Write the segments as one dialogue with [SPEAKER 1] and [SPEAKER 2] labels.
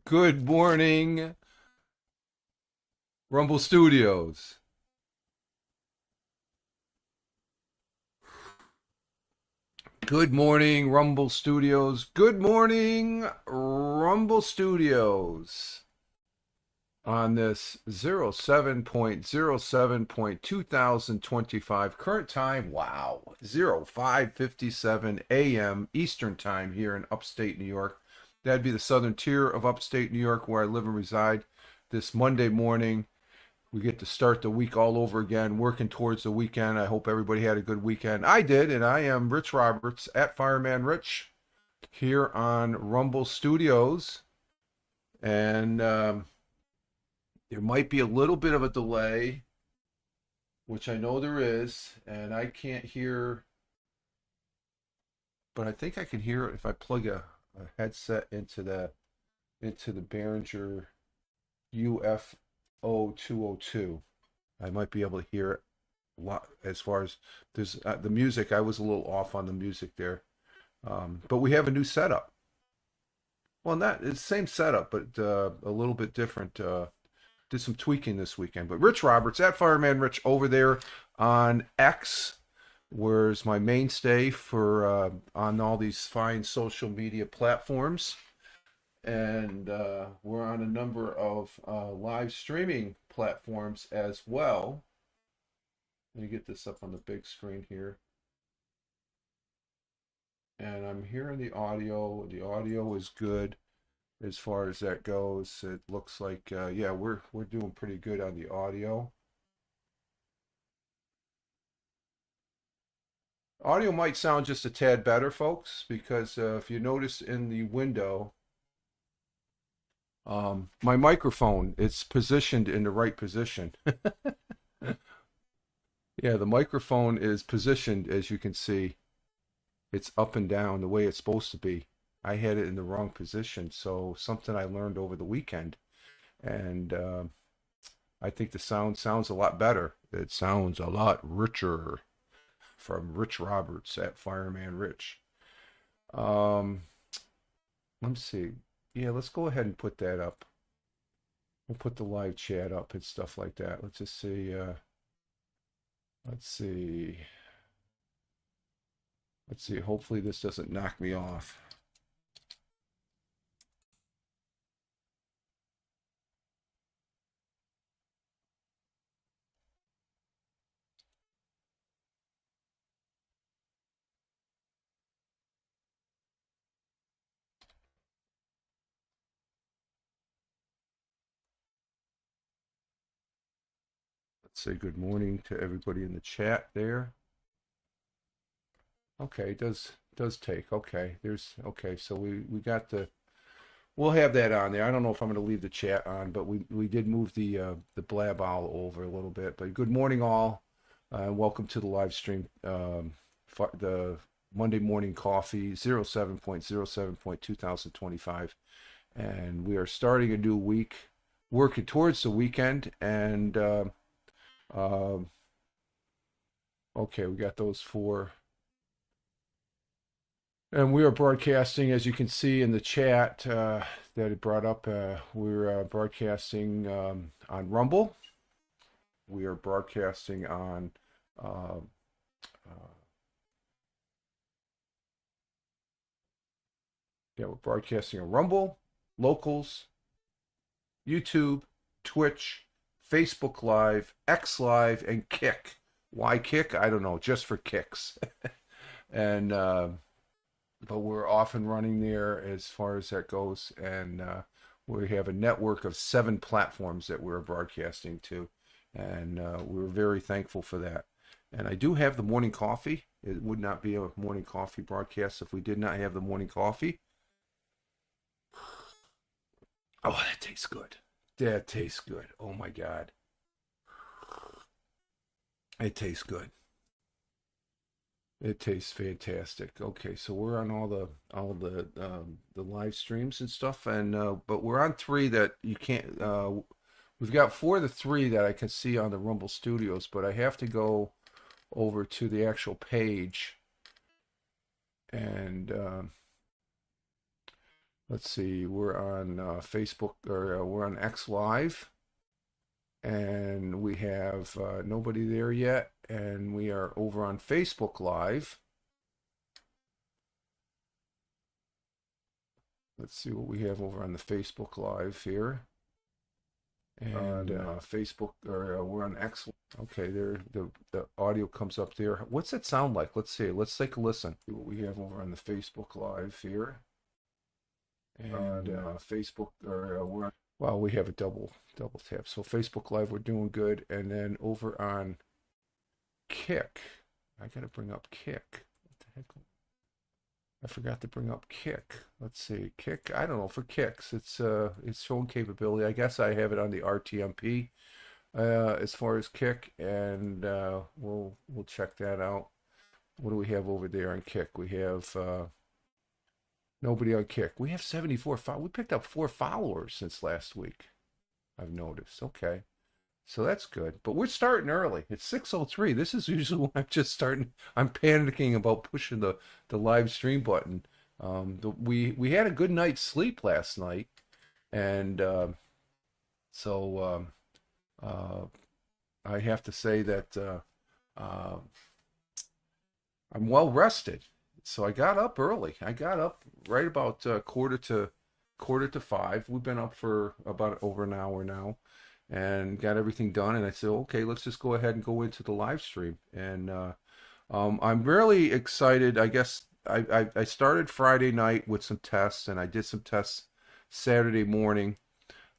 [SPEAKER 1] Good morning, Rumble Studios. Good morning, Rumble Studios. Good morning, Rumble Studios. On this 07.07.2025 current time, wow, 05:57 a.m. Eastern Time here in upstate New York. That'd be the southern tier of upstate New York where I live and reside this Monday morning. We get to start the week all over again, working towards the weekend. I hope everybody had a good weekend. I did, and I am Rich Roberts at Fireman Rich here on Rumble Studios. And there might be a little bit of a delay, which I know there is, and I can't hear, but I think I can hear it if I plug a headset into the Behringer UFO 202. I might be able to hear it lot as far as there's the music. I was a little off on the music there, but we have a new setup. Well, not it's the same setup, but a little bit different. Did some tweaking this weekend. But Rich Roberts at Fireman Rich over there on X, where's my mainstay for on all these fine social media platforms, and we're on a number of live streaming platforms as well. Let me get this up on the big screen here. And I'm hearing the audio. The audio is good as far as that goes. It looks like yeah, we're doing pretty good on the audio. Audio might sound just a tad better, folks, because if you notice in the window, my microphone it's positioned in the right position. Yeah, the microphone is positioned as you can see. It's up and down the way it's supposed to be. I had it in the wrong position, so something I learned over the weekend, and I think the sound sounds a lot better. It sounds a lot richer from Rich Roberts at Fireman Rich. Um, let's see. Yeah, let's go ahead and put that up. We'll put the live chat up and stuff like that. Let's just see. Let's see. Let's see. Hopefully this doesn't knock me off. Let's say good morning to everybody in the chat there. Okay, does take. Okay, there's okay. So we got the we'll have that on there. I don't know if I'm going to leave the chat on, but we did move the blab owl over a little bit. But good morning all. Welcome to the live stream. The Monday morning coffee 07.07.2025, and we are starting a new week, working towards the weekend. And uh, okay, we got those four. And we are broadcasting, as you can see in the chat that it brought up, we're broadcasting on Rumble. We are broadcasting on, uh, uh, yeah, we're broadcasting on Rumble, Locals, YouTube, Twitch, Facebook Live, X Live, and Kick. Why Kick? I don't know, just for kicks. And but we're off and running there as far as that goes, and we have a network of 7 platforms that we're broadcasting to, and we're very thankful for that. And I do have the morning coffee. It would not be a morning coffee broadcast if we did not have the morning coffee. Oh, that tastes good. That tastes good. Oh my God, it tastes good. It tastes fantastic. Okay, so we're on all the live streams and stuff, and but we're on three that you can't. We've got four of the three that I can see on the Rumble Studios, but I have to go over to the actual page and Let's see, we're on Facebook, or we're on X Live, and we have nobody there yet. And we are over on Facebook Live. Let's see what we have over on the Facebook Live here. And Facebook, or we're on X. Okay, there, the audio comes up there. What's it sound like? Let's see. Let's take a listen. See what we have over on the Facebook Live here. And Facebook, or we're well, we have a double tap. So Facebook Live, we're doing good. And then over on Kick, I gotta bring up Kick. What the heck? I forgot to bring up Kick. Let's see, Kick. I don't know, for Kicks, it's showing capability. I guess I have it on the RTMP as far as Kick, and we'll check that out. What do we have over there on Kick? We have nobody on Kick. We have 74. We picked up 4 followers since last week, I've noticed. Okay. So that's good. But we're starting early. It's 6:03. This is usually when I'm just starting. I'm panicking about pushing the live stream button. We had a good night's sleep last night, and so I have to say that I'm well rested. So I got up early. I got up right about quarter to 5. We've been up for about over an hour now, and got everything done. And I said, okay, let's just go ahead and go into the live stream. And I'm really excited. I guess I started Friday night with some tests, and I did some tests Saturday morning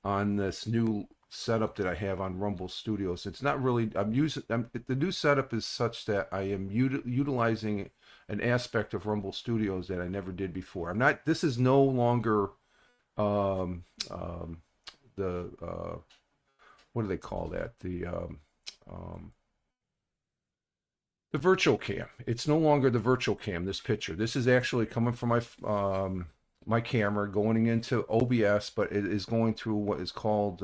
[SPEAKER 1] on this new setup that I have on Rumble Studios. It's not really, the new setup is such that I am utilizing an aspect of Rumble Studios that I never did before. This is no longer the what do they call that? The virtual cam. It's no longer the virtual cam, this picture. This is actually coming from my my camera, going into OBS, but it is going through what is called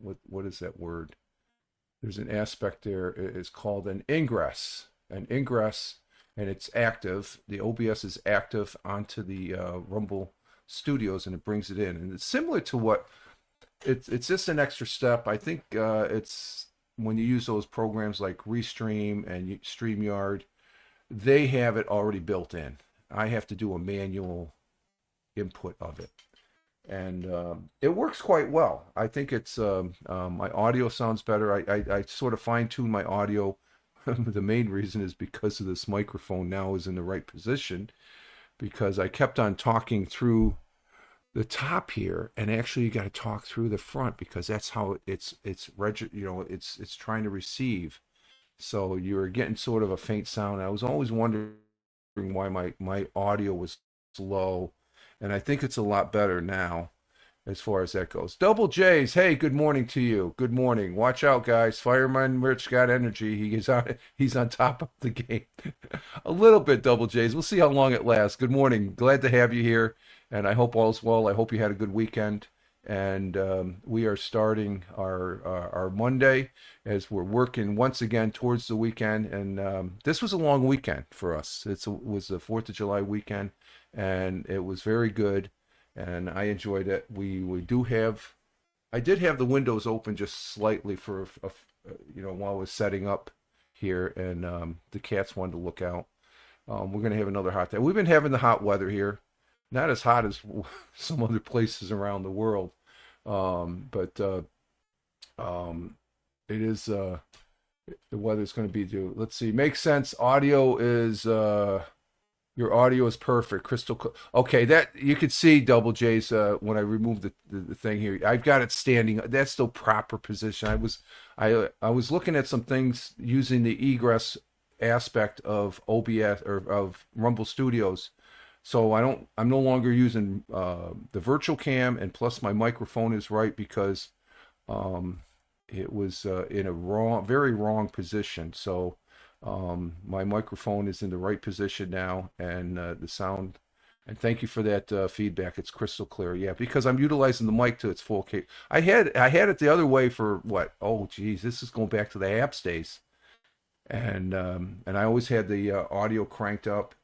[SPEAKER 1] what is that word? There's an aspect there. It is called an ingress. An ingress, and it's active. The OBS is active onto the Rumble Studios, and it brings it in. And it's similar to what it's just an extra step. I think it's when you use those programs like Restream and StreamYard, they have it already built in. I have to do a manual input of it, and it works quite well. I think it's my audio sounds better. I sort of fine-tune my audio. The main reason is because of this microphone now is in the right position, because I kept on talking through the top here, and actually you got to talk through the front, because that's how it's trying to receive. So you're getting sort of a faint sound. I was always wondering why my audio was low, and I think it's a lot better now as far as that goes. Double J's, hey, good morning to you. Good morning. Watch out, guys. Fireman Rich got energy. He's on top of the game. A little bit, Double J's. We'll see how long it lasts. Good morning. Glad to have you here, and I hope all's well. I hope you had a good weekend. And we are starting our Monday as we're working once again towards the weekend. And this was a long weekend for us. It was the 4th of July weekend, and it was very good. And I enjoyed it. I did have the windows open just slightly for while I was setting up here, and the cats wanted to look out. We're gonna have another hot day. We've been having the hot weather here, not as hot as some other places around the world, but it is the weather's going to be due. Let's see. Makes sense. Audio is your audio is perfect, crystal. Okay, that you could see Double J's when I removed the thing here. I've got it standing. That's the proper position. I was looking at some things using the egress aspect of OBS or of Rumble Studios. So I'm no longer using the virtual cam, and plus my microphone is right, because it was in a very wrong position. So my microphone is in the right position now, and the sound. And thank you for that feedback. It's crystal clear. Yeah, because I'm utilizing the mic to its full cap. I had it the other way for what? Oh, geez, this is going back to the apps days, and I always had the audio cranked up,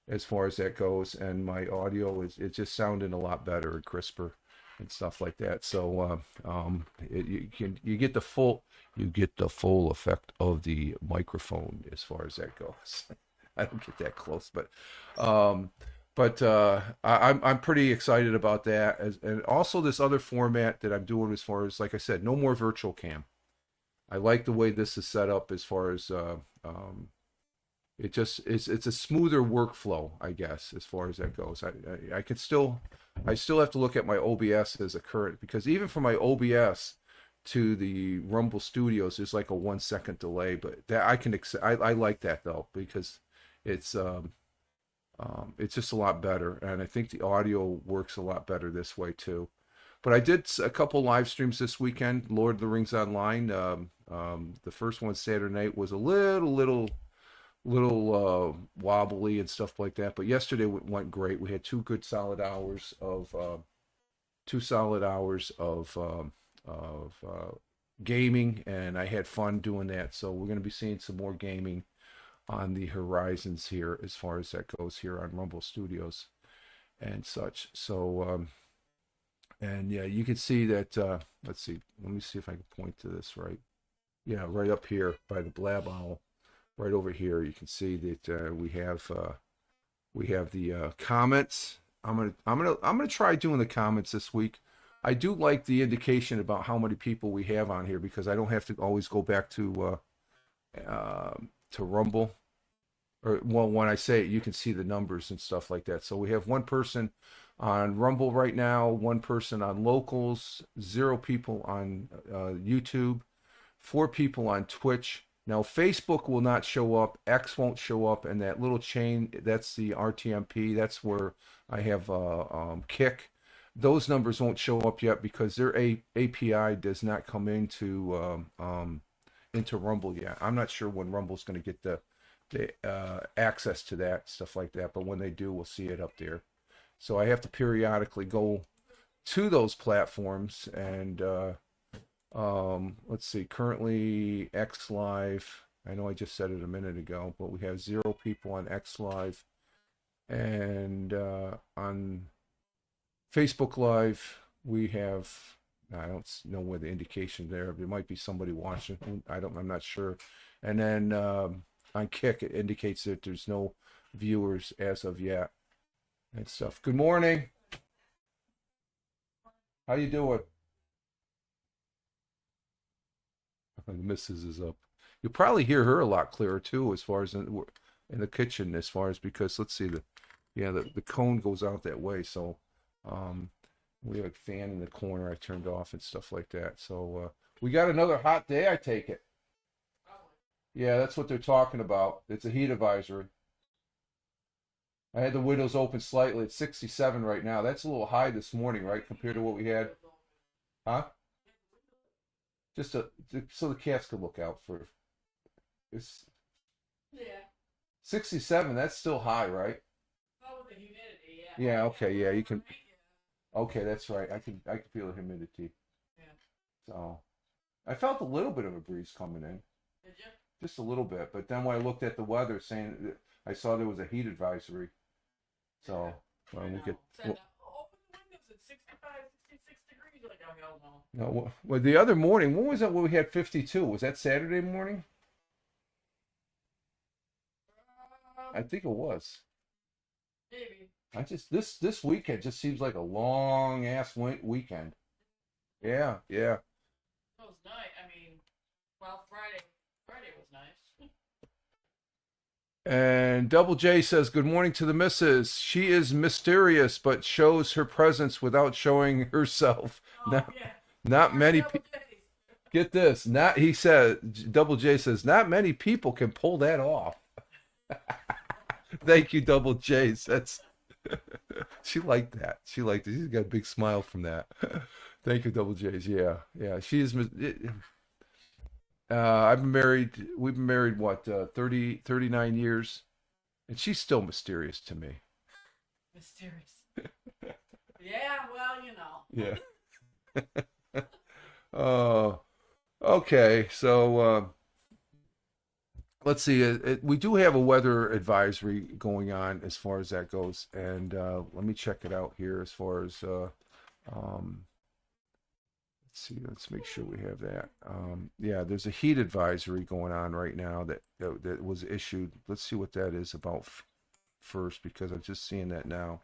[SPEAKER 1] as far as that goes, and my audio is it's just sounding a lot better and crisper and stuff like that. So you get the full effect of the microphone as far as that goes. I don't get that close, um, I'm pretty excited about that, and also this other format that I'm doing as far as, like I said, no more virtual cam. I like the way this is set up as far as it's a smoother workflow, I guess, as far as that goes. I still have to look at my OBS as a current, because even for my OBS to the Rumble Studios, there's like a 1 second delay, but that I can accept. I like that though, because it's it's just a lot better, and I think the audio works a lot better this way too. But I did a couple live streams this weekend. Lord of the Rings Online. The first one Saturday night was a little wobbly and stuff like that. But yesterday went great. We had 2 solid hours of gaming, and I had fun doing that. So we're going to be seeing some more gaming on the horizons here, as far as that goes here on Rumble Studios and such. So and yeah, you can see that. Let's see. Let me see if I can point to this right. Yeah, right up here by the Blab Owl. Right over here, you can see that we have the comments. I'm gonna try doing the comments this week. I do like the indication about how many people we have on here, because I don't have to always go back to Rumble. Or, well, when I say it, you can see the numbers and stuff like that. So we have one person on Rumble right now, one person on Locals, 0 people on YouTube, 4 people on Twitch. Now, Facebook will not show up, X won't show up, and that little chain, that's the RTMP, that's where I have Kick. Those numbers won't show up yet, because their API does not come into Rumble yet. I'm not sure when Rumble's going to get the access to that, stuff like that, but when they do, we'll see it up there. So I have to periodically go to those platforms, and let's see, currently X Live, I know I just said it a minute ago, but we have 0 people on X Live, and on Facebook Live we have, I don't know where the indication there might be somebody watching, I'm not sure. And then on Kick it indicates that there's no viewers as of yet and stuff. Good morning, how you doing? The missus is up. You'll probably hear her a lot clearer too, as far as in the kitchen, as far as, because let's see, the cone goes out that way, so we have a fan in the corner I turned off and stuff like that. So we got another hot day, I take it. Yeah, that's what they're talking about. It's a heat advisory. I had the windows open slightly. It's 67 right now. That's a little high this morning, right, compared to what we had. Huh? Just so the cats could look out for. It's
[SPEAKER 2] Yeah.
[SPEAKER 1] 67. That's still high, right?
[SPEAKER 2] Oh, with the humidity, yeah.
[SPEAKER 1] Yeah. Okay. Yeah. You can. Okay, that's right. I can feel the humidity.
[SPEAKER 2] Yeah.
[SPEAKER 1] So I felt a little bit of a breeze coming in,
[SPEAKER 2] Did you?
[SPEAKER 1] just a little bit. But then when I looked at the weather, I saw there was a heat advisory. So well, we could.
[SPEAKER 2] Said, open the windows at 65, 66 degrees. Like, oh, hell no.
[SPEAKER 1] No, well, the other morning, when was that? When we had 52? Was that Saturday morning? I think it was.
[SPEAKER 2] Maybe.
[SPEAKER 1] I just this weekend just seems like a long ass weekend. Yeah, yeah.
[SPEAKER 2] It was nice. I mean, well, Friday was nice.
[SPEAKER 1] And Double J says, "Good morning to the missus. She is mysterious, but shows her presence without showing herself.
[SPEAKER 2] Oh,
[SPEAKER 1] Not,
[SPEAKER 2] yeah.
[SPEAKER 1] not many
[SPEAKER 2] Double
[SPEAKER 1] people.
[SPEAKER 2] J's.
[SPEAKER 1] Get this. Not he said. Double J says, not many people can pull that off. Thank you, Double J's. That's she liked that. She liked it. She's got a big smile from that. Thank you, Double J's. Yeah, yeah. She is. I've been married. We've been married what 39 years, and she's still mysterious to me.
[SPEAKER 2] Mysterious. Yeah, well, you know.
[SPEAKER 1] Yeah. Okay. So let's see. We do have a weather advisory going on as far as that goes, and let me check it out here as far as. Um, let's see. Let's make sure we have that. Yeah, there's a heat advisory going on right now that was issued. Let's see what that is about first, because I'm just seeing that now.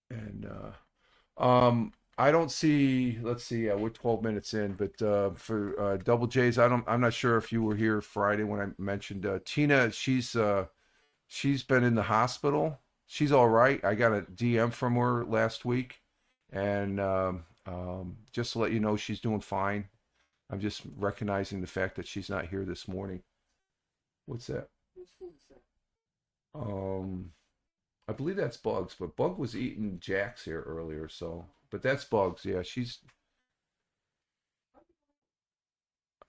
[SPEAKER 1] And I don't see. Let's see. We're 12 minutes in, but for Double J's, I don't. I'm not sure if you were here Friday when I mentioned Tina. She's been in the hospital. She's all right. I got a DM from her last week, and just to let you know, she's doing fine. I'm just recognizing the fact that she's not here this morning. What's that? Um, I believe that's Bugs, but Bug was eating Jax here earlier, so but that's Bugs. Yeah, she's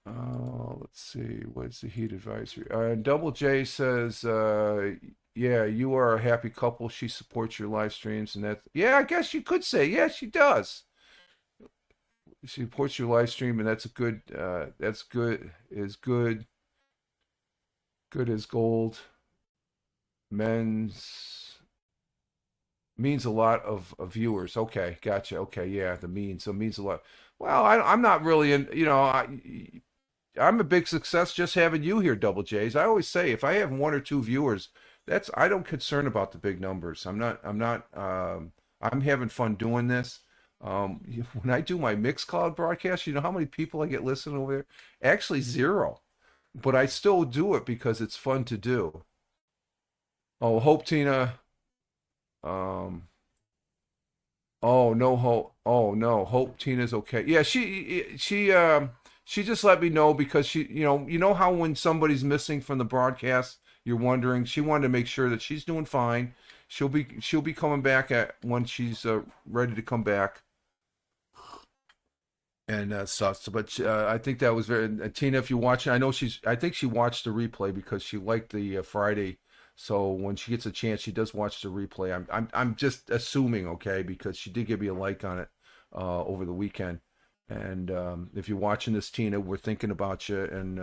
[SPEAKER 1] let's see, what's the heat advisory? Double J says, yeah, you are a happy couple. She supports your live streams, and that, yeah, I guess you could say, yeah, she does. She supports your live stream, and that's a good, that's good, is good, good as gold. Men's means a lot of viewers. Okay, gotcha. Okay, yeah, the mean, so it means a lot. Well, I'm not really in, I'm a big success just having you here, Double J's. I always say if I have one or two viewers, that's I don't concern about the big numbers. I'm having fun doing this. When I do my Mixcloud broadcast, you know how many people I get listening over there? Actually zero. But I still do it because it's fun to do. Oh, Hope Tina. Um, Oh no, Hope. Oh no, Hope Tina's okay. Yeah, she just let me know because you know how when somebody's missing from the broadcast, you're wondering. She wanted to make sure that she's doing fine. She'll be coming back at when she's ready to come back and stuff. But I think that was very Tina. If you're watching, I know I think she watched the replay because she liked the Friday. So when she gets a chance, she does watch the replay. I'm just assuming, okay, because she did give me a like on it over the weekend. And if you're watching this, Tina, we're thinking about you, and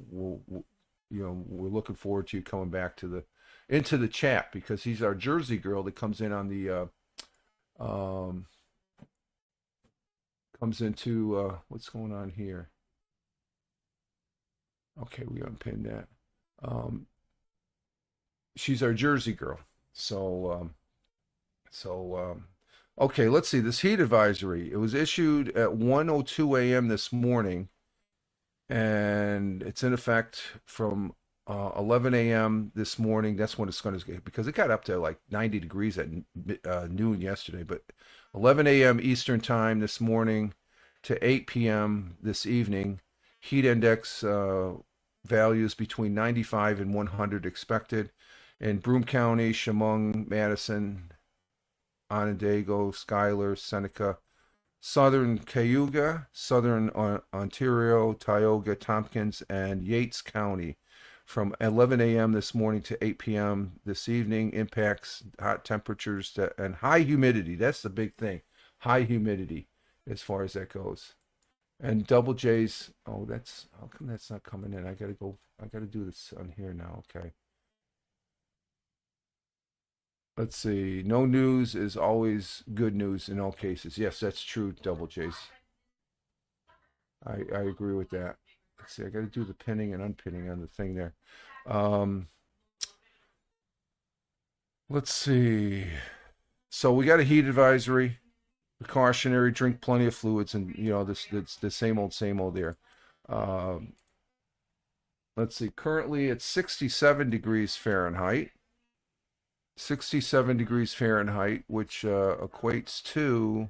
[SPEAKER 1] we're looking forward to you coming back to the into the chat because he's our Jersey girl that comes in on the um, comes into what's going on here. Okay, we unpinned that. Um, she's our Jersey girl. So okay, let's see. This heat advisory. It was issued at 1:02 a.m. this morning, and it's in effect from 11 a.m. this morning. That's when it's going to get because it got up to like 90 degrees at noon yesterday. But 11 a.m. Eastern time this morning to 8 p.m. this evening. Heat index values between 95 and 100 expected in Broome County, Chemung, Madison, Onondaga, Schuyler, Seneca, Southern Cayuga, Southern Ontario, Tioga, Tompkins, and Yates County. From 11 a.m. this morning to 8 p.m. this evening, impacts hot temperatures and high humidity. That's the big thing. High humidity as far as that goes. And Double J's, oh, that's, how come that's not coming in? I gotta do this on here now. Okay. Let's see. No news is always good news in all cases. Yes, that's true, Double J's. I agree with that. Let's see. I got to do the pinning and unpinning on the thing there. Um, let's see. So we got a heat advisory, precautionary, drink plenty of fluids, and this it's the same old there. Um, let's see. Currently it's 67 degrees Fahrenheit. 67 degrees Fahrenheit, which equates to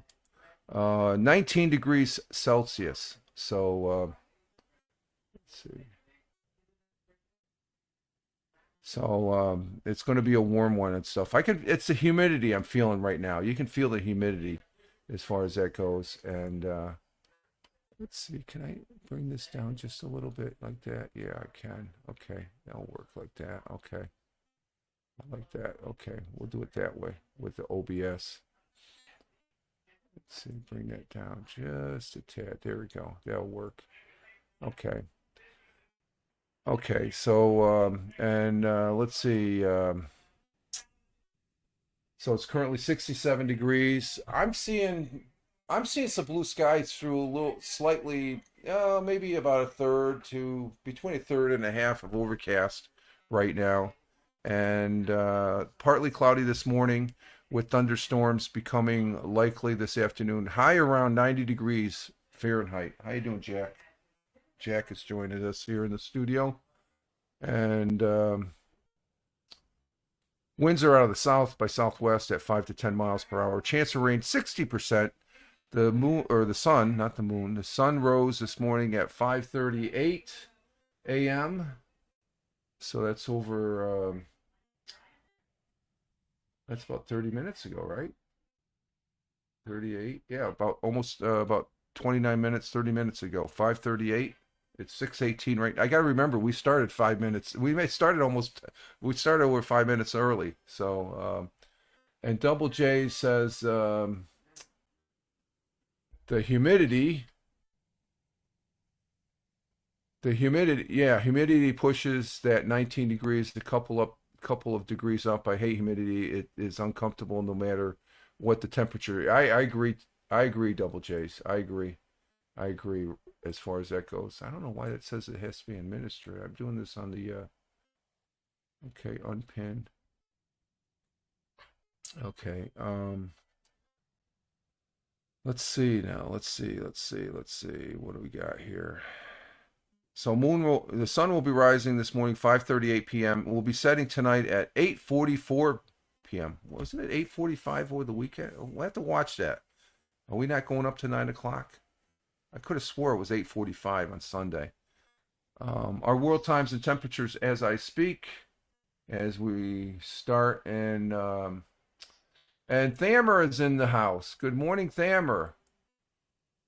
[SPEAKER 1] 19 degrees Celsius. So let's see. So it's going to be a warm one and stuff. It's the humidity I'm feeling right now. You can feel the humidity as far as that goes. And let's see, can I bring this down just a little bit like that? Yeah, I can. Okay, that'll work like that. Okay. I like that. Okay, we'll do it that way with the OBS. Let's see, bring that down just a tad. There we go. That'll work. Okay. Okay. So, and let's see. So it's currently 67 degrees. I'm seeing some blue skies through a little slightly, maybe about a third to between a third and a half of overcast right now, and partly cloudy this morning with thunderstorms becoming likely this afternoon. High around 90 degrees Fahrenheit. How you doing, Jack? Jack has joined us here in the studio, and winds are out of the south by southwest at 5 to 10 miles per hour. Chance of rain 60%. The moon, or the sun, not the moon, the sun rose this morning at 5:38 a.m. So that's about 30 minutes ago, right? 38. Yeah, about 29 minutes, 30 minutes ago. 5:38. It's 6:18 right. I got to remember we started 5 minutes. We started over 5 minutes early. So and Double J says the humidity humidity pushes that 19 degrees, a couple of degrees up. I hate humidity. It is uncomfortable no matter what the temperature. I agree, Double J's. I agree as far as that goes. I don't know why that says it has to be in ministry. I'm doing this on the okay, unpin. Okay. Let's see now. Let's see. What do we got here? So the sun will be rising this morning, 5:38 p.m. We'll be setting tonight at 8:44 p.m. Wasn't it 8:45 over the weekend? We'll have to watch that. Are we not going up to 9 o'clock? I could have swore it was 8:45 on Sunday. Our world times and temperatures as I speak, as we start, and Thamer is in the house. Good morning, Thamer.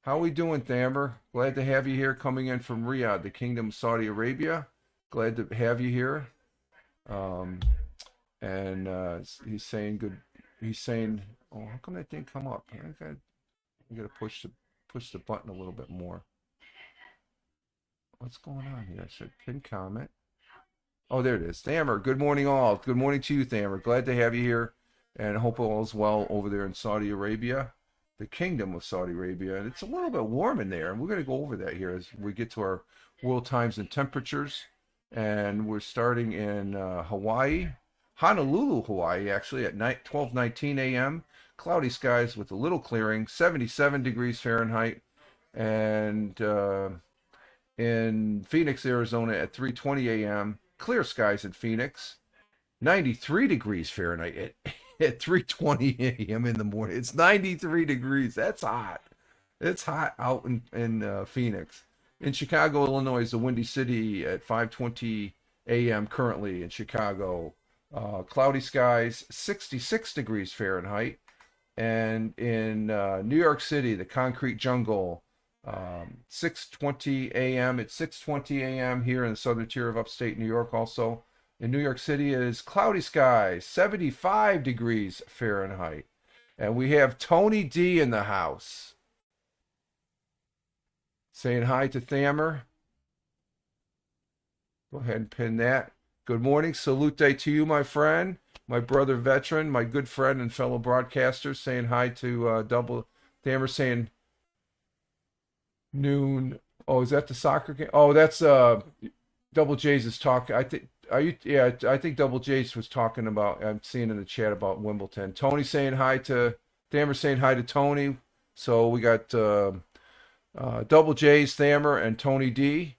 [SPEAKER 1] How we doing, Thamer? Glad to have you here, coming in from Riyadh, the Kingdom of Saudi Arabia. Glad to have you here. Um, and he's saying good. He's saying, "Oh, how come that didn't come up? I gotta push the button a little bit more. What's going on here?" I said pin comment. Oh, there it is. Thamer, good morning, all. Good morning to you, Thamer. Glad to have you here, and I hope all is well over there in Saudi Arabia, the Kingdom of Saudi Arabia. And it's a little bit warm in there, and we're going to go over that here as we get to our world times and temperatures. And we're starting in Hawaii, Honolulu, Hawaii, actually at 12:19 a.m. Cloudy skies with a little clearing, 77 degrees Fahrenheit. And in Phoenix, Arizona at 3:20 a.m. Clear skies in Phoenix, 93 degrees Fahrenheit at 3:20 a.m. in the morning. It's 93 degrees. That's hot. It's hot out in Phoenix. In Chicago, Illinois, the Windy City at 5:20 a.m. currently in Chicago. Cloudy skies, 66 degrees Fahrenheit. And in New York City, the concrete jungle, 6:20 a.m. It's 6:20 a.m. here in the southern tier of upstate New York. Also in New York City, it is cloudy skies, 75 degrees Fahrenheit. And we have Tony D in the house. Saying hi to Thamer. Go ahead and pin that. Good morning. Salute to you, my friend, my brother veteran, my good friend and fellow broadcaster. Saying hi to Double Thamer, saying noon. Oh, is that the soccer game? Oh, that's Double J's is talking. I think are you? Yeah, I think Double J's was talking about. I'm seeing in the chat about Wimbledon. Tony saying hi to Thamer, saying hi to Tony. So we got Double J's, Thamer, and Tony D.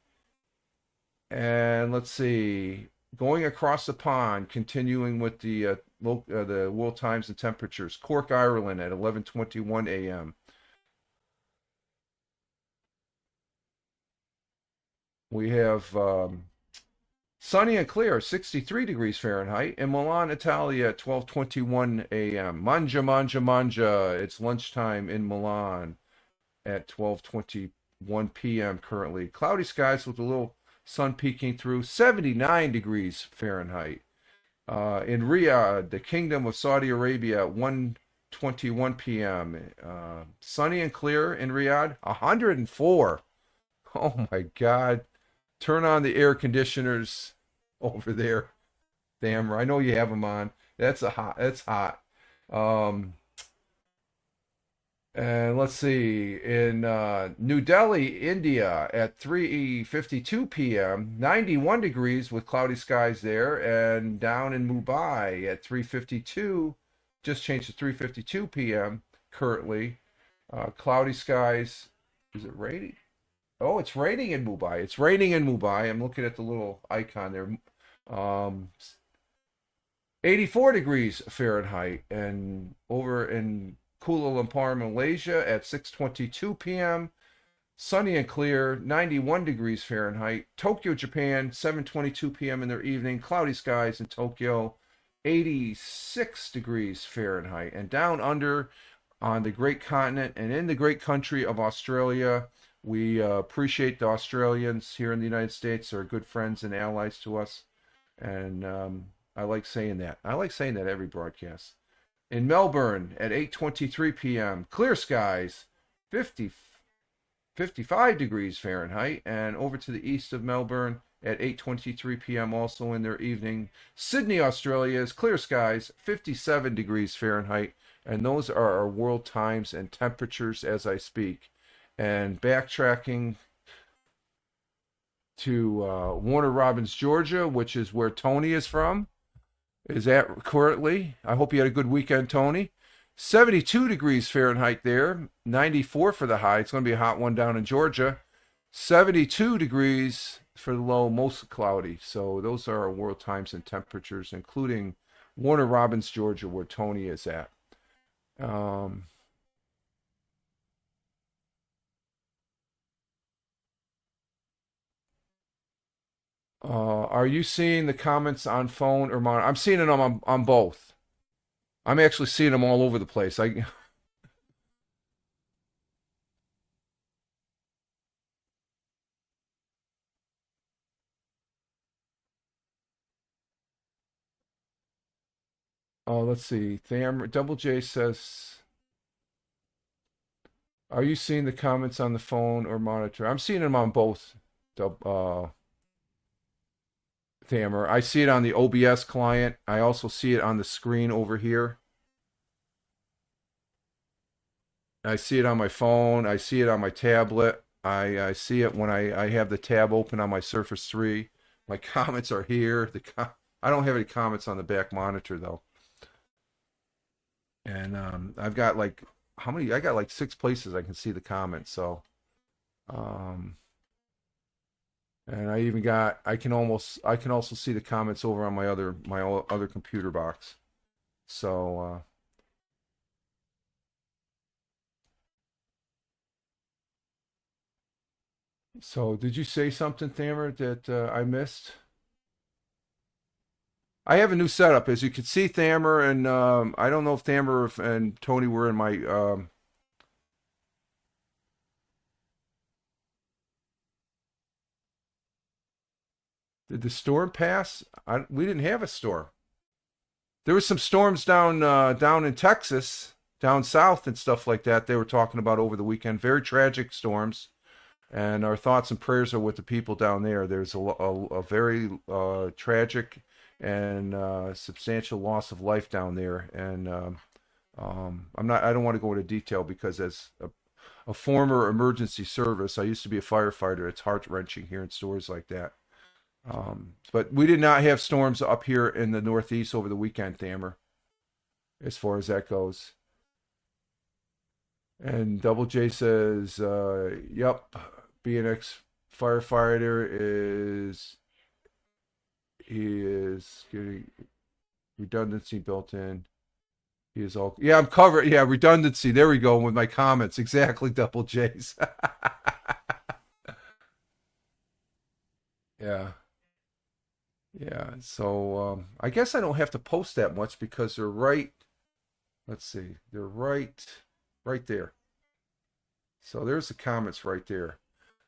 [SPEAKER 1] And let's see, going across the pond, continuing with the world times and temperatures. Cork, Ireland at 11:21 a.m. We have sunny and clear, 63 degrees Fahrenheit. In Milan, Italy at 12:21 a.m. Manja, manja, manja. It's lunchtime in Milan at 12:21 p.m. currently. Cloudy skies with a little sun peeking through, 79 degrees Fahrenheit. In Riyadh, the Kingdom of Saudi Arabia at 1:21 p.m. Sunny and clear in Riyadh, 104. Oh my God. Turn on the air conditioners over there. Damn, I know you have them on. That's hot. Um, and let's see, in New Delhi, India, at 3:52 p.m., 91 degrees with cloudy skies there, and down in Mumbai at 3:52, just changed to 3:52 p.m. currently, cloudy skies. Is it raining? Oh, it's raining in Mumbai. It's raining in Mumbai. I'm looking at the little icon there. Um, 84 degrees Fahrenheit, and over in Kuala Lumpur, Malaysia at 6:22 p.m. Sunny and clear, 91 degrees Fahrenheit. Tokyo, Japan, 7:22 p.m. in their evening. Cloudy skies in Tokyo, 86 degrees Fahrenheit. And down under on the great continent and in the great country of Australia, we appreciate the Australians here in the United States. They're good friends and allies to us. And I like saying that. I like saying that every broadcast. In Melbourne at 8:23 p.m., clear skies, 55 degrees Fahrenheit, and over to the east of Melbourne at 8:23 p.m. also in their evening. Sydney, Australia is clear skies, 57 degrees Fahrenheit, and those are our world times and temperatures as I speak. And backtracking to Warner Robins, Georgia, which is where Tony is from, is at currently. I hope you had a good weekend, Tony. 72 degrees Fahrenheit there, 94 for the high. It's going to be a hot one down in Georgia. 72 degrees for the low, mostly cloudy. So those are our world times and temperatures, including Warner Robins, Georgia, where Tony is at. Are you seeing the comments on phone or monitor? I'm seeing them on both. I'm actually seeing them all over the place. Let's see. Double J says, "Are you seeing the comments on the phone or monitor?" I'm seeing them on both. Thamer. I see it on the OBS client. I also see it on the screen over here. I see it on my phone. I see it on my tablet. I see it when I have the tab open on my Surface 3. My comments are here. I don't have any comments on the back monitor though. And I've got like how many? I got like 6 places I can see the comments. So, um, and I can also see the comments over on my other computer box. So. So, did you say something, Thamer, that I missed? I have a new setup, as you can see, Thamer, and I don't know if Thamer and Tony were in my. Did the storm pass? We didn't have a storm. There was some storms down in Texas, down south, and stuff like that. They were talking about over the weekend. Very tragic storms. And our thoughts and prayers are with the people down there. There's a very tragic and substantial loss of life down there. And I don't want to go into detail because as a former emergency service, I used to be a firefighter. It's heart wrenching hearing stories like that. But we did not have storms up here in the Northeast over the weekend, Thamer, as far as that goes. And Double J says, "Yep, being ex firefighter he is getting redundancy built in. He is all yeah. I'm covered. Yeah, redundancy. There we go with my comments. Exactly, Double J's. Yeah, yeah. So I guess I don't have to post that much because they're right. Let's see, they're right there. So there's the comments right there.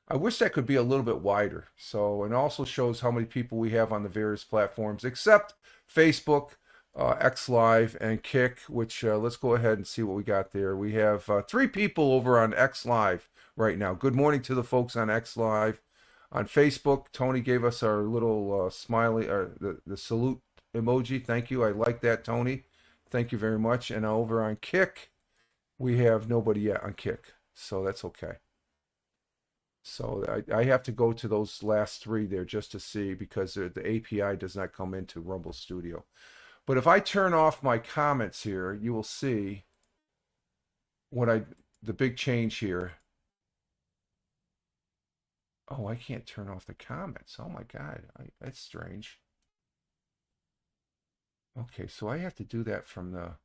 [SPEAKER 1] I wish that could be a little bit wider. So, and also shows how many people we have on the various platforms, except Facebook, X Live, and Kick, which let's go ahead and see what we got there. We have 3 people over on X Live. right now. Good morning to the folks on X Live. On Facebook, Tony gave us our little smiley, or the salute emoji. Thank you. I like that, Tony. Thank you very much. And over on Kick, we have nobody yet on Kick, so that's okay. So I have to go to those last three there just to see, because the API does not come into Rumble Studio. But if I turn off my comments here, you will see the big change here. Oh, I can't turn off the comments. Oh my God, that's strange. Okay, so I have to do that from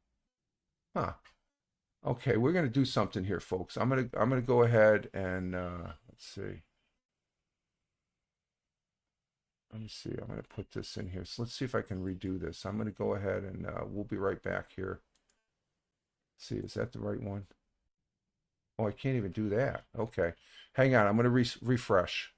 [SPEAKER 1] huh. Okay, we're gonna do something here, folks. I'm gonna go ahead and let's see. Let me see. I'm gonna put this in here. So let's see if I can redo this. I'm gonna go ahead and we'll be right back here. Let's see, is that the right one? Oh, I can't even do that. Okay, hang on. I'm gonna refresh.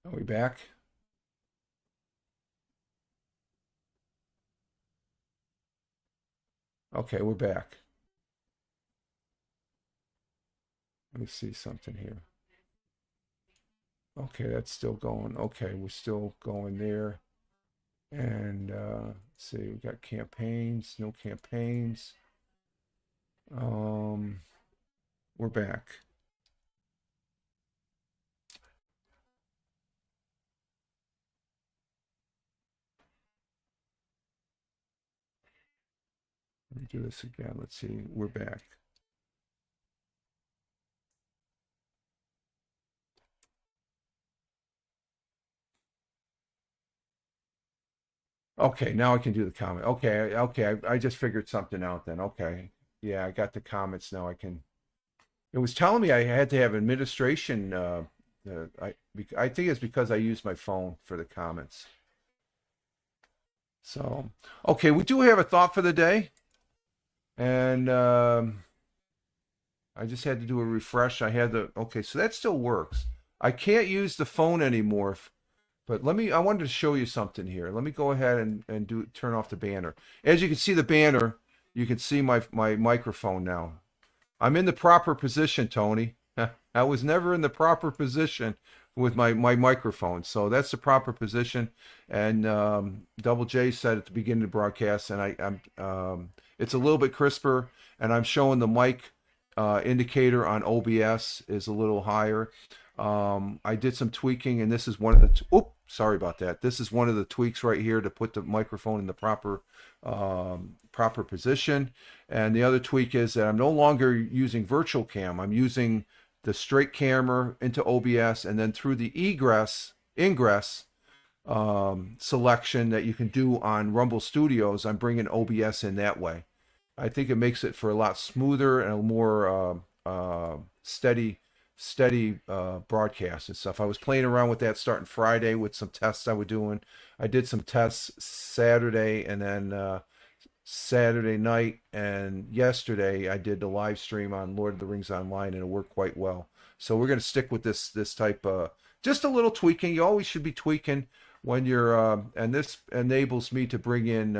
[SPEAKER 1] Are we back? Okay, we're back. Let me see something here. Okay, that's still going. Okay, we're still going there. And let's see, we got campaigns, no campaigns. We're back. Let me do this again. Let's see, we're back. Okay, now I can do the comment. Okay, okay, I just figured something out then. Okay, yeah, I got the comments now. I can. It was telling me I had to have administration. I think it's because I used my phone for the comments. So, okay, we do have a thought for the day, and I just had to do a refresh. I had the okay, so that still works. I can't use the phone anymore, but I wanted to show you something here. Let me go ahead and turn off the banner. As you can see the banner, you can see my microphone now. I'm in the proper position, Tony. I was never in the proper position with my microphone. So that's the proper position. And Double J said at the beginning of the broadcast, and I'm it's a little bit crisper, and I'm showing the mic indicator on OBS is a little higher. I did some tweaking, and this is one of the. Sorry about that. This is one of the tweaks right here to put the microphone in the proper position. And the other tweak is that I'm no longer using virtual cam. I'm using the straight camera into OBS, and then through the ingress selection that you can do on Rumble Studios, I'm bringing OBS in that way. I think it makes it for a lot smoother and a more steady broadcast and stuff. I was playing around with that starting Friday with some tests I was doing. I did some tests Saturday, and then Saturday night, and yesterday I did the live stream on Lord of the Rings Online, and it worked quite well. So we're going to stick with this type of just a little tweaking. You always should be tweaking when you're and this enables me to bring in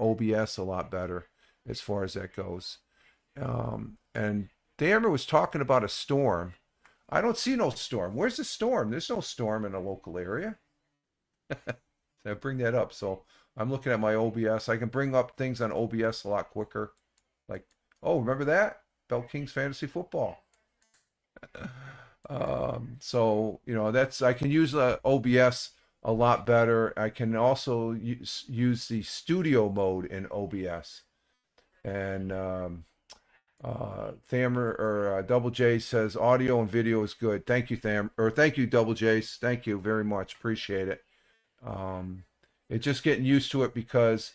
[SPEAKER 1] OBS a lot better as far as that goes. And Dammer was talking about a storm. I don't see no storm. Where's the storm? There's no storm in a local area. I bring that up. So I'm looking at my OBS. I can bring up things on OBS a lot quicker. Like, oh, remember that? Bell Kings Fantasy Football. So, I can use OBS a lot better. I can also use the studio mode in OBS. And Thammer or Double J says audio and video is good. Thank you, thank you, Double J. Thank you very much. Appreciate it. It's just getting used to it because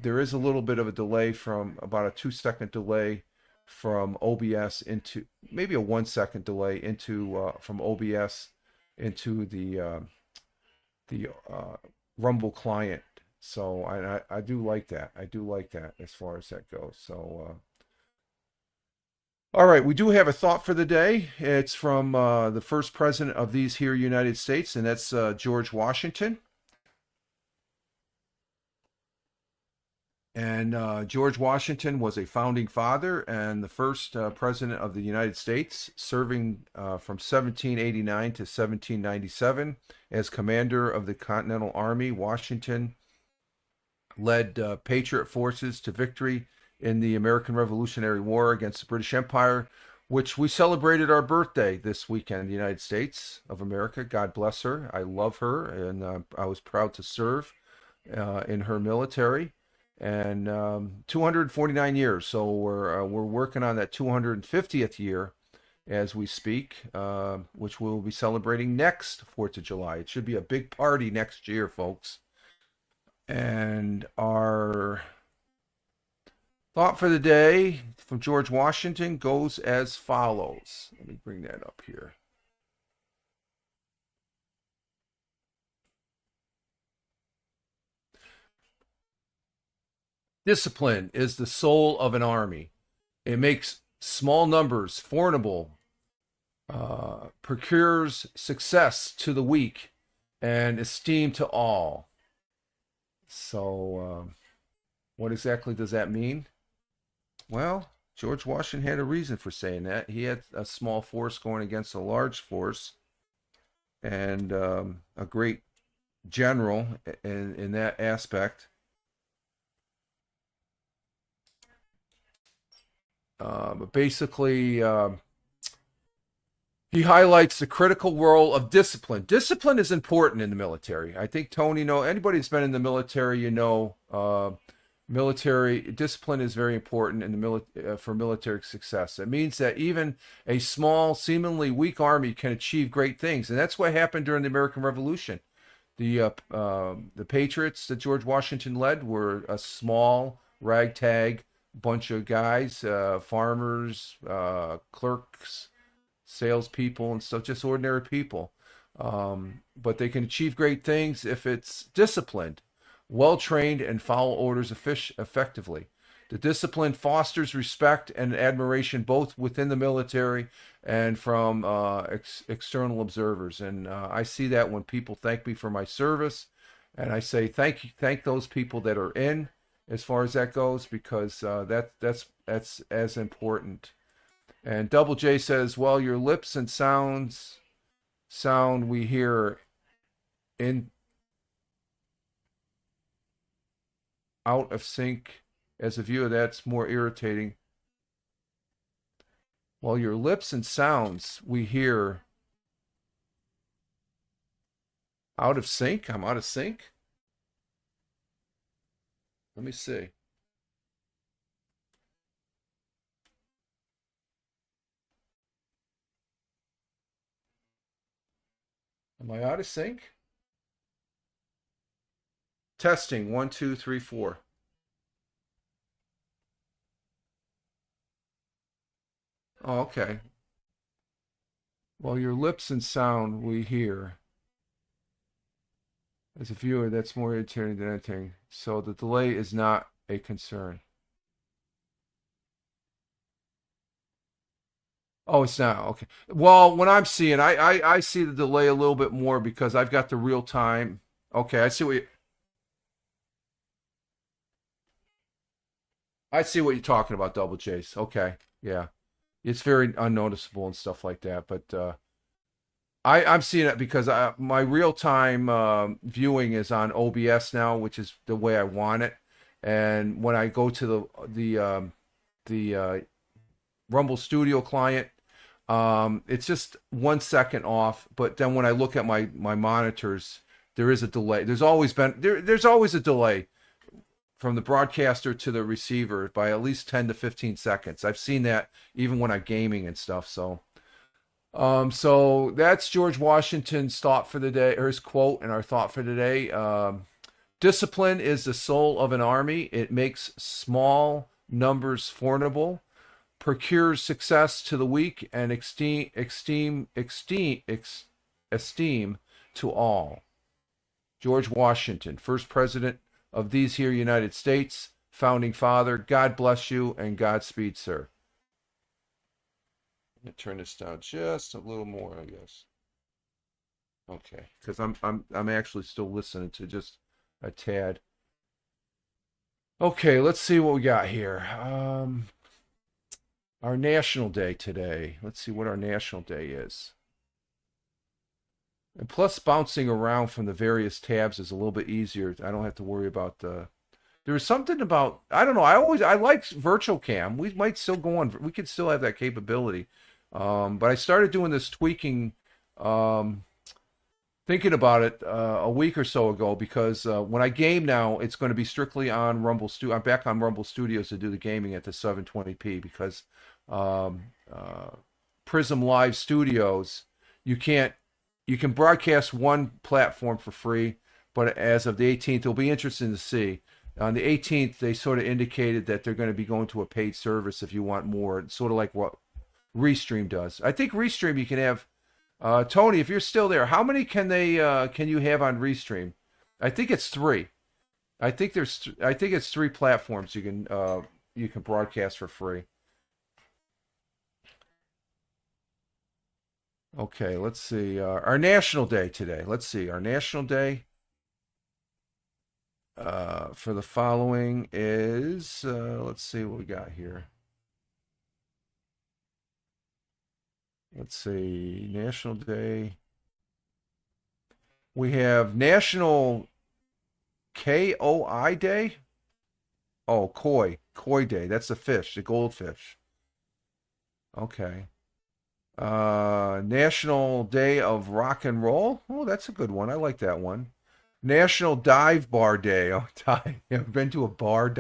[SPEAKER 1] there is a little bit of a delay, from about a 2-second delay from OBS into maybe a 1-second delay into from OBS into the Rumble client. So I do like that. I do like that as far as that goes. So All right, we do have a thought for the day. It's from the first president of these here United States, and that's George Washington. And George Washington was a founding father and the first president of the United States, serving from 1789 to 1797 as commander of the Continental Army. Washington led Patriot forces to victory in the American Revolutionary War against the British Empire, which we celebrated our birthday this weekend in the United States of America. God bless her. I love her, and I was proud to serve in her military. And 249 years. So we're working on that 250th year as we speak, which we'll be celebrating next 4th of July. It should be a big party next year, folks. And our thought for the day from George Washington goes as follows. Let me bring that up here. Discipline is the soul of an army. It makes small numbers formidable, procures success to the weak, and esteem to all. So, what exactly does that mean? Well, George Washington had a reason for saying that. He had a small force going against a large force, and a great general in that aspect. But basically, he highlights the critical role of discipline. Discipline is important in the military. I think Tony, anybody that's been in the military, military discipline is very important in the for military success. It means that even a small, seemingly weak army can achieve great things, and that's what happened during the American Revolution. The Patriots that George Washington led were a small ragtag bunch of guys, farmers, clerks, salespeople, and stuff, just ordinary people. But they can achieve great things if it's disciplined, well trained, and follow orders effectively. The discipline fosters respect and admiration both within the military and from external observers. And I see that when people thank me for my service, and I say thank those people that are in, as far as that goes, because that's as important. And Double J says, "Well, your lips and sound we hear in out of sync. As a viewer, that's more irritating. Well, your lips and sounds we hear out of sync. I'm out of sync. Let me see. Am I out of sync? Testing 1, 2, 3, 4. Oh, okay. Well, your lips and sound we hear. As a viewer, that's more irritating than anything. So the delay is not a concern. Oh, it's not. Okay. Well, when I'm seeing, I see the delay a little bit more because I've got the real time. Okay, I see what you're talking about, Double Chase. Okay, yeah, it's very unnoticeable and stuff like that. But I'm seeing it because my real time viewing is on OBS now, which is the way I want it. And when I go to the Rumble Studio client, it's just 1 second off. But then when I look at my monitors, there is a delay. There's always a delay from the broadcaster to the receiver by at least 10 to 15 seconds. I've seen that even when I'm gaming and stuff. So that's George Washington's thought for the day, or his quote, and our thought for today. Discipline is the soul of an army. It makes small numbers formidable, procures success to the weak, and esteem to all. George Washington, first president of these here United States, founding father. God bless you and Godspeed, sir. Let me turn this down just a little more, I guess. Okay, because I'm actually still listening to just a tad. Okay, let's see what we got here. Our National Day today. Let's see what our National Day is. And plus, bouncing around from the various tabs is a little bit easier. I don't have to worry about the. There was something about I don't know. I like virtual cam. We might still go on. We could still have that capability. But I started doing this tweaking, um, thinking about it a week or so ago because when I game now, it's going to be strictly on Rumble Studio. I'm back on Rumble Studios to do the gaming at the 720p because um, uh, Prism Live Studios, you can't you can broadcast one platform for free, but as of the 18th, it'll be interesting to see. On the 18th, they sort of indicated that they're going to be going to a paid service if you want more, sort of like what Restream does. I think Restream you can have. Tony, if you're still there, how many can you have on Restream? I think it's three. I think it's three platforms you can broadcast for free. Okay, let's see. Our National Day today. Let's see. Our National Day for the following is let's see what we got here. Let's see. National Day. We have National KOI Day. Oh, Koi Day. That's the fish, the goldfish. Okay. National Day of Rock and Roll. Oh, that's a good one. I like that one. National Dive Bar Day. Oh, dive. You ever been to a bar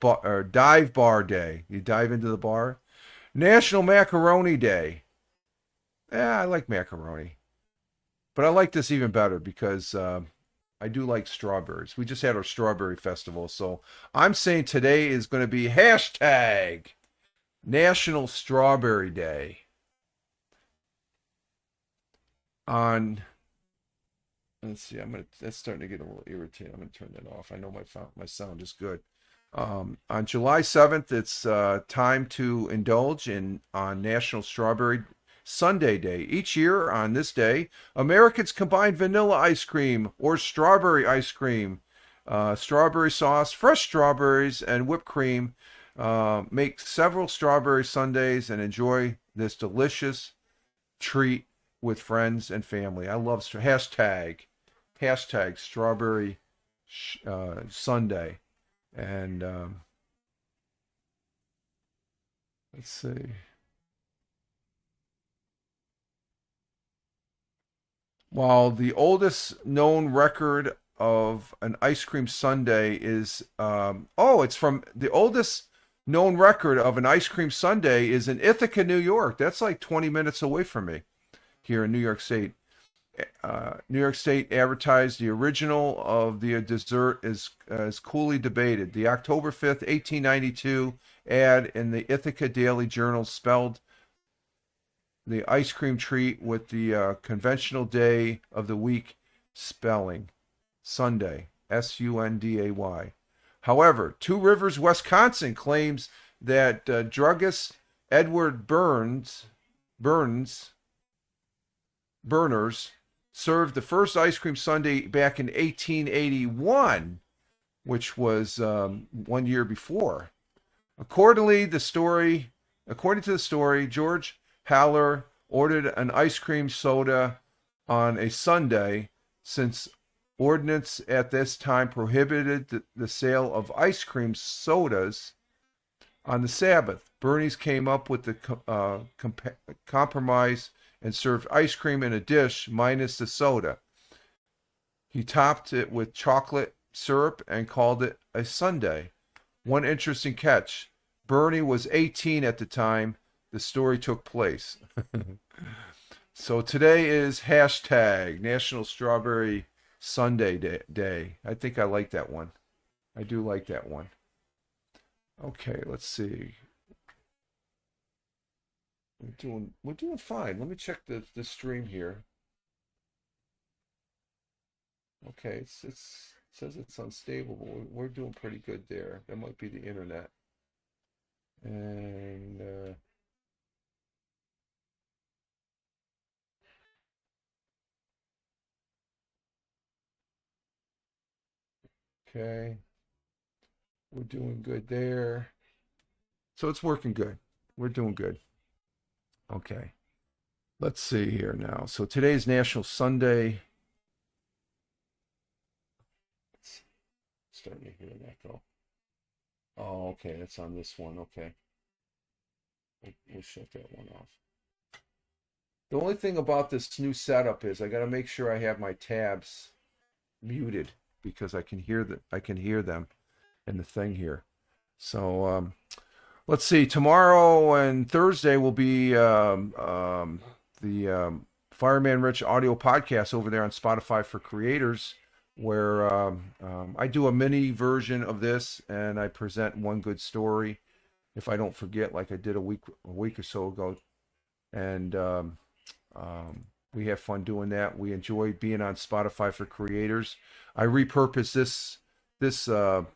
[SPEAKER 1] or dive bar day? You dive into the bar. National Macaroni Day. Yeah, I like macaroni, but I like this even better because I do like strawberries. We just had our strawberry festival, so I'm saying today is going to be hashtag National Strawberry Day. On let's see, that's starting to get a little irritating. I'm gonna turn that off. I know my sound is good. On July 7th, it's time to indulge in on National Strawberry Sundae Day. Each year on this day, Americans combine vanilla ice cream or strawberry ice cream, strawberry sauce, fresh strawberries, and whipped cream. Make several strawberry sundaes and enjoy this delicious treat with friends and family. I love hashtag strawberry sundae. And let's see. While the oldest known record of an ice cream sundae is, it's from the oldest known record of an ice cream sundae is in Ithaca, New York. That's like 20 minutes away from me here in New York State. New York State advertised the original of the dessert is coolly debated. The October 5th, 1892 ad in the Ithaca Daily Journal spelled the ice cream treat with the conventional day of the week spelling, Sunday, Sunday. However, Two Rivers, Wisconsin claims that druggist Edward Berners served the first ice cream sundae back in 1881, which was 1 year before. According to the story, George Haller ordered an ice cream soda on a Sunday since ordinance at this time prohibited the sale of ice cream sodas on the Sabbath. Bernie's came up with the compromise and served ice cream in a dish minus the soda. He topped it with chocolate syrup and called it a sundae. One interesting catch: Bernie was 18 at the time the story took place. So today is hashtag National Strawberry Sundae Day. I think I like that one. I do like that one. Okay, let's see. We're doing fine. Let me check the stream here. Okay, it says it's unstable, but we're doing pretty good there. That might be the internet. And Okay. We're doing good there. So it's working good. We're doing good. Okay. Let's see here now. So today's National Sunday. Starting to hear that go. Oh, okay. That's on this one. Okay. We'll shut that one off. The only thing about this new setup is I got to make sure I have my tabs muted because I can hear them in the thing here. So let's see. Tomorrow and Thursday will be the Fireman Rich audio podcast over there on Spotify for Creators, where I do a mini version of this and I present one good story, if I don't forget, like I did a week or so ago, and we have fun doing that. We enjoy being on Spotify for Creators. I repurpose this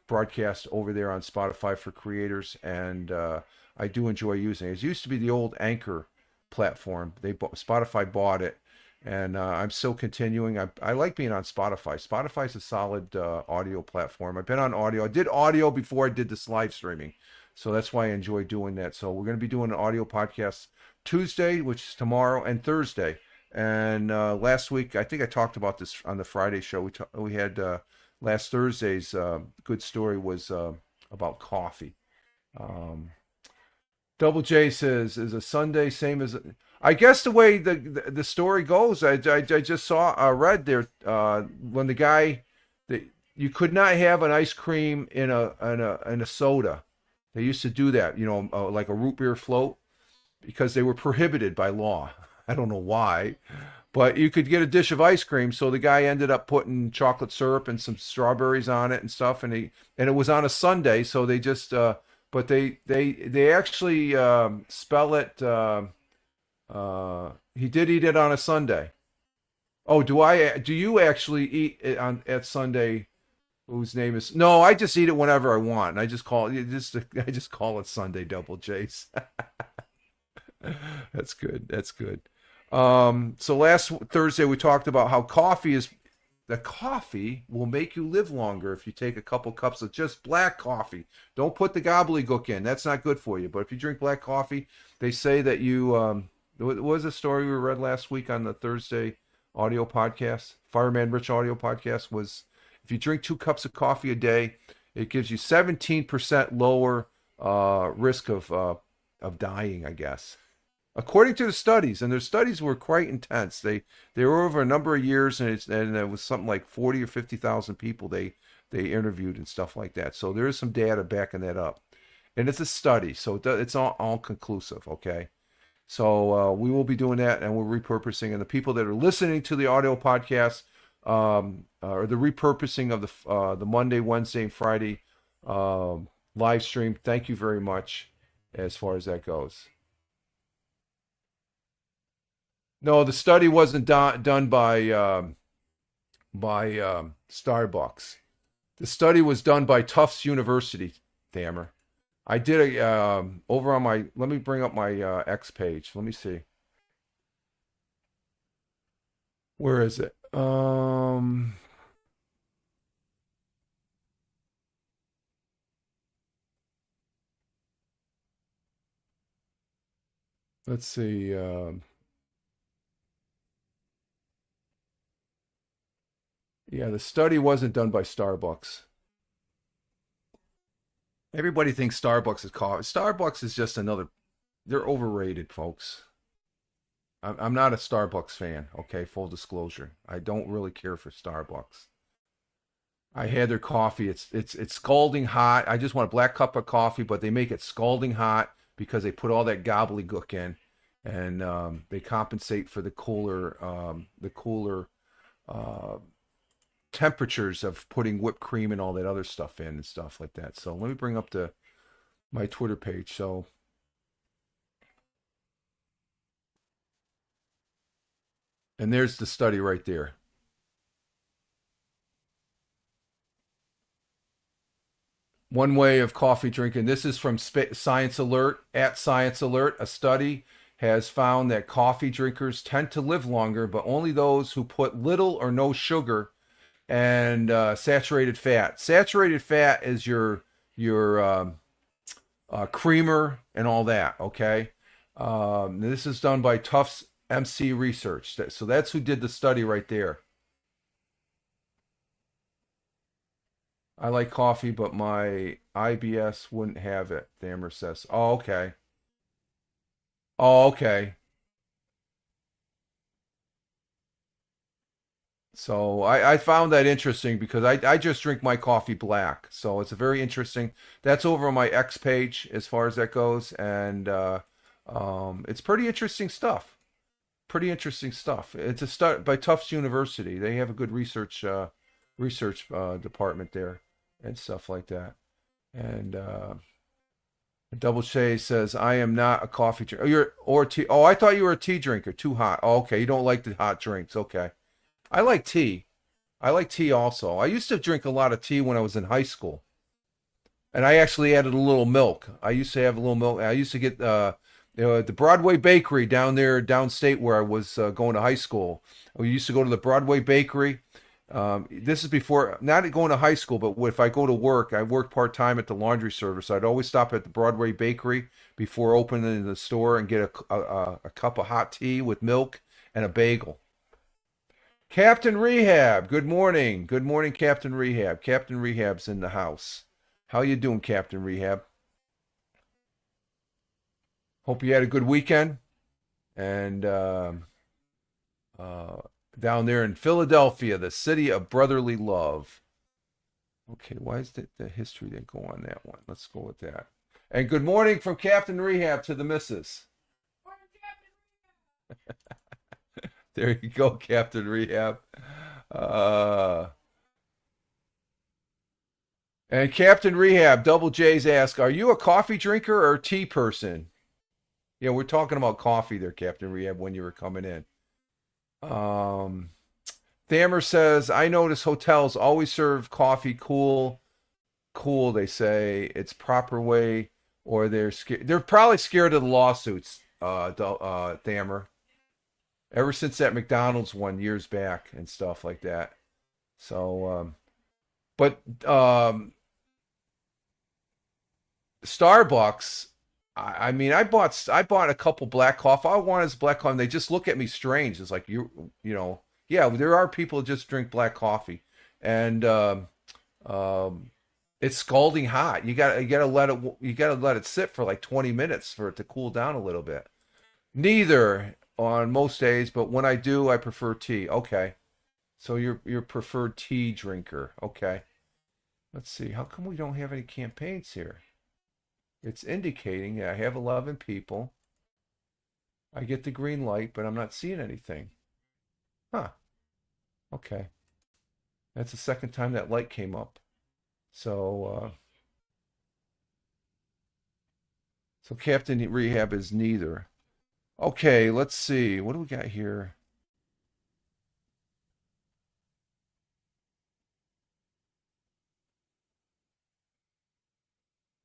[SPEAKER 1] broadcast over there on Spotify for Creators, and I do enjoy using it. It used to be the old Anchor platform. Spotify bought it, and I'm still continuing. I like being on Spotify. Spotify's a solid audio platform. I've been on audio. I did audio before I did this live streaming, so that's why I enjoy doing that. So we're going to be doing an audio podcast Tuesday, which is tomorrow, and Thursday. And last week, I think I talked about this on the Friday show. We had last Thursday's good story was about coffee. Double J says, "Is a Sunday same as?" I guess the way the story goes, I just read there when the guy that you could not have an ice cream in a soda. They used to do that, like a root beer float, because they were prohibited by law. I don't know why, but you could get a dish of ice cream. So the guy ended up putting chocolate syrup and some strawberries on it and stuff, and it was on a Sunday, so they just but they actually spell it. He did eat it on a Sunday. Oh, do you actually eat it at Sunday? Whose name is? No, I just eat it whenever I want. And I just call it Sunday Double J's. That's good. That's good. So last Thursday we talked about how the coffee will make you live longer if you take a couple cups of just black coffee. Don't put the gobbledygook in. That's not good for you. But if you drink black coffee, they say that you, what was a story we read last week on the Thursday audio podcast, Fireman Rich audio podcast, was if you drink 2 cups of coffee a day, it gives you 17% lower risk of dying, I guess. According to the studies, and their studies were quite intense. They were over a number of years, and it was something like 40 or 50,000 people they interviewed and stuff like that. So there is some data backing that up, and it's a study, so it's all conclusive. Okay, so we will be doing that, and we're repurposing. And the people that are listening to the audio podcast, or the repurposing of the Monday, Wednesday, and Friday live stream, thank you very much as far as that goes. No, the study wasn't done by Starbucks. The study was done by Tufts University, Thammer. I did a over on my. Let me bring up my X page. Let me see. Where is it? Let's see. Yeah, the study wasn't done by Starbucks. Everybody thinks Starbucks is coffee. Starbucks is just another. They're overrated, folks. I'm not a Starbucks fan. Okay, full disclosure. I don't really care for Starbucks. I had their coffee. It's scalding hot. I just want a black cup of coffee, but they make it scalding hot because they put all that gobbledygook in, and they compensate for the cooler uh, temperatures of putting whipped cream and all that other stuff in and stuff like that. So let me bring up my Twitter page. So and there's the study right there. One way of coffee drinking. This is from Science Alert at Science Alert. A study has found that coffee drinkers tend to live longer, but only those who put little or no sugar and saturated fat. Saturated fat is your creamer and all that. Okay, this is done by Tufts MC Research. So that's who did the study right there. I like coffee, but my IBS wouldn't have it. Thamer says. Oh, okay. Oh, okay. So I found that interesting because I just drink my coffee black. So it's a very interesting. That's over on my X page as far as that goes, and it's pretty interesting stuff. Pretty interesting stuff. It's a study by Tufts University. They have a good research department there and stuff like that. And Double Shay says, "I am not a coffee drinker. Oh, you're or tea. Oh, I thought you were a tea drinker. Too hot. Oh, okay, you don't like the hot drinks. Okay, I like tea. I like tea also. I used to drink a lot of tea when I was in high school, and I actually added a little milk. I used to have a little milk. I used to get the Broadway Bakery down there, downstate where I was going to high school. We used to go to the Broadway Bakery. This is before, not going to high school, but if I go to work, I work part time at the laundry service. I'd always stop at the Broadway Bakery before opening the store and get a cup of hot tea with milk and a bagel. Captain Rehab, good morning. Good morning, Captain Rehab. Captain Rehab's in the house. How you doing, Captain Rehab? Hope you had a good weekend. And uh, down there in Philadelphia, the city of brotherly love. Okay, why is the history didn't go on that one? Let's go with that. And good morning from Captain Rehab to the missus. There you go, Captain Rehab. Uh, and Captain Rehab, Double J's ask, are you a coffee drinker or a tea person? Yeah, we're talking about coffee there, Captain Rehab, when you were coming in. Um, Thamer says, I notice hotels always serve coffee cool, they say. It's proper way, or they're scared. They're probably scared of the lawsuits, Thamer. Ever since that McDonald's one years back and stuff like that. So, but Starbucks. I mean, I bought a couple black coffee. All I want is black coffee. And they just look at me strange. It's like yeah. There are people who just drink black coffee, and um, it's scalding hot. You gotta let it sit for like 20 minutes for it to cool down a little bit. Neither on most days, but when I do, I prefer tea. Okay, so you're preferred tea drinker. Okay, let's see. How come we don't have any campaigns here? It's indicating that I have 11 people. I get the green light, but I'm not seeing anything. Huh. Okay. That's the second time that light came up. So Captain Rehab is neither. Okay, let's see. What do we got here?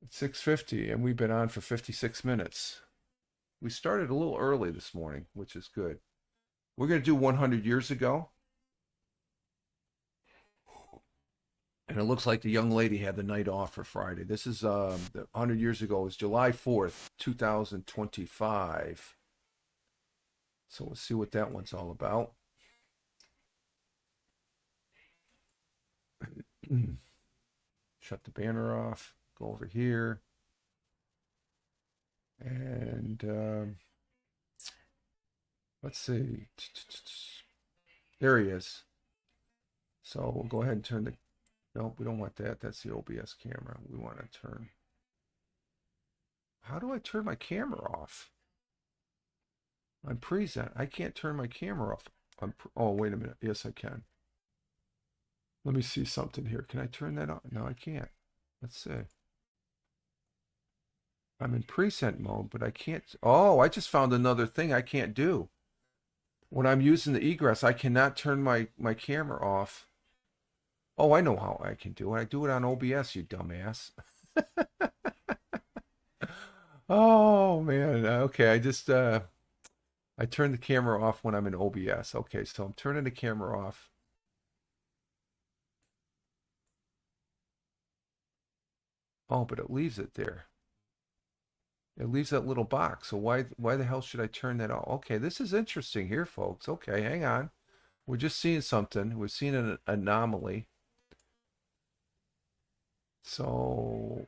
[SPEAKER 1] It's 6:50 and we've been on for 56 minutes. We started a little early this morning, which is good. We're going to do 100 years ago. And it looks like the young lady had the night off for Friday. This is 100 years ago. It was July 4th, 2025. So we'll see what that one's all about. Shut the banner off. Go over here. And let's see. There he is. So we'll go ahead and turn the. Nope, we don't want that. That's the OBS camera. We want to turn. How do I turn my camera off? I'm present. I can't turn my camera off. Oh, wait a minute. Yes, I can. Let me see something here. Can I turn that on? No, I can't. Let's see. I'm in present mode, but I can't. Oh, I just found another thing I can't do. When I'm using the egress, I cannot turn my camera off. Oh, I know how I can do it. I do it on OBS, you dumbass. Oh man. Okay, I turn the camera off when I'm in OBS. Okay, so I'm turning the camera off. Oh, but it leaves it there. It leaves that little box. So why the hell should I turn that off? Okay, this is interesting here, folks. Okay, hang on. We're just seeing something. We're seeing an anomaly. So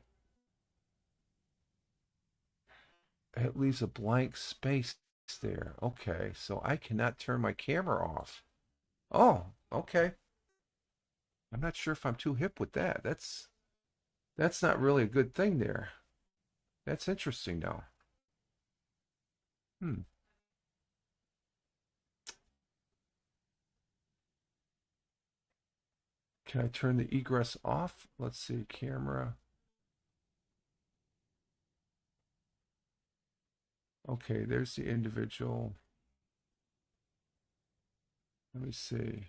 [SPEAKER 1] it leaves a blank space there. Okay, so I cannot turn my camera off. Oh, okay. I'm not sure if I'm too hip with that. That's not really a good thing there. That's interesting now. Hmm. Can I turn the egress off? Let's see, camera. Okay, there's the individual. Let me see.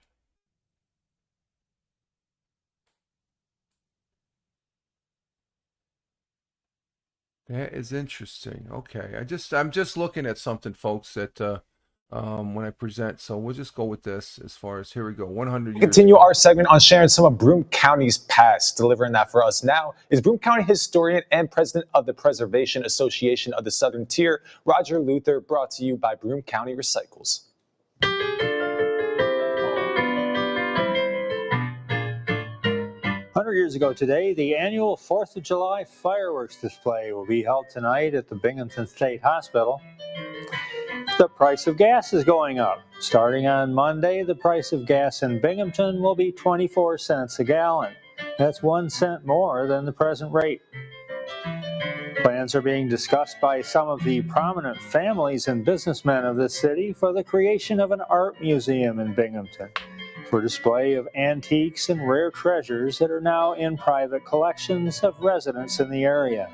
[SPEAKER 1] That is interesting. Okay, I'm just looking at something, folks, that when I present. So we'll just go with this as far as here we go. 100 years
[SPEAKER 3] Continue
[SPEAKER 1] ago.
[SPEAKER 3] our segment on sharing some of Broome County's past. Delivering that for us now is Broome County historian and president of the Preservation Association of the Southern Tier, Roger Luther, brought to you by Broome County Recycles.
[SPEAKER 4] 100 years ago today, the annual 4th of July fireworks display will be held tonight at the Binghamton State Hospital. The price of gas is going up. Starting on Monday, the price of gas in Binghamton will be 24 cents a gallon. That's 1 cent more than the present rate. Plans are being discussed by some of the prominent families and businessmen of this city for the creation of an art museum in Binghamton for display of antiques and rare treasures that are now in private collections of residents in the area.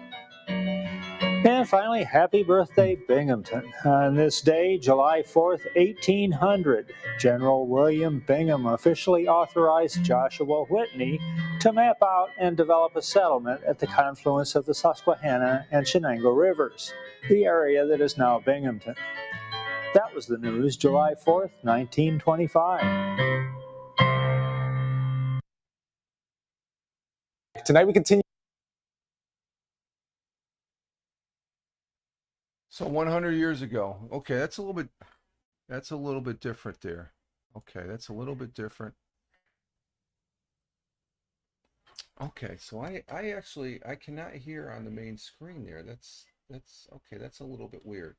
[SPEAKER 4] And finally, happy birthday, Binghamton. On this day, July 4th, 1800, General William Bingham officially authorized Joshua Whitney to map out and develop a settlement at the confluence of the Susquehanna and Shenango rivers, the area that is now Binghamton. That was the news, July 4th, 1925.
[SPEAKER 3] Tonight we continue.
[SPEAKER 1] So 100 years ago. Okay, that's a little bit different there. Okay, that's a little bit different. Okay, so I actually I cannot hear on the main screen there. That's okay, that's a little bit weird.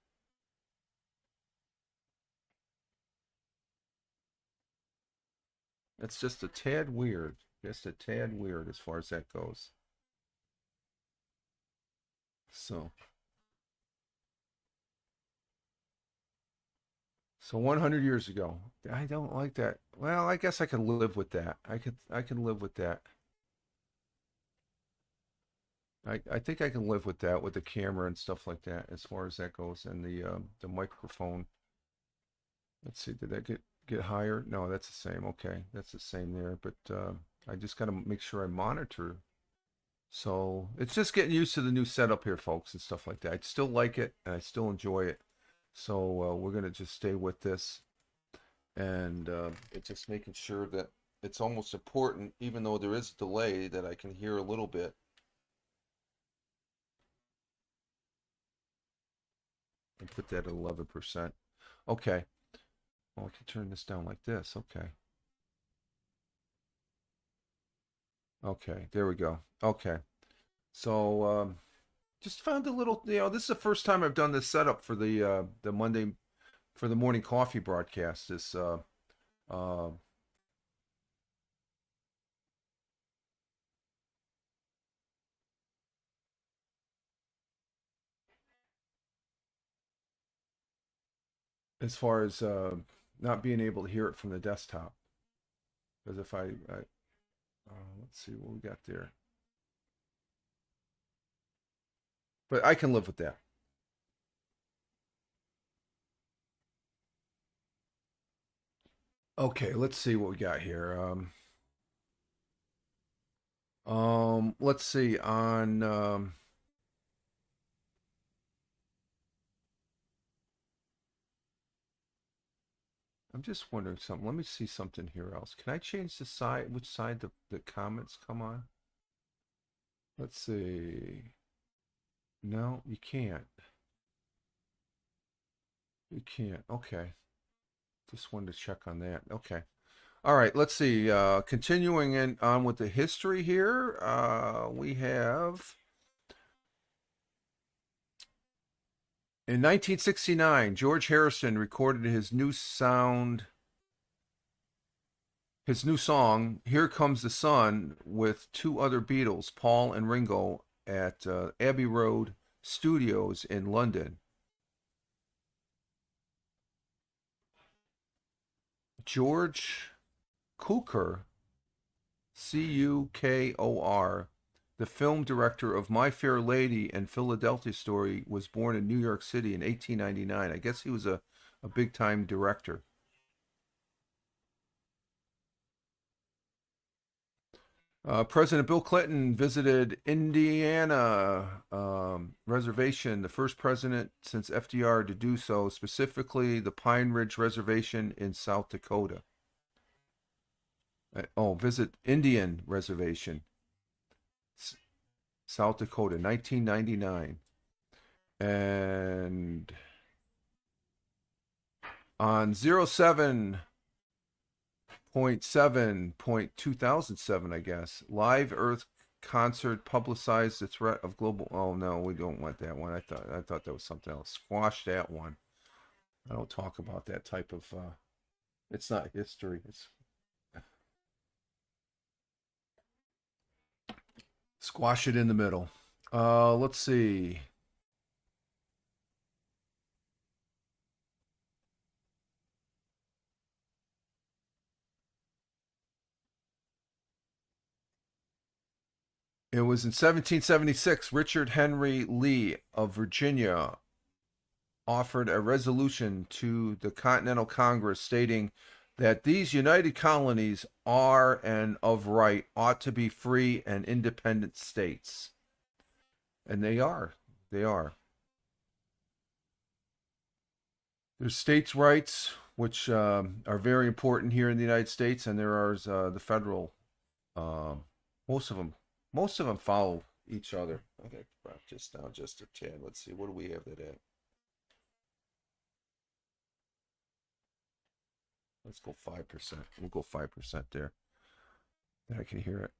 [SPEAKER 1] It's just a tad weird. Just a tad weird as far as that goes. So 100 years ago. I don't like that. Well, I guess I can live with that. I can live with that. I think I can live with that with the camera and stuff like that as far as that goes and the microphone. Let's see, did that get higher? No, that's the same. Okay, that's the same there. But I just got to make sure I monitor. So it's just getting used to the new setup here, folks, and stuff like that. I still like it and I still enjoy it. So we're gonna just stay with this, and it's just making sure that it's almost important, even though there is a delay, that I can hear a little bit. And put that at 11%. Okay. Well, I can turn this down like this. Okay. Okay, there we go. Okay. So just found a little, this is the first time I've done this setup for the Monday for the morning coffee broadcast. This uh as far as not being able to hear it from the desktop. Because if I let's see what we got there. But I can live with that. Okay, let's see what we got here. Let's see on I'm just wondering something. Let me see something here else. Can I change the side, which side the comments come on? Let's see. No, you can't. You can't. Okay. Just wanted to check on that. Okay. All right. Let's see. Continuing on with the history here, we have in 1969, George Harrison recorded his new song, "Here Comes the Sun," with two other Beatles, Paul and Ringo, at Abbey Road Studios in London. George Cukor, Cukor, the film director of My Fair Lady and Philadelphia Story, was born in New York City in 1899. I guess he was a big-time director. President Bill Clinton visited Indiana Reservation, the first president since FDR to do so, specifically the Pine Ridge Reservation in South Dakota. Visit Indian Reservation, South Dakota, 1999. And on 07.7.2007, I guess, Live Earth concert publicized the threat of global. Oh no, we don't want that one. I thought that was something else. Squash that one. I don't talk about that type of. It's not history. It's squash it in the middle. Let's see. It was in 1776, Richard Henry Lee of Virginia offered a resolution to the Continental Congress stating that these united colonies are and of right ought to be free and independent states. And they are. They are. There's states' rights, which are very important here in the United States, and there are the federal. Most of them follow each other. Okay, drop this down just a tad. Let's see, what do we have that at? Let's go 5%. We'll go 5% there. Then I can hear it.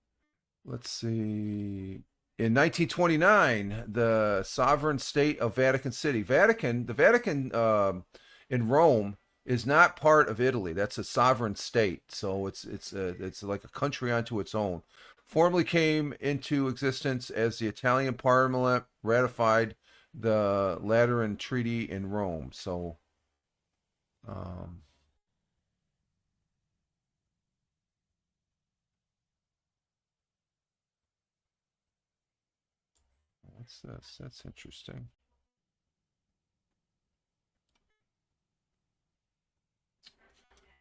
[SPEAKER 1] Let's see. In 1929, the sovereign state of Vatican City. The Vatican in Rome is not part of Italy. That's a sovereign state. So it's like a country unto its own. Formally came into existence as the Italian Parliament ratified the Lateran Treaty in Rome. So, what's this? That's interesting.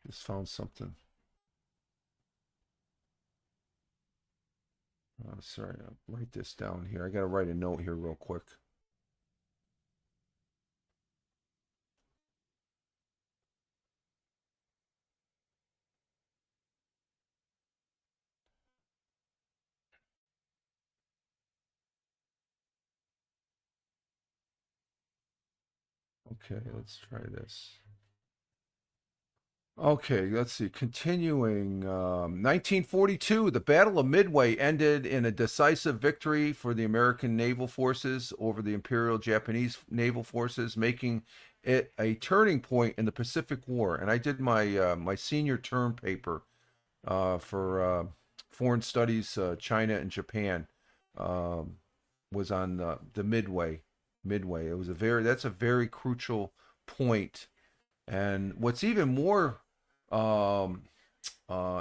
[SPEAKER 1] Just found something. Sorry, I'll write this down here. I got to write a note here real quick. Okay, let's try this. Okay, let's see. Continuing, 1942, the Battle of Midway ended in a decisive victory for the American naval forces over the Imperial Japanese naval forces, making it a turning point in the Pacific War. And I did my my senior term paper for foreign studies, China and Japan, was on the Midway. It was that's a very crucial point. And what's even more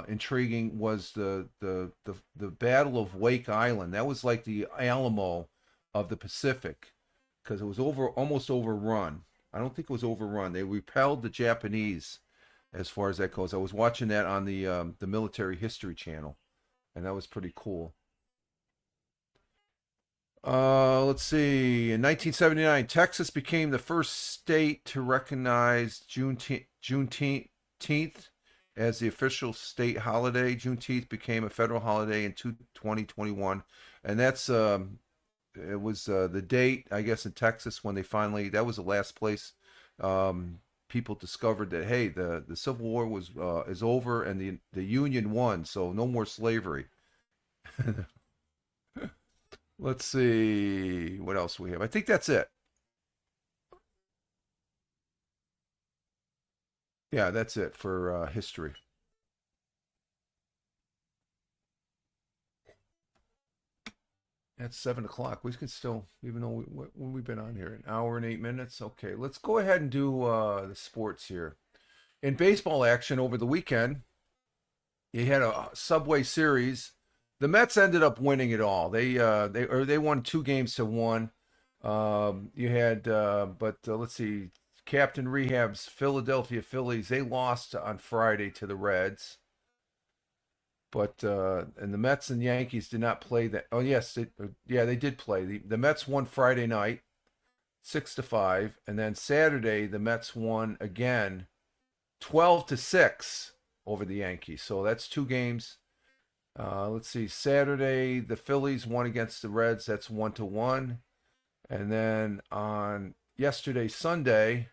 [SPEAKER 1] intriguing was the Battle of Wake Island. That was like the Alamo of the Pacific, because it was almost overrun. I don't think it was overrun. They repelled the Japanese, as far as that goes. I was watching that on the Military History Channel, and that was pretty cool. Let's see. In 1979, Texas became the first state to recognize Juneteenth as the official state holiday. Juneteenth became a federal holiday in 2021, and that's it was the date, I guess, in Texas when they finally, that was the last place people discovered that, hey, the Civil War was is over and the Union won, so no more slavery. Let's see what else we have. I think that's it. Yeah, that's it for history. It's 7 o'clock. We can still, even though when we've been on here, an hour and 8 minutes. Okay, let's go ahead and do the sports here. In baseball action over the weekend, you had a Subway Series. The Mets ended up winning it all. They won 2 games to 1. You had, but let's see, Captain Rehab's Philadelphia Phillies. They lost on Friday to the Reds. But and the Mets and Yankees did not play that. Oh yes, yeah, they did play. The Mets won Friday night, 6-5, and then Saturday the Mets won again, 12-6 over the Yankees. So that's 2 games. Let's see. Saturday the Phillies won against the Reds. That's 1-1, and then on yesterday Sunday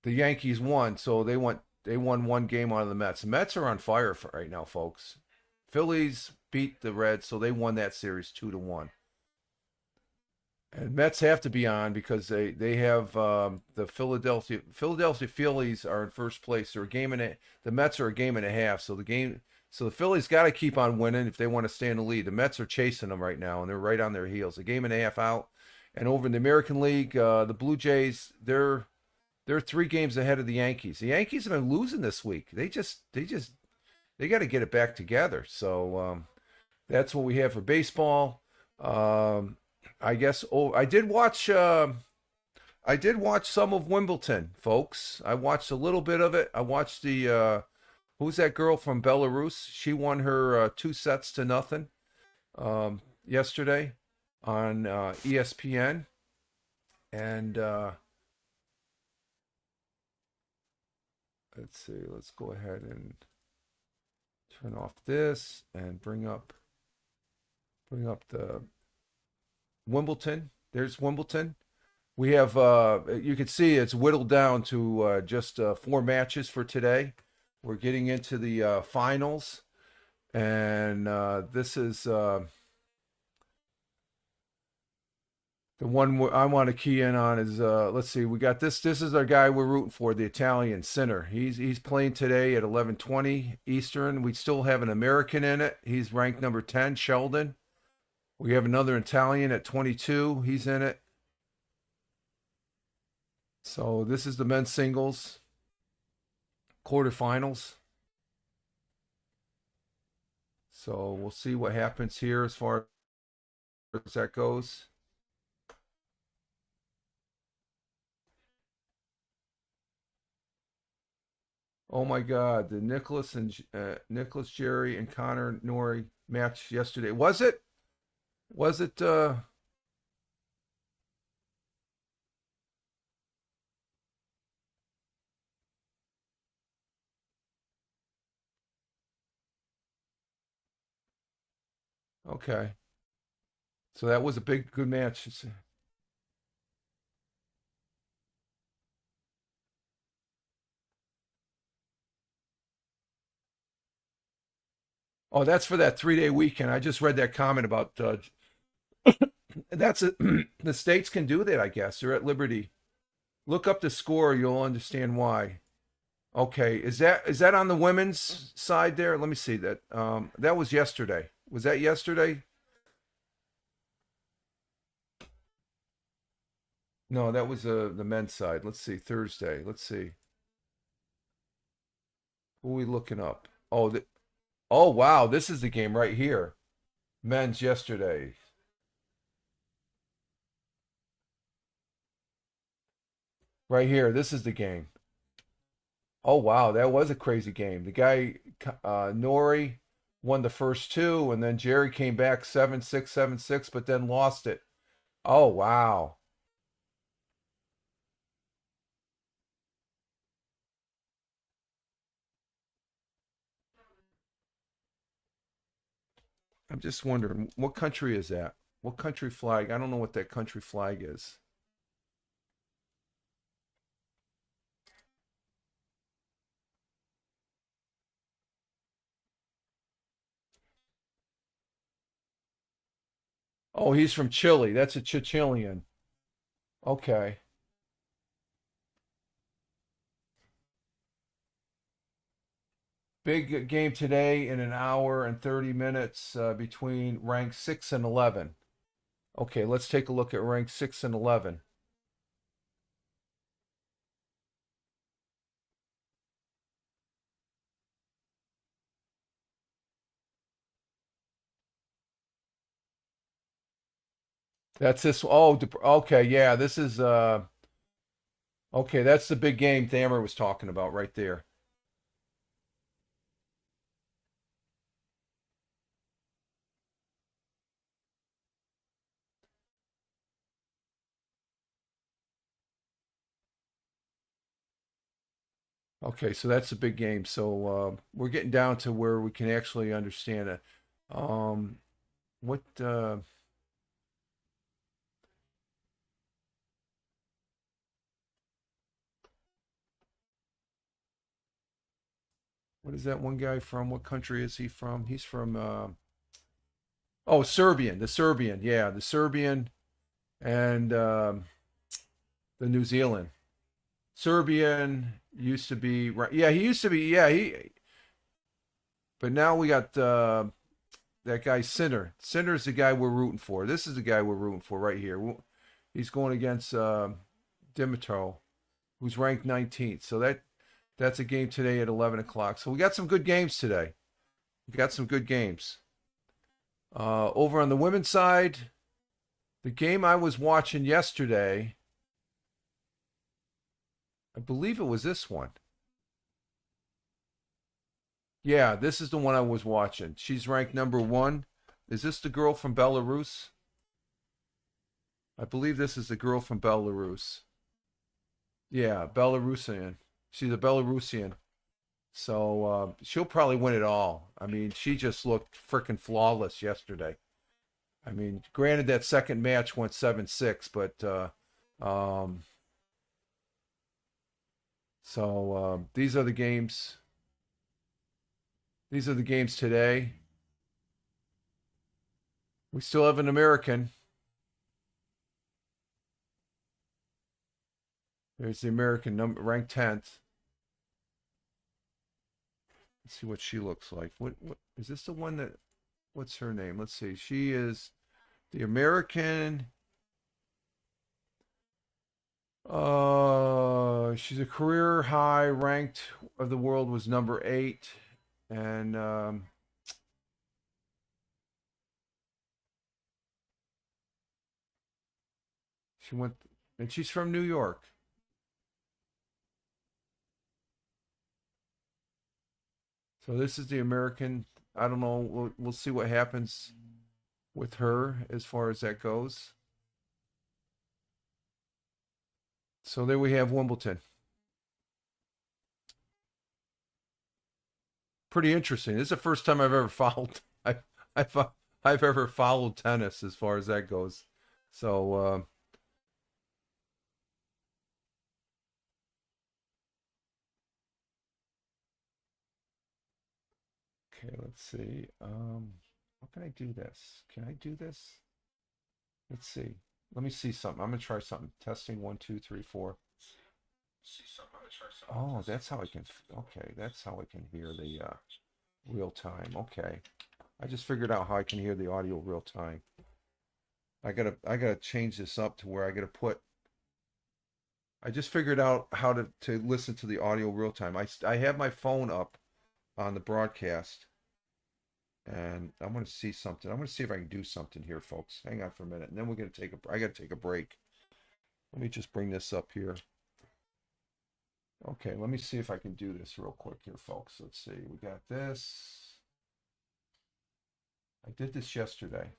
[SPEAKER 1] the Yankees won. So they won 1 game out of the Mets. The Mets are on fire for right now, folks. Phillies beat the Reds, so they won that series 2-1. And Mets have to be on because they have the Philadelphia Phillies are in first place. They're a game and a, the Mets are a game and a half. So the Phillies got to keep on winning if they want to stay in the lead. The Mets are chasing them right now, and they're right on their heels. A game and a half out. And over in the American League, the Blue Jays, they're 3 games ahead of the Yankees. The Yankees have been losing this week. They got to get it back together. So that's what we have for baseball. I guess. Oh, I did watch. I did watch some of Wimbledon, folks. I watched a little bit of it. I watched the. Who's that girl from Belarus? She won her 2-0 yesterday on ESPN, and let's see. Let's go ahead and turn off this and bring up the Wimbledon. There's Wimbledon. We have you can see it's whittled down to just 4 matches for today. We're getting into the finals, and this is the one I want to key in on is let's see, we got this. This is our guy we're rooting for, the Italian Sinner. He's playing today at 11:20 Eastern. We still have an American in it. He's ranked number 10, Sheldon. We have another Italian at 22. He's in it. So this is the men's singles quarterfinals. So we'll see what happens here as far as that goes. Oh my God, the Nicholas Jerry and Connor Norrie match yesterday. Was it? Was it okay. So that was a good match. Oh, that's for that 3-day weekend. I just read that comment about that's it. The states can do that, I guess. They're at liberty. Look up the score, you'll understand why. Okay, is that on the women's side there? Let me see that. That was yesterday. Was that yesterday? No, that was the men's side. Let's see, Thursday. Let's see. Who are we looking up? Oh wow, this is the game right here. Men's yesterday. Right here. This is the game. Oh wow, that was a crazy game. The guy Nori won the first 2, and then Jerry came back 7-6, 7-6, but then lost it. Oh wow. I'm just wondering, what country is that? What country flag? I don't know what that country flag is. Oh, he's from Chile. That's a Chilean. Okay. Big game today in an hour and 30 minutes between rank 6 and 11. Okay, let's take a look at rank 6 and 11. That's this. Oh, okay. Yeah, this is okay, that's the big game Thamer was talking about right there. Okay, so that's the big game. So we're getting down to where we can actually understand it. Um, what what is that one guy from? What country is he from? He's from oh, Serbian. The Serbian, yeah, the Serbian and the New Zealand. Serbian used to be right. Yeah, he used to be. Yeah, he. But now we got that guy Sinner. Sinner's the guy we're rooting for. This is the guy we're rooting for right here. He's going against Dimitrov, who's ranked 19th. So that's a game today at 11 o'clock. So we got some good games today. We got some good games. Over on the women's side, the game I was watching yesterday, I believe it was this one. Yeah, this is the one I was watching. She's ranked number 1. Is this the girl from Belarus? I believe this is the girl from Belarus. Yeah, Belarusian. She's a Belarusian. So she'll probably win it all. I mean, she just looked freaking flawless yesterday. I mean, granted that second match went 7-6, but um, so these are the games. These are the games today. We still have an American. There's the American number ranked 10th. Let's see what she looks like. What is this the one that what's her name? Let's see. She is the American. She's a career high ranked of the world was number 8, and she went, and she's from New York. So this is the American. I don't know. We'll see what happens with her as far as that goes. So there we have Wimbledon. Pretty interesting. This is the first time I've ever followed. I've I've ever followed tennis as far as that goes. So okay, let's see. How can I do this? Can I do this? Let's see. Let me see something. I'm gonna try something. Testing 1, 2, 3, 4. Oh, that's how I can. Okay, that's how I can hear the real time. Okay, I just figured out how I can hear the audio real time. I gotta change this up to where I gotta put. I just figured out how to listen to the audio real time. I have my phone up on the broadcast, and I'm gonna see something. I'm gonna see if I can do something here, folks. Hang on for a minute, and then we're gonna take a. I gotta take a break. Let me just bring this up here. Okay, let me see if I can do this real quick here, folks. Let's see. We got this. I did this yesterday.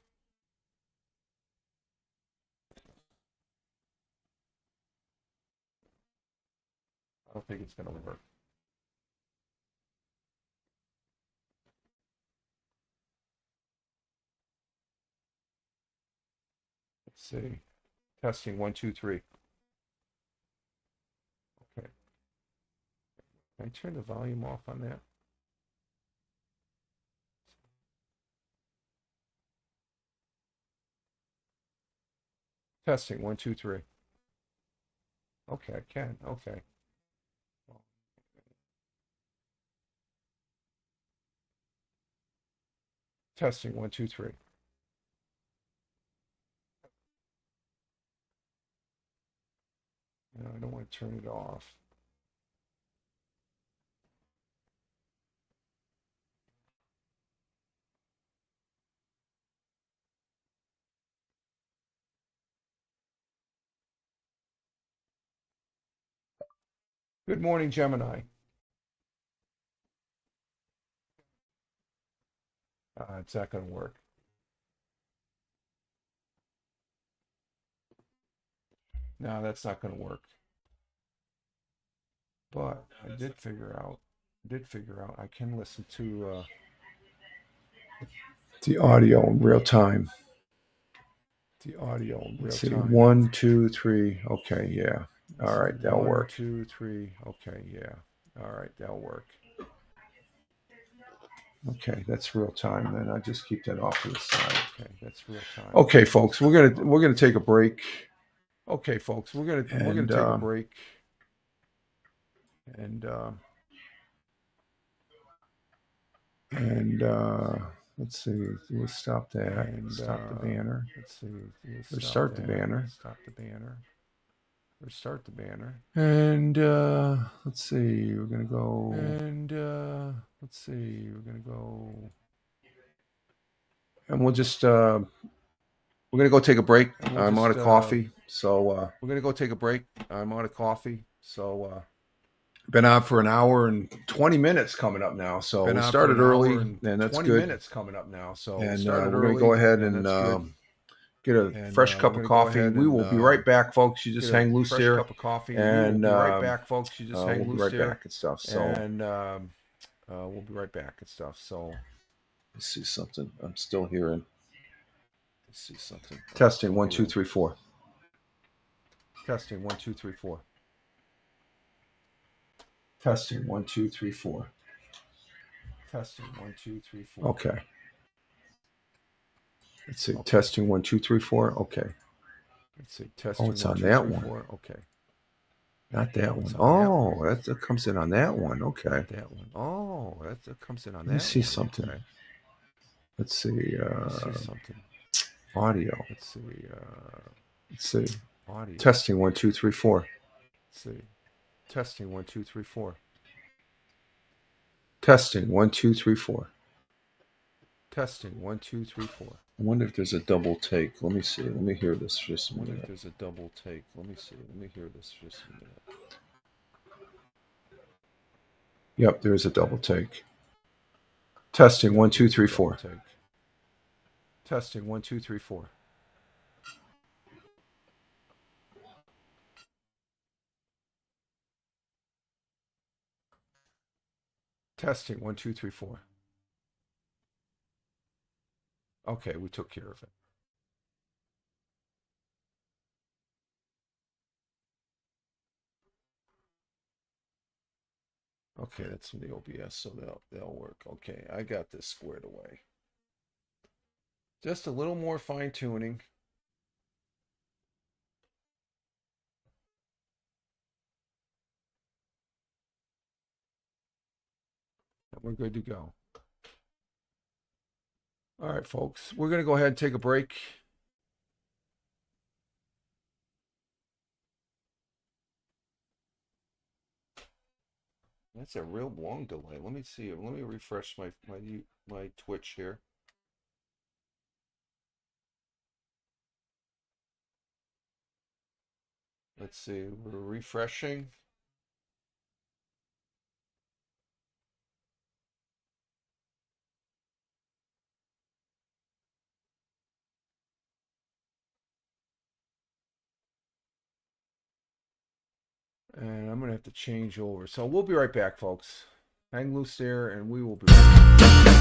[SPEAKER 1] I don't think it's gonna work. Let's see. Testing 1, 2, 3. Okay. Can I turn the volume off on that? Testing 1, 2, 3. Okay, I can. Okay. Testing 1, 2, 3. No, I don't want to turn it off. Good morning, Gemini. It's not going to work. No, that's not going to work. But I did figure out I can listen to the audio in real time. The audio in real time. 1, 2, 3. Okay, yeah. All right, that'll work. 1, 2, 3. Okay, yeah. All right, that'll work. Okay, that's real time. Then I just keep that off to the side. Okay, that's real time. Okay, folks, we're gonna take a break. Okay, folks, we're gonna take a break. And let's see. We'll stop that. And stop the banner. Let's see. We'll start the banner. Stop the banner. Or start the banner. And let's see. We're gonna go. And let's see. We're gonna go. And we'll just. We're gonna go take a break. I'm out of coffee, so we're gonna go take a break. I'm out of coffee, so. Been on for an hour and 20 minutes coming up now. So we started early, and that's 20 good. 20 minutes coming up now. So and we're going to go ahead and get a fresh cup of coffee. We will be right back, folks. You just hang loose there. Cup of coffee. And we'll be right back, folks. You just hang loose there. We'll be right back and stuff. So and we'll be right back and stuff. So let's see something. I'm still hearing. Let's see something. Testing 1, 2, 3, 4. Testing 1, 2, 3, 4. Testing 1, 2, 3, 4. Testing 1, 2, 3, 4. Okay. Let's see. Okay. Testing 1, 2, 3, 4. Okay. Let's see. Testing. Oh, it's 1, on 2, that 3, one. 4. Okay. Not that one. Oh, that comes in on that one. Okay. Not that one. Oh, that comes in on that. Let me see something. Okay. Let's see. Let's see something. Audio. Let's see. Let's see. Audio. Testing 1, 2, 3, 4. Let's see. Testing 1, 2, 3, 4. Testing 1, 2, 3, 4. Testing 1, 2, 3, 4. I wonder if there's a double take. Let me see. Let me hear this for just a minute. I wonder if there's a double take. Let me see. Let me hear this for just a minute. Yep, there is a double take. Testing 1, 2, 3, 4. Testing 1, 2, 3, 4. Testing 1, 2, 3, 4. Okay, we took care of it. Okay, that's from the OBS, so they'll work. Okay, I got this squared away. Just a little more fine tuning. We're good to go. All right, folks. We're going to go ahead and take a break. That's a real long delay. Let me see. Let me refresh my Twitch here. Let's see. We're refreshing. And I'm going to have to change over. So we'll be right back, folks. Hang loose there, and we will be right back.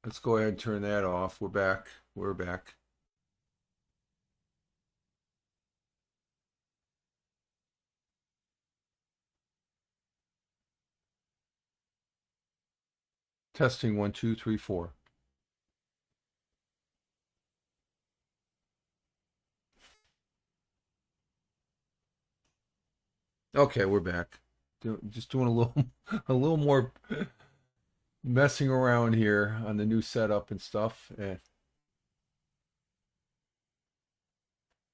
[SPEAKER 1] Let's go ahead and turn that off. We're back. We're back. Testing 1, 2, 3, 4. Okay, we're back. Just doing a little a little more messing around here on the new setup and stuff.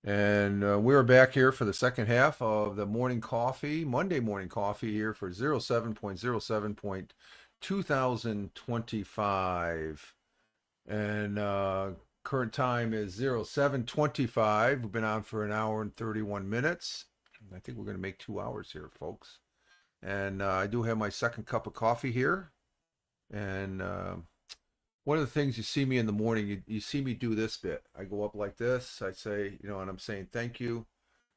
[SPEAKER 1] And we're back here for the second half of the morning coffee, Monday morning coffee here for 07.07.2025. And current time is 07:25. We've been on for an hour and 31 minutes. I think we're going to make 2 hours here, folks. And I do have my second cup of coffee here. And one of the things you see me in the morning, you see me do this bit. I go up like this. I say, you know, and I'm saying thank you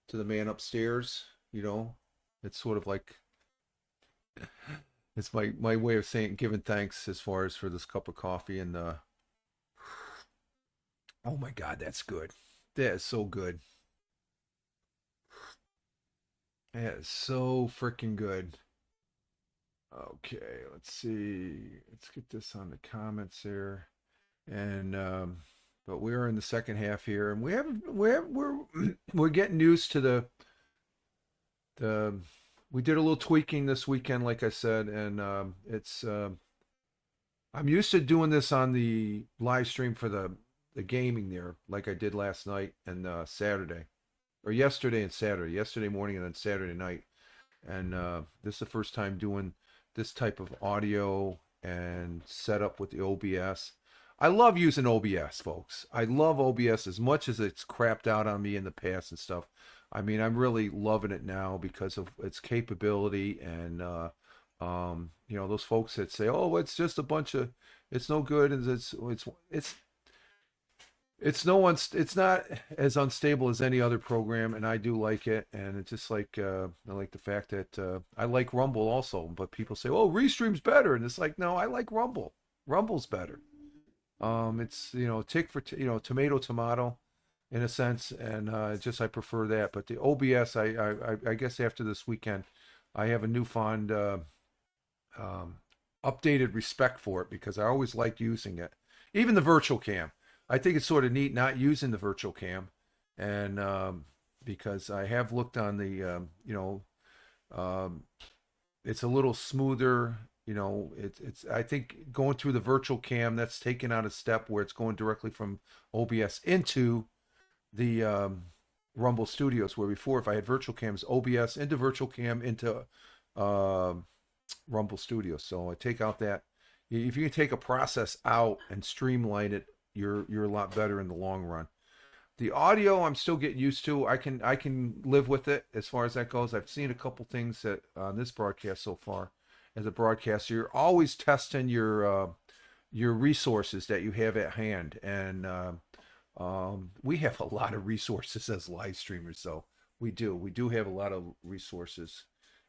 [SPEAKER 1] to the man upstairs. You know, it's sort of like it's my way of saying giving thanks as far as for this cup of coffee. And oh my God, that's good. That is so good. That is so freaking good. Okay, let's see. Let's get this on the comments here. And but we're in the second half here, and we're we're getting used to the we did a little tweaking this weekend, like I said, and it's I'm used to doing this on the live stream for the gaming there, like I did last night and Saturday, or yesterday and Saturday, yesterday morning and then Saturday night, and this is the first time doing this type of audio and setup with the OBS. I love using OBS, folks. I love OBS as much as it's crapped out on me in the past and stuff. I mean, I'm really loving it now because of its capability and you know, those folks that say, "Oh, it's just a bunch of, it's no good," and it's no one's, it's not as unstable as any other program, and I do like it. And it's just like I like the fact that I like Rumble also, but people say, "Oh, Restream's better," and it's like, no, I like Rumble. Rumble's better. It's, you know, tick for you know, tomato in a sense, and just I prefer that. But the OBS, I guess after this weekend, I have a newfound updated respect for it because I always liked using it, even the virtual cam. I think it's sort of neat not using the virtual cam, and because I have looked on the, you know, it's a little smoother. You know, it's I think going through the virtual cam, that's taken out a step where it's going directly from OBS into the Rumble Studios, where before if I had virtual cams, OBS into virtual cam into Rumble Studios. So I take out that. If you can take a process out and streamline it, you're a lot better in the long run. The audio I'm still getting used to. I can live with it as far as that goes. I've seen a couple things that on this broadcast so far. As a broadcaster, you're always testing your resources that you have at hand, and we have a lot of resources as live streamers. So we do have a lot of resources.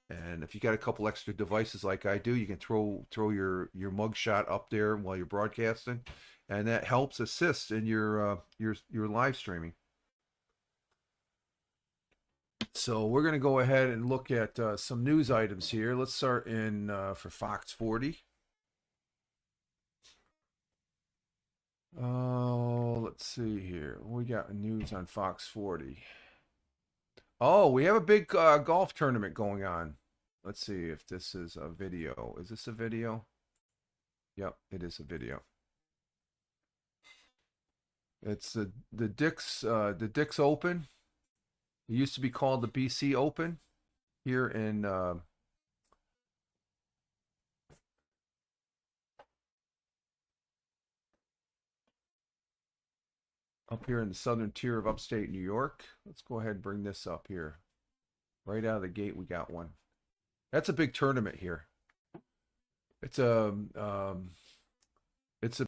[SPEAKER 1] And if you got a couple extra devices like I do, you can throw your mugshot up there while you're broadcasting, and that helps assist in your live streaming. So we're going to go ahead and look at some news items here. Let's start in for Fox 40. Oh, let's see here. We got news on Fox 40. Oh, we have a big golf tournament going on. Let's see if this is a video. Is this a video? Yep, it is a video. It's the Dick's Open. It used to be called the BC Open here in up here in the southern tier of upstate New York. Let's go ahead and bring this up here. Right out of the gate, we got one. That's a big tournament here. It's a it's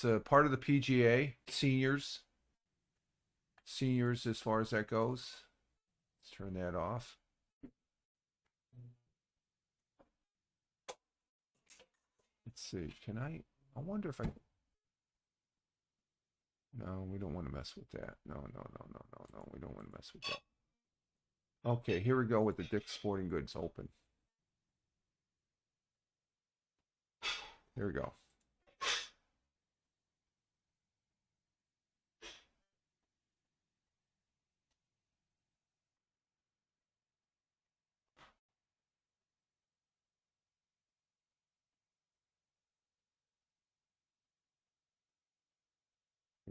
[SPEAKER 1] a part of the PGA seniors as far as that goes. Let's turn that off. Let's see. I wonder if I No, we don't want to mess with that. No, no, no, no, no, no. We don't want to mess with that. Okay, here we go with the Dick's Sporting Goods Open. Here we go.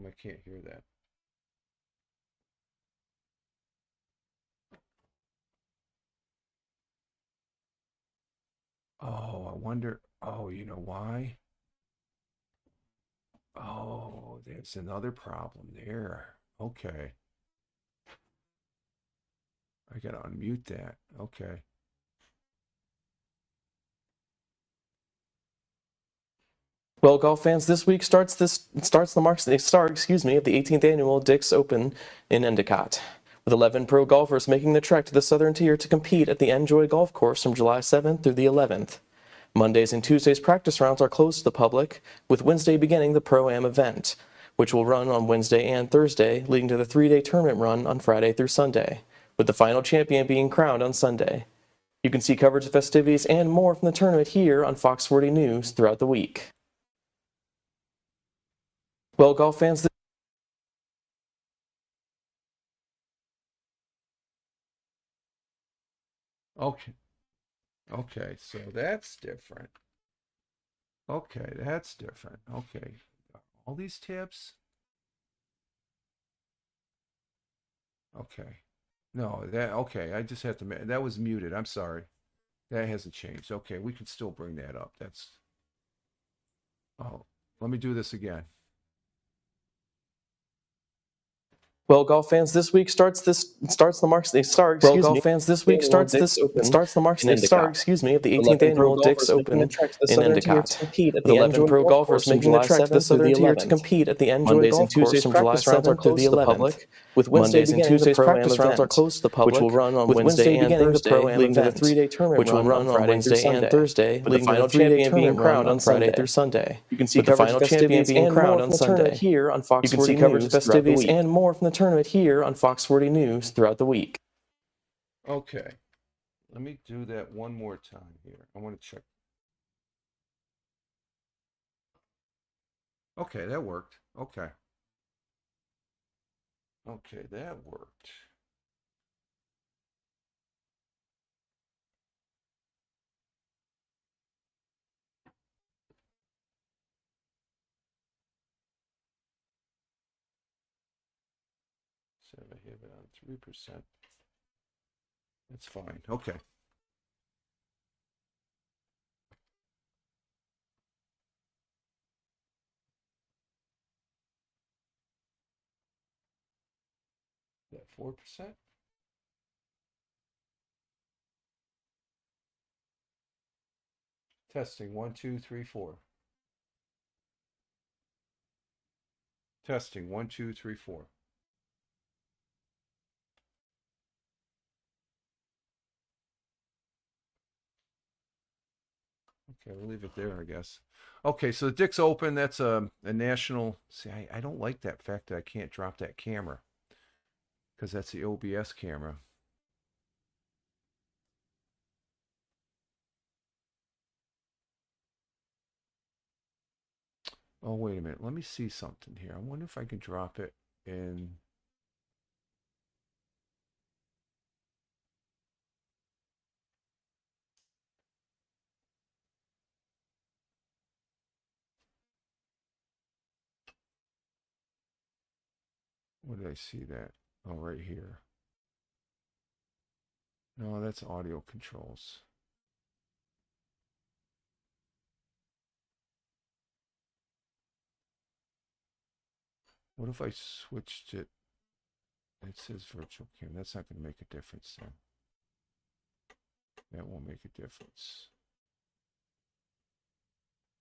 [SPEAKER 1] I can't hear that. Oh, I wonder. Oh, you know why? Oh, there's another problem there. Okay. I gotta unmute that. Okay.
[SPEAKER 5] Well, golf fans, this week starts the start, excuse me, of the 18th annual Dick's Open in Endicott, with 11 pro golfers making the trek to the Southern Tier to compete at the Enjoy Golf Course from July 7th through the 11th. Mondays and Tuesdays practice rounds are closed to the public, with Wednesday beginning the Pro-Am event, which will run on Wednesday and Thursday, leading to the 3-day tournament run on Friday through Sunday, with the final champion being crowned on Sunday. You can see coverage of festivities and more from the tournament here on Fox 40 News throughout the week. Well, golf fans,
[SPEAKER 1] Okay. Okay, so that's different. Okay, that's different. Okay. All these tips. Okay. No, that okay. I just have to that was muted. I'm sorry. That hasn't changed. Okay, we can still bring that up. That's oh, let me do this again.
[SPEAKER 5] well, golf fans, this week starts the Marks of the 18th annual Dick's Open in Endicott, with 11 pro golfers making the trek to the Southern Tier to compete at the Enjoy Golf Course from July 7th through the 11th. With Mondays and Tuesdays practice rounds are closed to the public, which will run on Wednesday and Thursday, leading to the 3-day tournament which will run on Wednesday and Thursday, leading to the 3-day tournament crowned on Friday through Sunday. You can see the final champion being crowned on Sunday here on Fox 40 News festivities and more from the tournament here on Fox 40 News throughout the week.
[SPEAKER 1] Okay. Let me do that one more time here. I want to check. Okay, that worked. Okay. Okay, that worked. So I have it on 3%. That's fine. Okay. That 4%. Testing 1, 2, 3, 4. Testing 1, 2, 3, 4. Okay, we'll leave it there, I guess. Okay, so the Dick's Open, that's a national. See, I don't like that fact that I can't drop that camera because that's the OBS camera. Oh, wait a minute. Let me see something here. I wonder if I can drop it in. Where did I see that? Oh, right here. No, that's audio controls. What if I switched it? It says virtual cam. That's not going to make a difference then. That won't make a difference.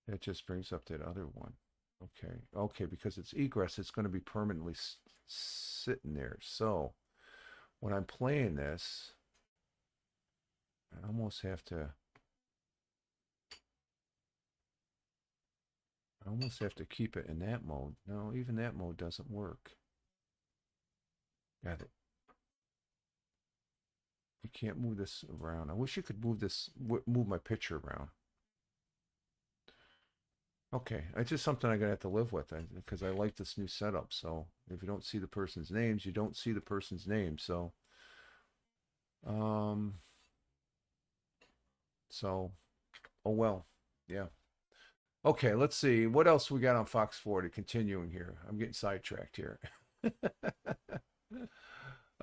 [SPEAKER 1] That just brings up that other one. Okay. Okay, because it's egress, it's going to be permanently sitting there. So when I'm playing this, I almost have to. I almost have to keep it in that mode. No, even that mode doesn't work. Got it. You can't move this around. I wish you could move this, move my picture around. Okay, it's just something I'm gonna have to live with because I like this new setup. So if you don't see the person's names, you don't see the person's name. So, oh well, yeah. Okay, let's see what else we got on Fox 40. Continuing here, I'm getting sidetracked here.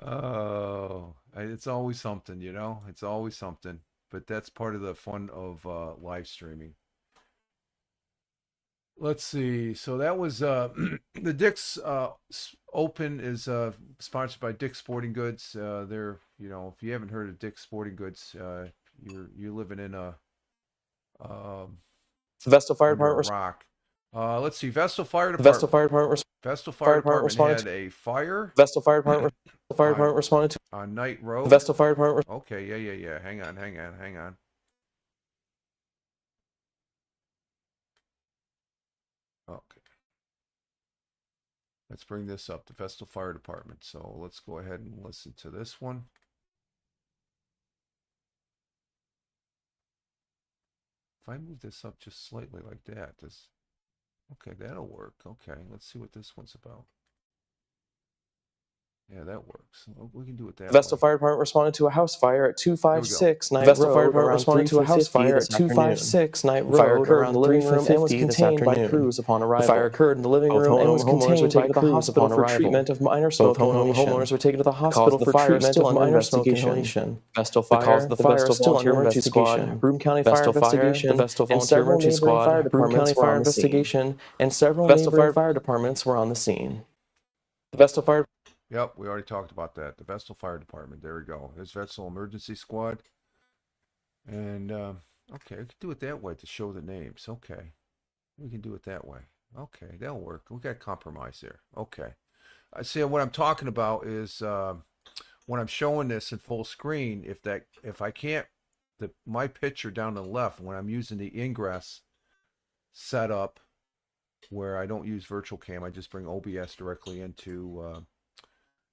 [SPEAKER 1] Oh, it's always something, you know. It's always something, but that's part of the fun of live streaming. Let's see. So that was the Dick's Open is sponsored by Dick's Sporting Goods. They're, you know, if you haven't heard of Dick's Sporting Goods, you're living in a
[SPEAKER 5] The Vestal Fire
[SPEAKER 1] under a
[SPEAKER 5] Department.
[SPEAKER 1] rock. Let's see. Vestal Fire
[SPEAKER 5] The Vestal
[SPEAKER 1] Department.
[SPEAKER 5] Fire Department.
[SPEAKER 1] Vestal
[SPEAKER 5] Fire
[SPEAKER 1] Fire
[SPEAKER 5] Department
[SPEAKER 1] Department
[SPEAKER 5] responded
[SPEAKER 1] had a fire
[SPEAKER 5] Vestal Fire Department. The fire department responded to
[SPEAKER 1] on Night
[SPEAKER 5] the
[SPEAKER 1] Road.
[SPEAKER 5] Vestal Fire Department.
[SPEAKER 1] Okay, yeah. Hang on. Okay. Let's bring this up, the Vestal Fire Department. So let's go ahead and listen to this one. If I move this up just slightly like that, okay, that'll work. Okay, let's see what this one's about. Yeah, that works. We can do it that
[SPEAKER 5] The Vestal
[SPEAKER 1] way.
[SPEAKER 5] Fire Department responded to a house fire at 256 Night
[SPEAKER 6] Vestal
[SPEAKER 5] Road.
[SPEAKER 6] Fire Department
[SPEAKER 5] around
[SPEAKER 6] responded to a house
[SPEAKER 5] 3:50
[SPEAKER 6] fire at
[SPEAKER 5] this afternoon.
[SPEAKER 6] 256 Night
[SPEAKER 5] The fire
[SPEAKER 6] Road
[SPEAKER 5] occurred in
[SPEAKER 6] around
[SPEAKER 5] the living room and was
[SPEAKER 6] 3:50 this
[SPEAKER 5] contained by
[SPEAKER 6] afternoon.
[SPEAKER 5] crews upon arrival.
[SPEAKER 6] The fire occurred in the living
[SPEAKER 5] Both
[SPEAKER 6] room and was
[SPEAKER 5] homeowners were
[SPEAKER 6] contained by
[SPEAKER 5] taken to the
[SPEAKER 6] crews
[SPEAKER 5] hospital
[SPEAKER 6] upon
[SPEAKER 5] for
[SPEAKER 6] arrival.
[SPEAKER 5] treatment of minor smoke
[SPEAKER 6] Both
[SPEAKER 5] inhalation.
[SPEAKER 6] homeowners were taken to the
[SPEAKER 5] Hospital
[SPEAKER 6] hospital
[SPEAKER 5] for
[SPEAKER 6] for
[SPEAKER 5] treatment
[SPEAKER 6] treatment
[SPEAKER 5] of
[SPEAKER 6] of
[SPEAKER 5] minor
[SPEAKER 6] minor
[SPEAKER 5] smoke
[SPEAKER 6] smoke
[SPEAKER 5] inhalation.
[SPEAKER 6] inhalation. Vestal
[SPEAKER 5] The
[SPEAKER 6] Fire,
[SPEAKER 5] cause of the fire,
[SPEAKER 6] Vestal
[SPEAKER 5] Volunteer
[SPEAKER 6] Volunteer
[SPEAKER 5] Emergency
[SPEAKER 6] Squad,
[SPEAKER 5] Squad, Broome County Fire
[SPEAKER 6] Vestal Fire,
[SPEAKER 5] Investigation,
[SPEAKER 6] the Vestal
[SPEAKER 5] and
[SPEAKER 6] Volunteer
[SPEAKER 5] several
[SPEAKER 6] Emergency
[SPEAKER 5] neighboring fire
[SPEAKER 6] Squad, Broome
[SPEAKER 5] departments
[SPEAKER 6] County
[SPEAKER 5] were
[SPEAKER 6] Fire
[SPEAKER 5] on the scene.
[SPEAKER 6] Investigation, and several
[SPEAKER 5] Vestal
[SPEAKER 6] neighboring
[SPEAKER 5] Fire departments were on the scene. The Vestal Fire
[SPEAKER 1] Yep, we already talked about that. The Vestal Fire Department. There we go. There's Vestal Emergency Squad. And, okay, we can do it that way to show the names. Okay. We can do it that way. Okay, that'll work. We got compromise there. Okay. I see what I'm talking about is when I'm showing this in full screen, if I can't, my picture down to the left, when I'm using the ingress setup where I don't use virtual cam, I just bring OBS directly into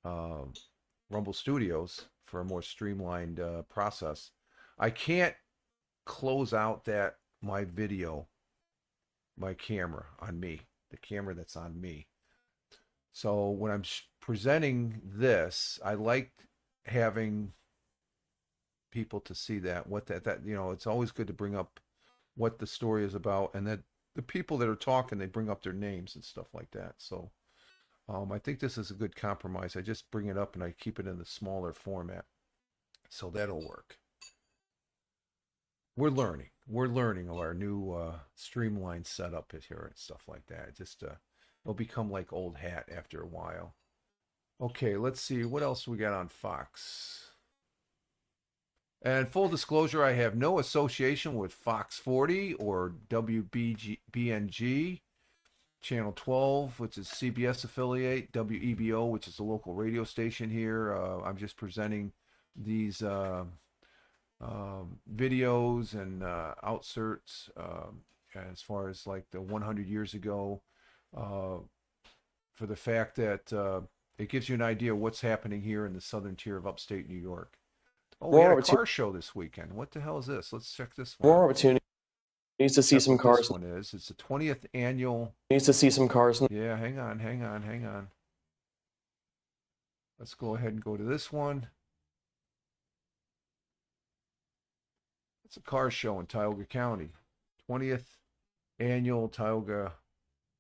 [SPEAKER 1] Rumble Studios for a more streamlined process. I can't close out my video, my camera on me, the camera that's on me. So when I'm presenting this, I like having people to see what that you know, it's always good to bring up what the story is about, and that the people that are talking, they bring up their names and stuff like that. So I think this is a good compromise. I just bring it up and I keep it in the smaller format. So that'll work. We're learning of our new streamlined setup here and stuff like that. Just it'll become like old hat after a while. Okay, let's see what else we got on Fox. And full disclosure, I have no association with Fox 40 or WBNG, Channel 12, which is CBS affiliate, WEBO, which is a local radio station here. I'm just presenting these videos and outserts as far as like the 100 years ago, for the fact that it gives you an idea of what's happening here in the southern tier of upstate New York. Oh, we had a car show this weekend. What the hell is this? Let's check this one.
[SPEAKER 5] More opportunities to see some cars.
[SPEAKER 1] This one is. It's the 20th annual.
[SPEAKER 5] Needs to see some cars.
[SPEAKER 1] Yeah, hang on. Let's go ahead and go to this one. It's a car show in Tioga County. 20th annual Tioga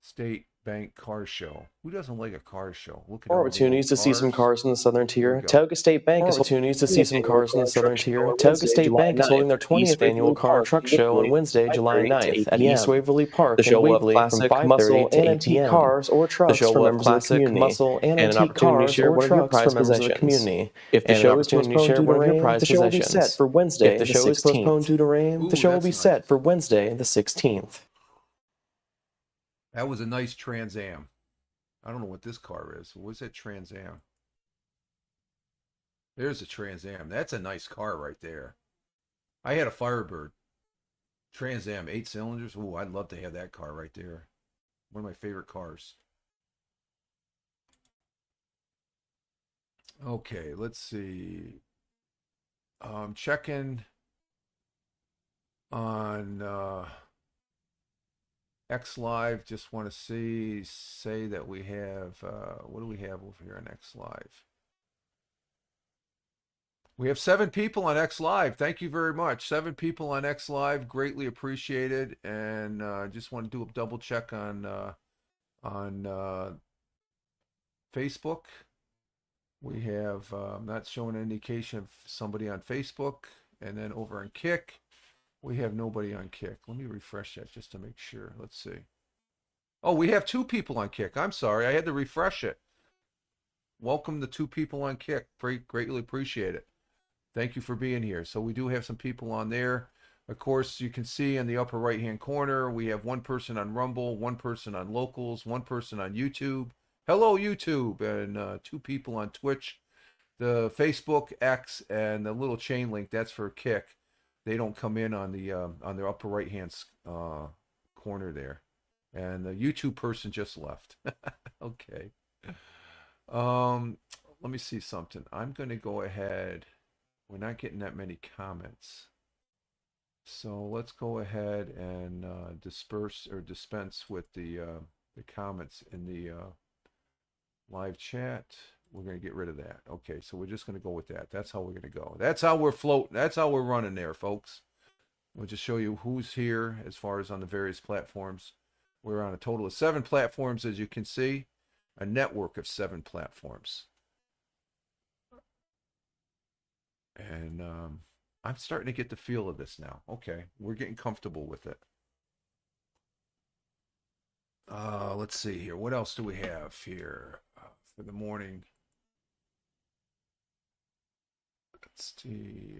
[SPEAKER 1] State Bank Car Show. Who doesn't like a car show? Look at
[SPEAKER 5] More
[SPEAKER 1] all the
[SPEAKER 5] opportunities to see some cars in the southern
[SPEAKER 1] There we
[SPEAKER 5] tier.
[SPEAKER 1] go.
[SPEAKER 5] Tioga State Bank is opportunities to see some cars in the southern tier. Tioga State Bank is holding their 20th annual car and truck show on Wednesday, July 9th at East Waverly Park
[SPEAKER 6] The show
[SPEAKER 5] in
[SPEAKER 6] will have
[SPEAKER 5] Waverly
[SPEAKER 6] classic,
[SPEAKER 5] from 5:30
[SPEAKER 6] muscle,
[SPEAKER 5] to
[SPEAKER 6] and
[SPEAKER 5] 8
[SPEAKER 6] antique
[SPEAKER 5] p.m.
[SPEAKER 6] cars or trucks
[SPEAKER 5] The show
[SPEAKER 6] for
[SPEAKER 5] will have
[SPEAKER 6] members of the
[SPEAKER 5] classic,
[SPEAKER 6] community,
[SPEAKER 5] muscle, and
[SPEAKER 6] and an
[SPEAKER 5] antique
[SPEAKER 6] opportunity to
[SPEAKER 5] cars
[SPEAKER 6] share
[SPEAKER 5] or
[SPEAKER 6] one of your
[SPEAKER 5] trucks
[SPEAKER 6] prized
[SPEAKER 5] for members of the
[SPEAKER 6] possessions.
[SPEAKER 5] community.
[SPEAKER 6] If the
[SPEAKER 5] And
[SPEAKER 6] show
[SPEAKER 5] an
[SPEAKER 6] is
[SPEAKER 5] opportunity to
[SPEAKER 6] postponed
[SPEAKER 5] share
[SPEAKER 6] due to
[SPEAKER 5] one of your
[SPEAKER 6] rain,
[SPEAKER 5] prized
[SPEAKER 6] the show will be
[SPEAKER 5] possessions.
[SPEAKER 6] set for Wednesday,
[SPEAKER 5] If the
[SPEAKER 6] the
[SPEAKER 5] show is postponed
[SPEAKER 6] 16th.
[SPEAKER 5] due to rain,
[SPEAKER 1] Ooh,
[SPEAKER 5] the show will
[SPEAKER 1] that's
[SPEAKER 5] be
[SPEAKER 1] nice.
[SPEAKER 5] set for Wednesday, the 16th.
[SPEAKER 1] That was a nice Trans Am. I don't know what this car is. What's that Trans Am? There's a Trans Am. That's a nice car right there. I had a Firebird. Trans Am, 8 cylinders. Ooh, I'd love to have that car right there. One of my favorite cars. Okay, let's see. Checking on X Live. Just want to say that we have what do we have over here on X Live? We have 7 people on X Live. Thank you very much. 7 people on X Live. Greatly appreciated. And just want to do a double check on Facebook. We have not showing an indication of somebody on Facebook. And then over on Kick, we have nobody on Kick. Let me refresh that just to make sure. Let's see. Oh, we have 2 people on Kick. I'm sorry. I had to refresh it. Welcome to 2 people on Kick. Greatly appreciate it. Thank you for being here. So we do have some people on there. Of course, you can see in the upper right-hand corner, we have 1 person on Rumble, 1 person on Locals, 1 person on YouTube. Hello, YouTube, and 2 people on Twitch. The Facebook, X, and the little chain link, that's for Kick. They don't come in on the on their upper right-hand corner there. And the YouTube person just left. Okay. Let me see something. I'm going to go ahead. We're not getting that many comments. So let's go ahead and dispense with the comments in the live chat. We're going to get rid of that. Okay, so we're just going to go with that. That's how we're going to go. That's how we're floating. That's how we're running there, folks. We'll just show you who's here as far as on the various platforms. We're on a total of 7 platforms, as you can see. A network of 7 platforms. And I'm starting to get the feel of this now. Okay, we're getting comfortable with it. Let's see here. What else do we have here for the morning? Let's see.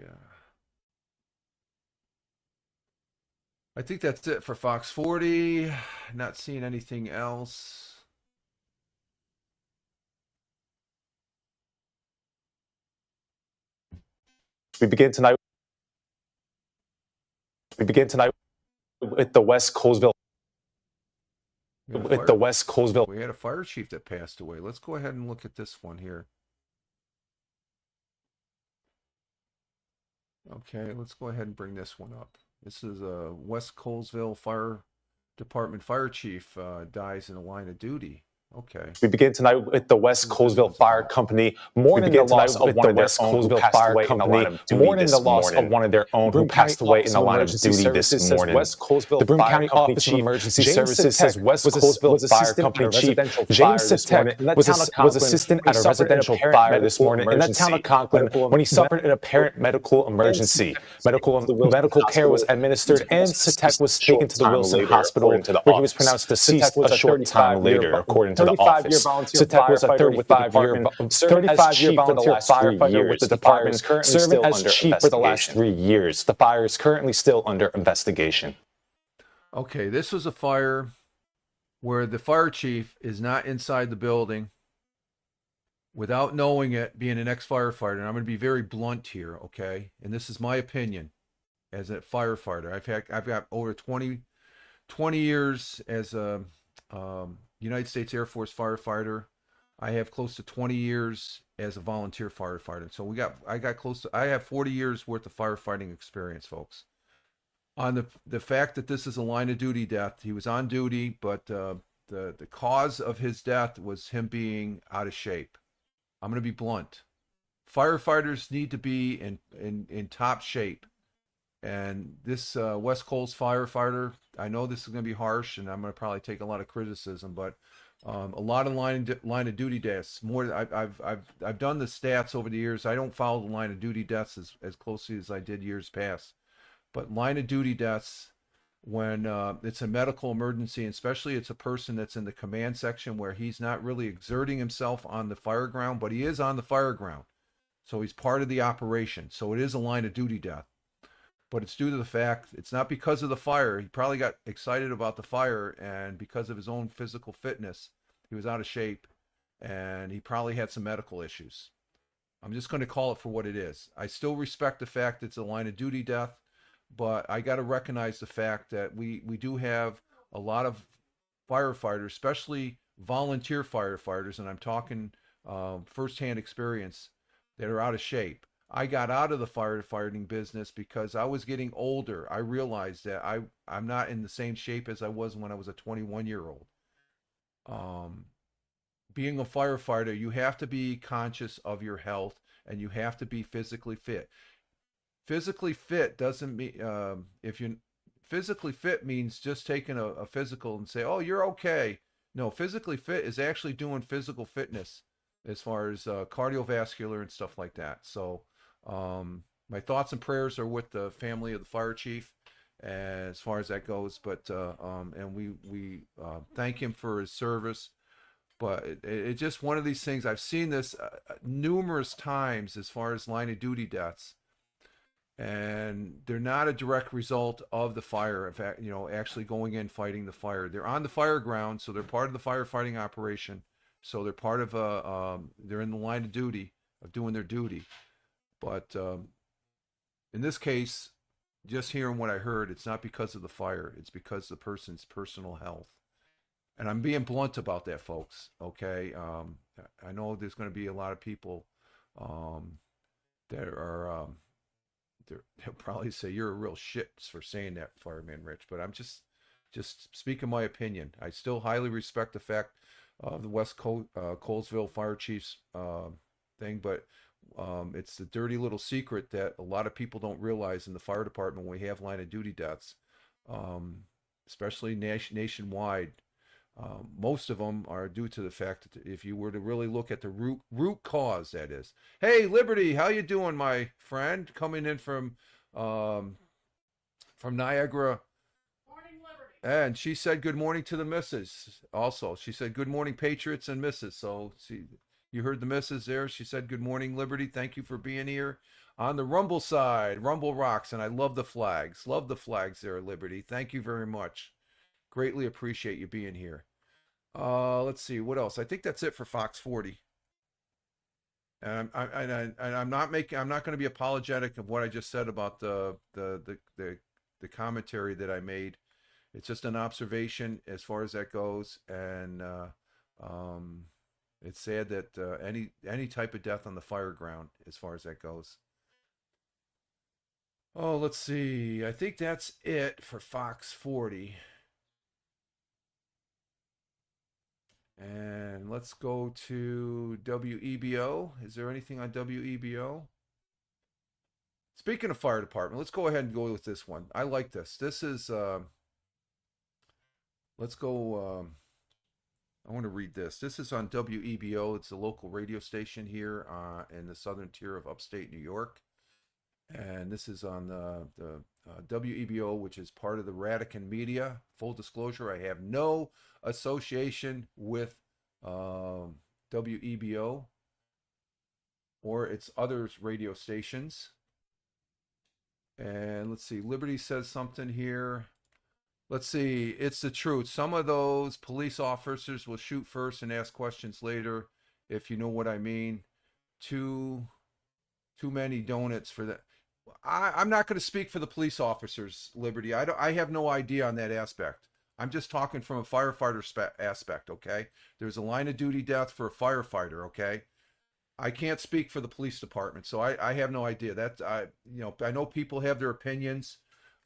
[SPEAKER 1] I think that's it for Fox 40. Not seeing anything else.
[SPEAKER 3] We begin tonight with the West Colesville.
[SPEAKER 1] We had a fire chief that passed away. Let's go ahead and look at this one here. Okay, let's go ahead and bring this one up. This is a West Colesville Fire Department fire chief dies in the line of duty. Okay.
[SPEAKER 3] We begin tonight with the West Colesville Fire Company mourning the loss of one of their own who passed away in the line of duty mourning the loss of one of their own who passed away in the line of duty this morning. The Broome County Office of Emergency Services says West Colesville Fire Company Chief James Sitek was assistant at a residential fire this morning in the town of Conklin when he suffered an apparent medical emergency. Medical care was administered and Sitek was taken to the Wilson Hospital where he was pronounced deceased a short time later, according to the office. Sitek was a 35-year volunteer firefighter with the department, serving as chief for the last 3 years. The fire is currently still under investigation.
[SPEAKER 1] Okay, this was a fire where the fire chief is not inside the building without knowing it, being an ex-firefighter. And I'm going to be very blunt here, okay? And this is my opinion as a firefighter. I've got over 20 years as a United States Air Force firefighter. I have close to 20 years as a volunteer firefighter. So I have 40 years worth of firefighting experience, folks. On the fact that this is a line of duty death, he was on duty, but the cause of his death was him being out of shape. I'm going to be blunt. Firefighters need to be in top shape. And this West Coles firefighter, I know this is going to be harsh, and I'm going to probably take a lot of criticism, but a lot of line of duty deaths. I've done the stats over the years. I don't follow the line of duty deaths as closely as I did years past, but line of duty deaths when it's a medical emergency, and especially it's a person that's in the command section where he's not really exerting himself on the fire ground, but he is on the fire ground, so he's part of the operation. So it is a line of duty death. But it's due to the fact, it's not because of the fire. He probably got excited about the fire, and because of his own physical fitness, he was out of shape, and he probably had some medical issues. I'm just going to call it for what it is. I still respect the fact it's a line of duty death, but I got to recognize the fact that we do have a lot of firefighters, especially volunteer firefighters, and I'm talking firsthand experience, that are out of shape. I got out of the firefighting business because I was getting older. I realized that I'm not in the same shape as I was when I was a 21-year-old. Being a firefighter, you have to be conscious of your health and you have to be physically fit. Physically fit doesn't mean if you physically fit means just taking a physical and say, "Oh, you're okay." No, physically fit is actually doing physical fitness as far as cardiovascular and stuff like that. So, my thoughts and prayers are with the family of the fire chief as far as that goes. But and we thank him for his service. But it's just one of these things. I've seen this numerous times as far as line of duty deaths, and they're not a direct result of the fire. In fact, actually going in fighting the fire. They're on the fire ground, so they're part of the firefighting operation. So they're part of they're in the line of duty of doing their duty. But in this case, just hearing what I heard, it's not because of the fire. It's because of the person's personal health. And I'm being blunt about that, folks. Okay, I know there's going to be a lot of people that are they'll probably say you're a real shit for saying that, Fireman Rich. But I'm just speaking my opinion. I still highly respect the fact of the West Colesville Fire Chief's thing, but it's the dirty little secret that a lot of people don't realize in the fire department when we have line of duty deaths, especially nationwide. Most of them are due to the fact that if you were to really look at the root cause, that is. Hey, Liberty, how you doing, my friend? Coming in from Niagara.
[SPEAKER 2] Morning, Liberty.
[SPEAKER 1] And she said good morning to the missus. Also, she said good morning, Patriots and missus. So you heard the missus there. She said good morning, Liberty. Thank you for being here. On the Rumble side, Rumble rocks, and I love the flags. Love the flags there, Liberty. Thank you very much. Greatly appreciate you being here. Let's see what else. I think that's it for Fox 40. And I'm not going to be apologetic of what I just said about the commentary that I made. It's just an observation as far as that goes, and it's sad that any type of death on the fire ground, as far as that goes. Oh, let's see. I think that's it for Fox 40. And let's go to WEBO. Is there anything on WEBO? Speaking of fire department, let's go ahead and go with this one. I like this. This is, let's go, I want to read this. This is on WEBO. It's a local radio station here in the southern tier of upstate New York. And this is on the WEBO, which is part of the Radican Media. Full disclosure, I have no association with WEBO or its other radio stations. And let's see, Liberty says something here. Let's see, it's the truth. Some of those police officers will shoot first and ask questions later, if you know what I mean. Too many donuts for that. I'm not going to speak for the police officers, Liberty. I have no idea on that aspect. I'm just talking from a firefighter aspect, okay? There's a line of duty death for a firefighter, okay? I can't speak for the police department, so I have no idea. I know people have their opinions,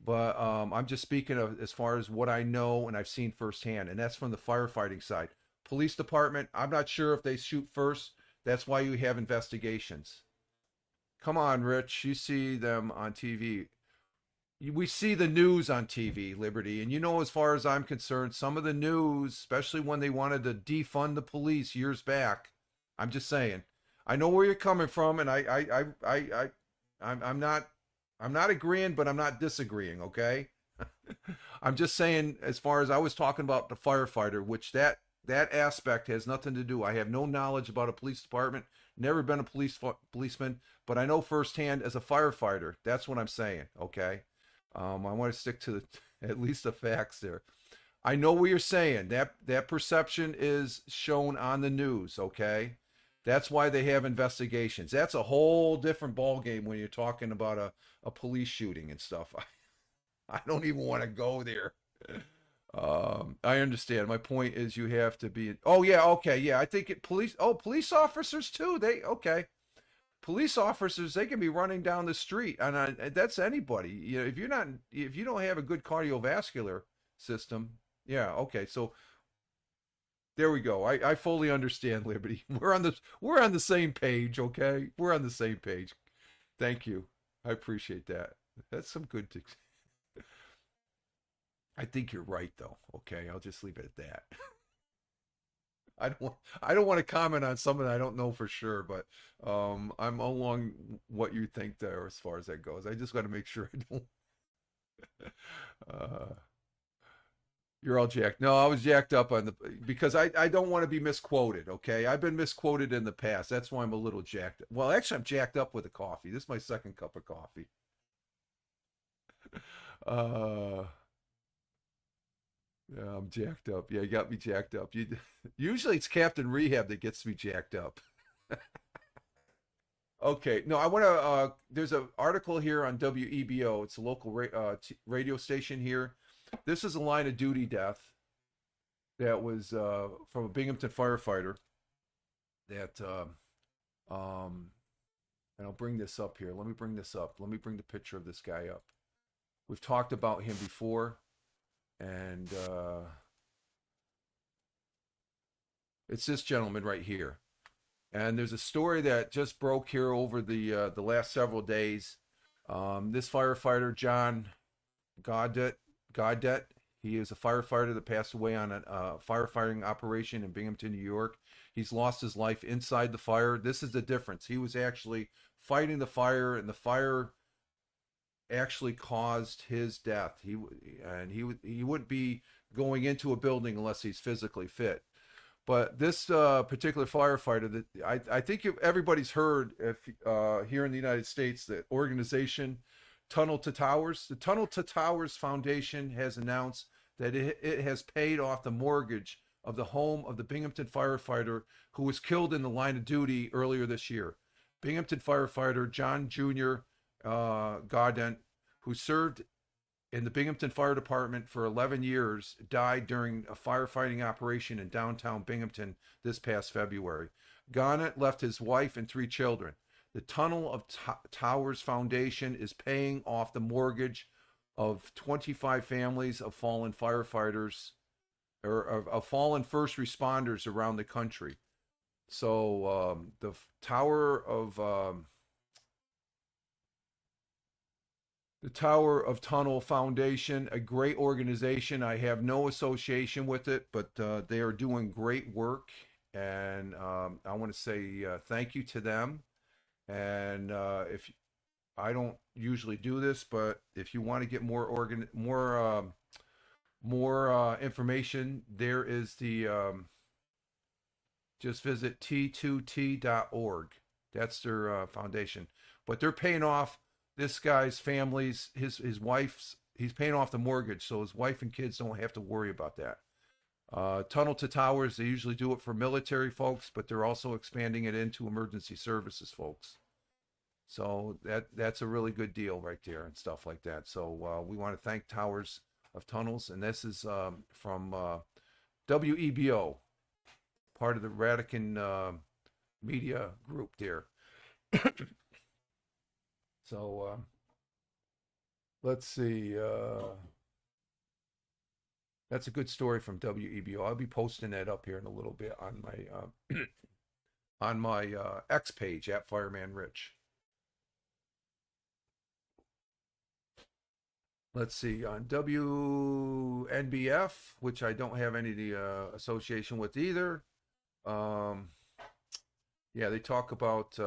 [SPEAKER 1] but I'm just speaking of as far as what I know and I've seen firsthand, and that's from the firefighting side. Police department, I'm not sure if they shoot first. That's why you have investigations. Come on, Rich. You see them on TV. We see the news on TV, Liberty. And as far as I'm concerned, some of the news, especially when they wanted to defund the police years back, I'm just saying. I know where you're coming from, and I'm not agreeing, but I'm not disagreeing, okay? I'm just saying, as far as I was talking about the firefighter, which that aspect has nothing to do. I have no knowledge about a police department, never been a policeman, but I know firsthand as a firefighter. That's what I'm saying, okay? I want to stick to at least the facts there. I know what you're saying. That perception is shown on the news, okay? That's why they have investigations. That's a whole different ballgame when you're talking about a police shooting and stuff. I don't even want to go there. I understand. My point is you have to be. Oh yeah, okay, yeah. I think police. Oh, police officers too. They okay. Police officers, they can be running down the street, and that's anybody. You know, if you don't have a good cardiovascular system, yeah, okay. So there we go. I fully understand, Liberty. We're on the same page, okay? We're on the same page. Thank you. I appreciate that. That's some good. I think you're right, though. Okay, I'll just leave it at that. I don't want to comment on something I don't know for sure, but I'm along what you think there as far as that goes. I just got to make sure I don't. Uh, you're all jacked. No, I was jacked up on the because I don't want to be misquoted. Okay, I've been misquoted in the past. That's why I'm a little jacked. Well, actually, I'm jacked up with the coffee. This is my second cup of coffee. Uh, yeah, I'm jacked up. Yeah, you got me jacked up. Usually it's Captain Rehab that gets me jacked up. Okay, no, I want to. There's an article here on WEBO. It's a local radio station here. This is a line of duty death that was from a Binghamton firefighter. That and I'll bring this up here. Let me bring this up. Let me bring the picture of this guy up. We've talked about him before. And it's this gentleman right here. And there's a story that just broke here over the last several days. This firefighter, John Gaudet, he is a firefighter that passed away on a firefighting operation in Binghamton, New York. He's lost his life inside the fire. This is the difference. He was actually fighting the fire, and the fire actually caused his death. He wouldn't be going into a building unless he's physically fit. But this particular firefighter, that I think everybody's heard here in the United States, the organization Tunnel to Towers. The Tunnel to Towers Foundation has announced that it has paid off the mortgage of the home of the Binghamton firefighter who was killed in the line of duty earlier this year. Binghamton firefighter John Jr. Gaudent, who served in the Binghamton Fire Department for 11 years, died during a firefighting operation in downtown Binghamton this past February. Gaudent left his wife and 3 children. The Tunnel of Towers Foundation is paying off the mortgage of 25 families of fallen firefighters or of fallen first responders around the country. So the Tower of Tunnel Foundation, a great organization. I have no association with it, but they are doing great work, and I want to say thank you to them. And if I don't usually do this, but if you want to get more information, there is the just visit t2t.org. That's their foundation, but they're paying off this guy's family's, his wife's, he's paying off the mortgage, so his wife and kids don't have to worry about that. Tunnel to Towers, they usually do it for military folks, but they're also expanding it into emergency services folks. So that's a really good deal right there and stuff like that. So we want to thank Towers of Tunnels, and this is from WEBO, part of the Radican media group there. So let's see. That's a good story from WEBO. I'll be posting that up here in a little bit on my X page at Fireman Rich. Let's see, on WNBF, which I don't have any association with either. Yeah, they talk about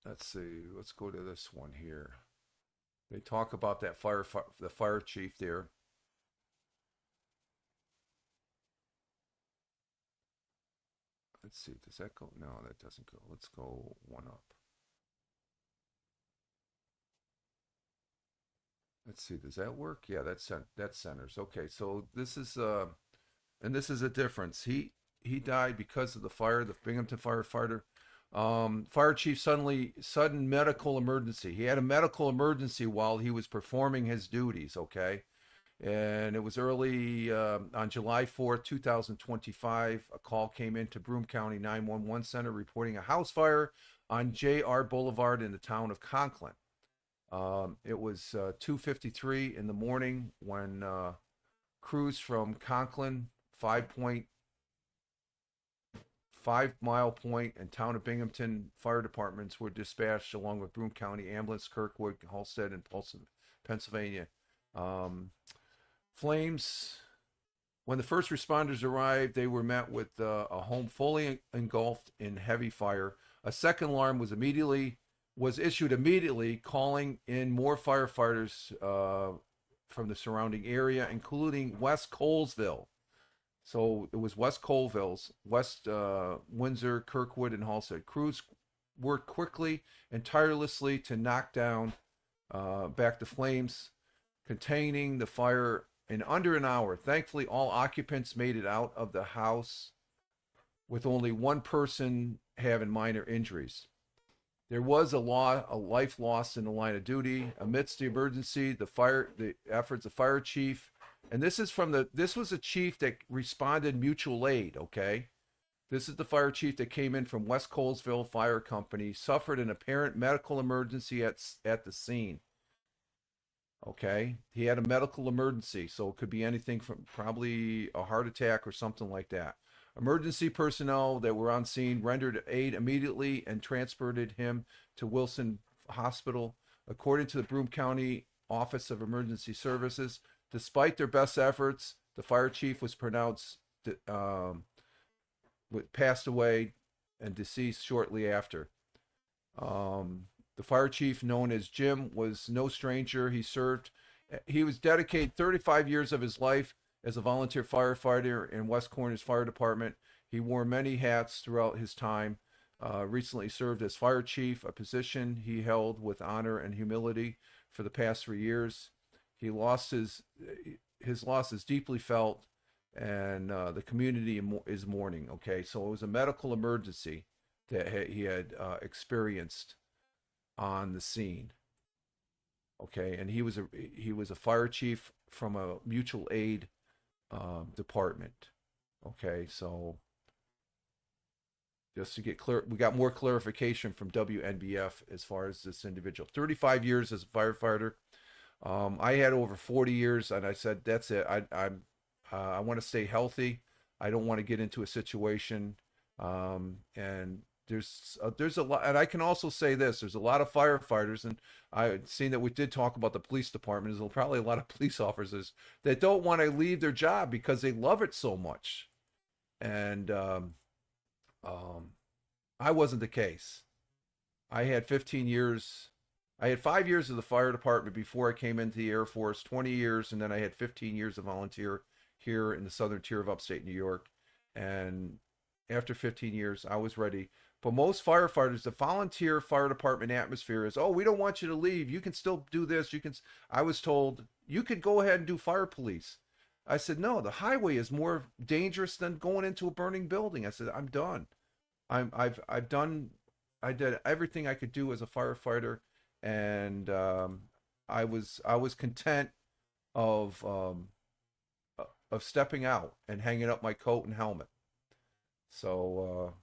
[SPEAKER 1] let's see, let's go to this one here. They talk about that the fire chief there. Let's see, does that go? No, that doesn't go. Let's go one up. Let's see, does that work? Yeah, that's centers. Okay, so this is and this is a difference. He died because of the fire, the Binghamton firefighter Fire chief sudden medical emergency. He had a medical emergency while he was performing his duties. Okay, and it was early on July 4th, 2025. A call came into Broome County 911 Center reporting a house fire on J.R. Boulevard in the town of Conklin. It was 2:53 in the morning when crews from Conklin, 5 Mile Point, and town of Binghamton fire departments were dispatched along with Broome County Ambulance, Kirkwood, Halstead, and Pennsylvania. Flames. When the first responders arrived, they were met with a home fully engulfed in heavy fire. A second alarm was issued immediately, calling in more firefighters from the surrounding area, including West Colesville. So it was West Colville's, West Windsor, Kirkwood, and Halstead. Crews worked quickly and tirelessly to knock down back the flames, containing the fire in under an hour. Thankfully, all occupants made it out of the house with only one person having minor injuries. There was a life lost in the line of duty. Amidst the emergency, the efforts of fire chief, and this was a chief that responded mutual aid, okay? This is the fire chief that came in from West Colesville Fire Company, suffered an apparent medical emergency at the scene. Okay? He had a medical emergency, so it could be anything from probably a heart attack or something like that. Emergency personnel that were on scene rendered aid immediately and transported him to Wilson Hospital. According to the Broome County Office of Emergency Services, despite their best efforts, the fire chief was pronounced passed away and deceased shortly after. The fire chief, known as Jim, was no stranger. He was dedicated 35 years of his life as a volunteer firefighter in West Corners Fire Department. He wore many hats throughout his time. Recently served as fire chief, a position he held with honor and humility for the past 3 years. His loss is deeply felt, and the community is mourning. Okay, so it was a medical emergency that he had experienced on the scene. Okay, and he was a fire chief from a mutual aid department. Okay, so just to get clear, we got more clarification from WNBF as far as this individual. 35 years as a firefighter. I had over 40 years, and I said, that's it. I want to stay healthy. I don't want to get into a situation. And there's a lot, and I can also say this: there's a lot of firefighters, and I've seen that we did talk about the police department. There's probably a lot of police officers that don't want to leave their job because they love it so much. And I wasn't the case. I had 15 years. I had 5 years of the fire department before I came into the Air Force, 20 years, and then I had 15 years of volunteer here in the southern tier of upstate New York. And after 15 years, I was ready. But most firefighters, the volunteer fire department atmosphere is, oh, we don't want you to leave. You can still do this. I was told, you could go ahead and do fire police. I said, no, the highway is more dangerous than going into a burning building. I said, I'm done. I did everything I could do as a firefighter, and I was content of stepping out and hanging up my coat and helmet. So,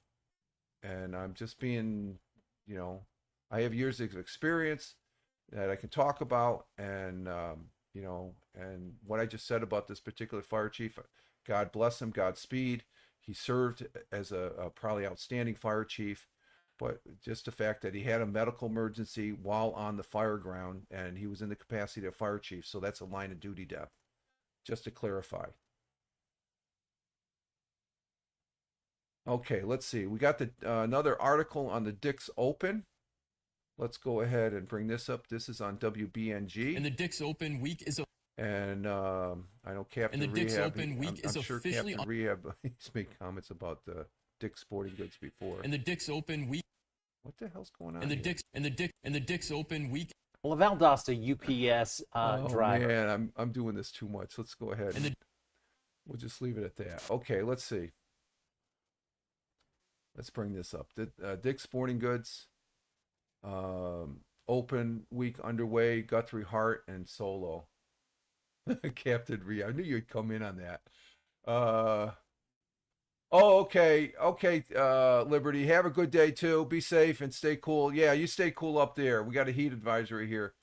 [SPEAKER 1] and I'm just being, I have years of experience that I can talk about, and and what I just said about this particular fire chief, God bless him, Godspeed. He served as a probably outstanding fire chief, but just the fact that he had a medical emergency while on the fire ground, and he was in the capacity of fire chief, so that's a line of duty death, just to clarify. Okay, let's see. We got another article on the Dix Open. Let's go ahead and bring this up. This is on WBNG.
[SPEAKER 7] And the Dix Open week is
[SPEAKER 1] And I know Captain
[SPEAKER 7] And the Dix
[SPEAKER 1] Rehab.
[SPEAKER 7] Open week
[SPEAKER 1] I'm
[SPEAKER 7] is
[SPEAKER 1] sure
[SPEAKER 7] officially
[SPEAKER 1] Captain Rehab. He's made comments about the Dick's Sporting Goods before.
[SPEAKER 7] And the Dix Open week.
[SPEAKER 1] What the hell's going on?
[SPEAKER 7] And the
[SPEAKER 1] here?
[SPEAKER 7] Dix Open week.
[SPEAKER 8] Well, Valdosta UPS
[SPEAKER 1] Oh
[SPEAKER 8] driver.
[SPEAKER 1] man, I'm doing this too much. Let's go ahead.
[SPEAKER 7] And the
[SPEAKER 1] We'll just leave it at that. Okay, let's see. Let's bring this up. Dick's Sporting Goods. Open week underway. Guthrie Hart and Solo. Captain Ree. I knew you'd come in on that. Oh, okay. Okay, Liberty. Have a good day too. Be safe and stay cool. Yeah, you stay cool up there. We got a heat advisory here.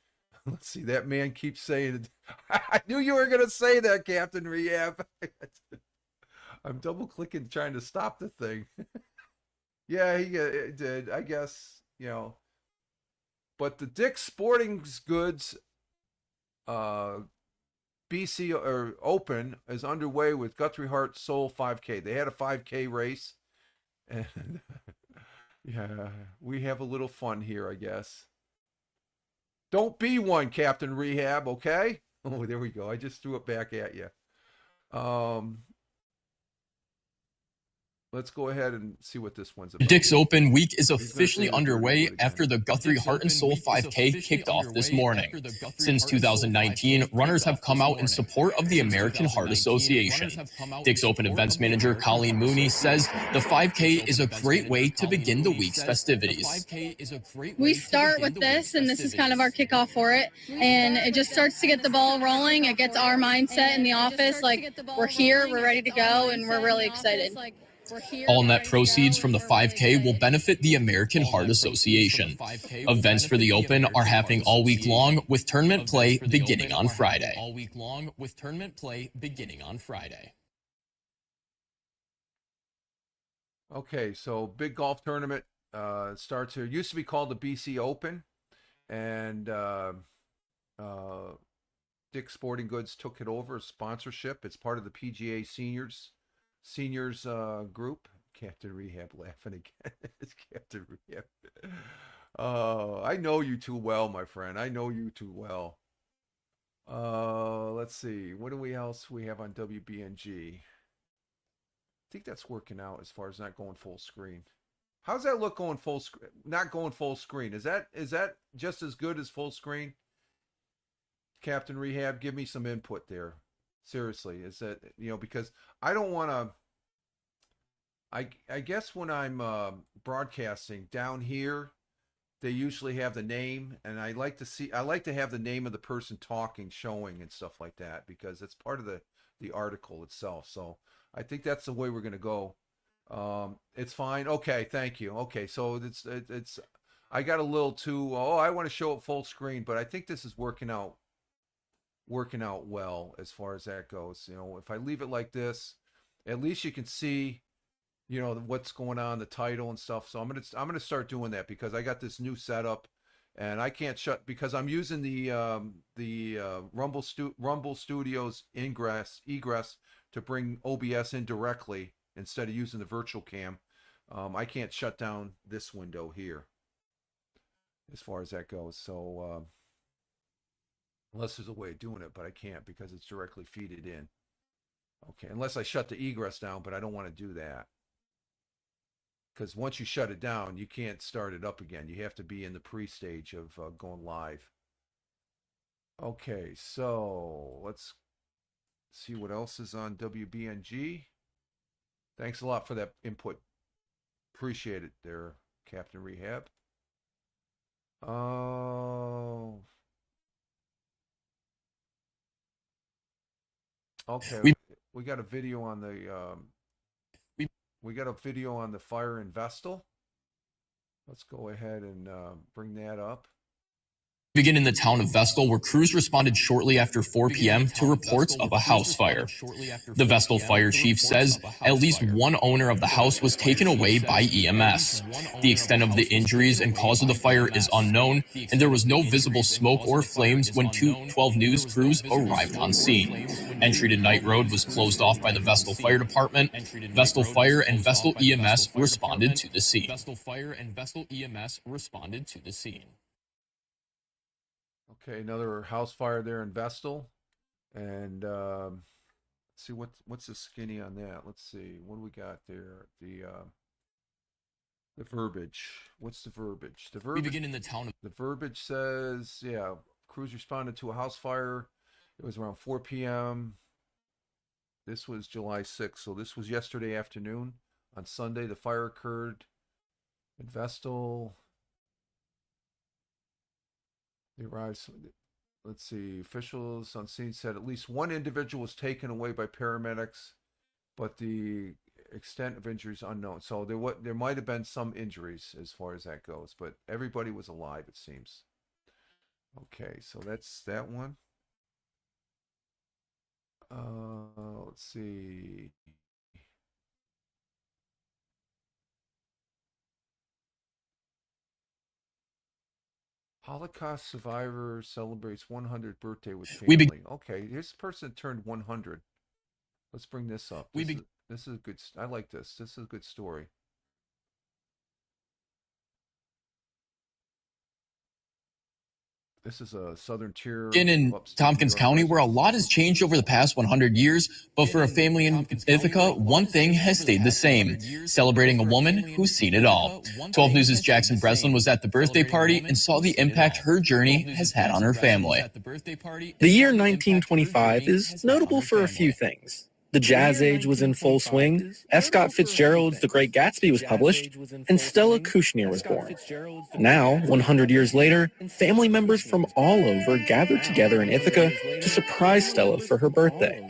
[SPEAKER 1] Let's see. That man keeps saying it. I knew you were gonna say that, Captain Rehab. I'm double clicking trying to stop the thing. Yeah, he did. I guess, But the Dick's Sporting Goods BC or Open is underway with Guthrie Hart Soul 5K. They had a 5K race, and yeah, we have a little fun here, I guess. Don't be one, Captain Rehab, okay? Oh, there we go. I just threw it back at you. Let's go ahead and see what this one's
[SPEAKER 7] The
[SPEAKER 1] about.
[SPEAKER 7] Dick's Open week is
[SPEAKER 1] gonna
[SPEAKER 7] officially
[SPEAKER 1] say the dirty
[SPEAKER 7] underway
[SPEAKER 1] word again.
[SPEAKER 7] after the Guthrie Heart and Soul 5K kicked off this morning. Since 2019, runners have come out in support of the American Heart Association. Dick's Open events manager Colleen Mooney says the 5K is a great way to begin the week's festivities.
[SPEAKER 9] We start with this, and this is kind of our kickoff for it. And it just starts to get the ball rolling. It gets our mindset in the office like we're here, we're ready to go, and we're really excited.
[SPEAKER 7] All net proceeds from the 5K will benefit the American Heart Association. Events for the Open are happening all week long, with tournament play beginning on Friday.
[SPEAKER 1] Okay, so big golf tournament starts here. It used to be called the BC Open, and Dick's Sporting Goods took it over as sponsorship. It's part of the PGA seniors group. Captain Rehab laughing again. It's Captain Rehab. I know you too well, my friend. I know you too well. Let's see. What else we have on WBNG? I think that's working out as far as not going full screen. How's that look going full screen? Not going full screen. Is that just as good as full screen? Captain Rehab, give me some input there. Seriously, is that, because I don't want to, I guess when I'm broadcasting down here, they usually have the name, and I like to have the name of the person talking, showing, and stuff like that, because it's part of the article itself. So I think that's the way we're going to go. It's fine. Okay, thank you. Okay, so it's I got a little too, I want to show it full screen, but I think this is working out well as far as that goes. If I leave it like this, at least you can see, what's going on, the title and stuff. So I'm gonna start doing that, because I got this new setup, and I can't because I'm using the Rumble Studios egress to bring OBS in directly instead of using the virtual cam. I can't shut down this window here as far as that goes. So unless there's a way of doing it, but I can't because it's directly feeded in. Okay, unless I shut the egress down, but I don't want to do that. Because once you shut it down, you can't start it up again. You have to be in the pre-stage of going live. Okay, so let's see what else is on WBNG. Thanks a lot for that input. Appreciate it there, Captain Rehab. Oh. Okay, we got a video on the we got a video on the fire in Vestal. Let's go ahead and bring that up.
[SPEAKER 7] Begin in the town of Vestal, where crews responded shortly after 4 p.m. to reports of a house fire. The Vestal fire chief says at least one owner of the house was taken away by EMS. The extent of the injuries and cause of the fire is unknown, and there was no visible smoke or flames when 12 News crews arrived on scene. Entry to Knight Road was closed off by the Vestal Fire Department. Vestal Fire and Vestal EMS responded to the scene.
[SPEAKER 1] Okay, another house fire there in Vestal, and let's see what's the skinny on that. Let's see, what do we got there? The verbiage. What's the verbiage? The verbiage.
[SPEAKER 7] We begin in the town of.
[SPEAKER 1] The verbiage says, crews responded to a house fire. It was around 4 p.m. This was July 6th, so this was yesterday afternoon. On Sunday, the fire occurred in Vestal. They arrived. Let's see. Officials on scene said at least one individual was taken away by paramedics, but the extent of injuries unknown. So there might have been some injuries as far as that goes, but everybody was alive, it seems. Okay, so that's that one. Let's see. Holocaust survivor celebrates 100th birthday with family. Okay, this person turned 100. Let's bring this up. This is a good. I like this. This is a good story. This is a southern tier
[SPEAKER 7] in Tompkins County, where a lot has changed over the past 100 years, but for a family in Ithaca, one thing has stayed the same, celebrating a woman who's seen it all. 12 News' Jackson Breslin was at the birthday party and saw the impact her journey has had on her family.
[SPEAKER 10] The year 1925 is notable for a few things. The Jazz Age was in full swing, F. Scott Fitzgerald's The Great Gatsby was published, and Stella Kushner was born. Now, 100 years later, family members from all over gathered together in Ithaca to surprise Stella for her birthday.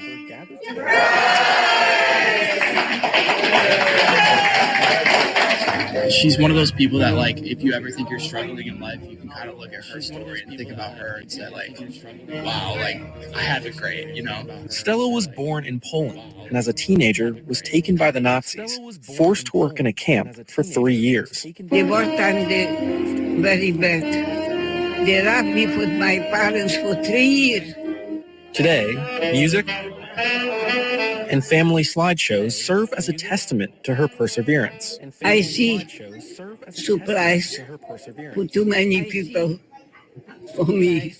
[SPEAKER 11] She's one of those people that, like, if you ever think you're struggling in life, you can kind of look at her story and think about her and say, like, wow, like, I have it great, you know?
[SPEAKER 10] Stella was born in Poland and as a teenager was taken by the Nazis, forced to work in a camp for 3 years.
[SPEAKER 12] The wartime, very bad. They robbed me with my parents for 3 years.
[SPEAKER 10] Today, music and family slideshows serve as a testament to her perseverance.
[SPEAKER 12] I see surprise for too many people for me.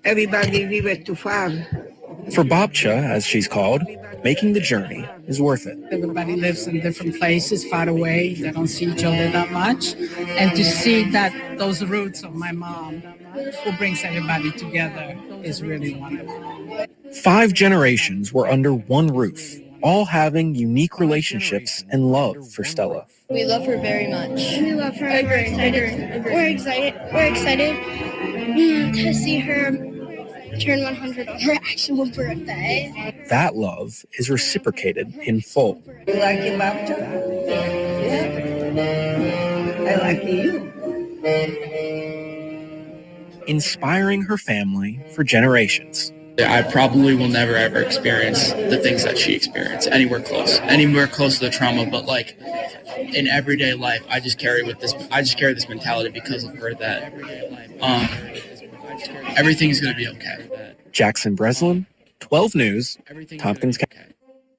[SPEAKER 12] Everybody live too far.
[SPEAKER 10] For Babcha, as she's called, making the journey is worth it.
[SPEAKER 13] Everybody lives in different places, far away. They don't see each other that much. And to see that those roots of my mom, who brings everybody together, is really wonderful.
[SPEAKER 10] 5 generations were under one roof, all having unique relationships and love for Stella.
[SPEAKER 9] We love her very much. We love her. We're excited. We're excited. We're excited to see her turn 100 on her actual birthday.
[SPEAKER 10] That love is reciprocated in full.
[SPEAKER 12] You like your Babcha? Yeah. I like you.
[SPEAKER 10] Inspiring her family for generations.
[SPEAKER 11] I probably will never ever experience the things that she experienced anywhere close to the trauma, but like in everyday life, I just carry this mentality because of her that everything's going to be okay.
[SPEAKER 10] Jackson Breslin, 12 News, Tompkins County.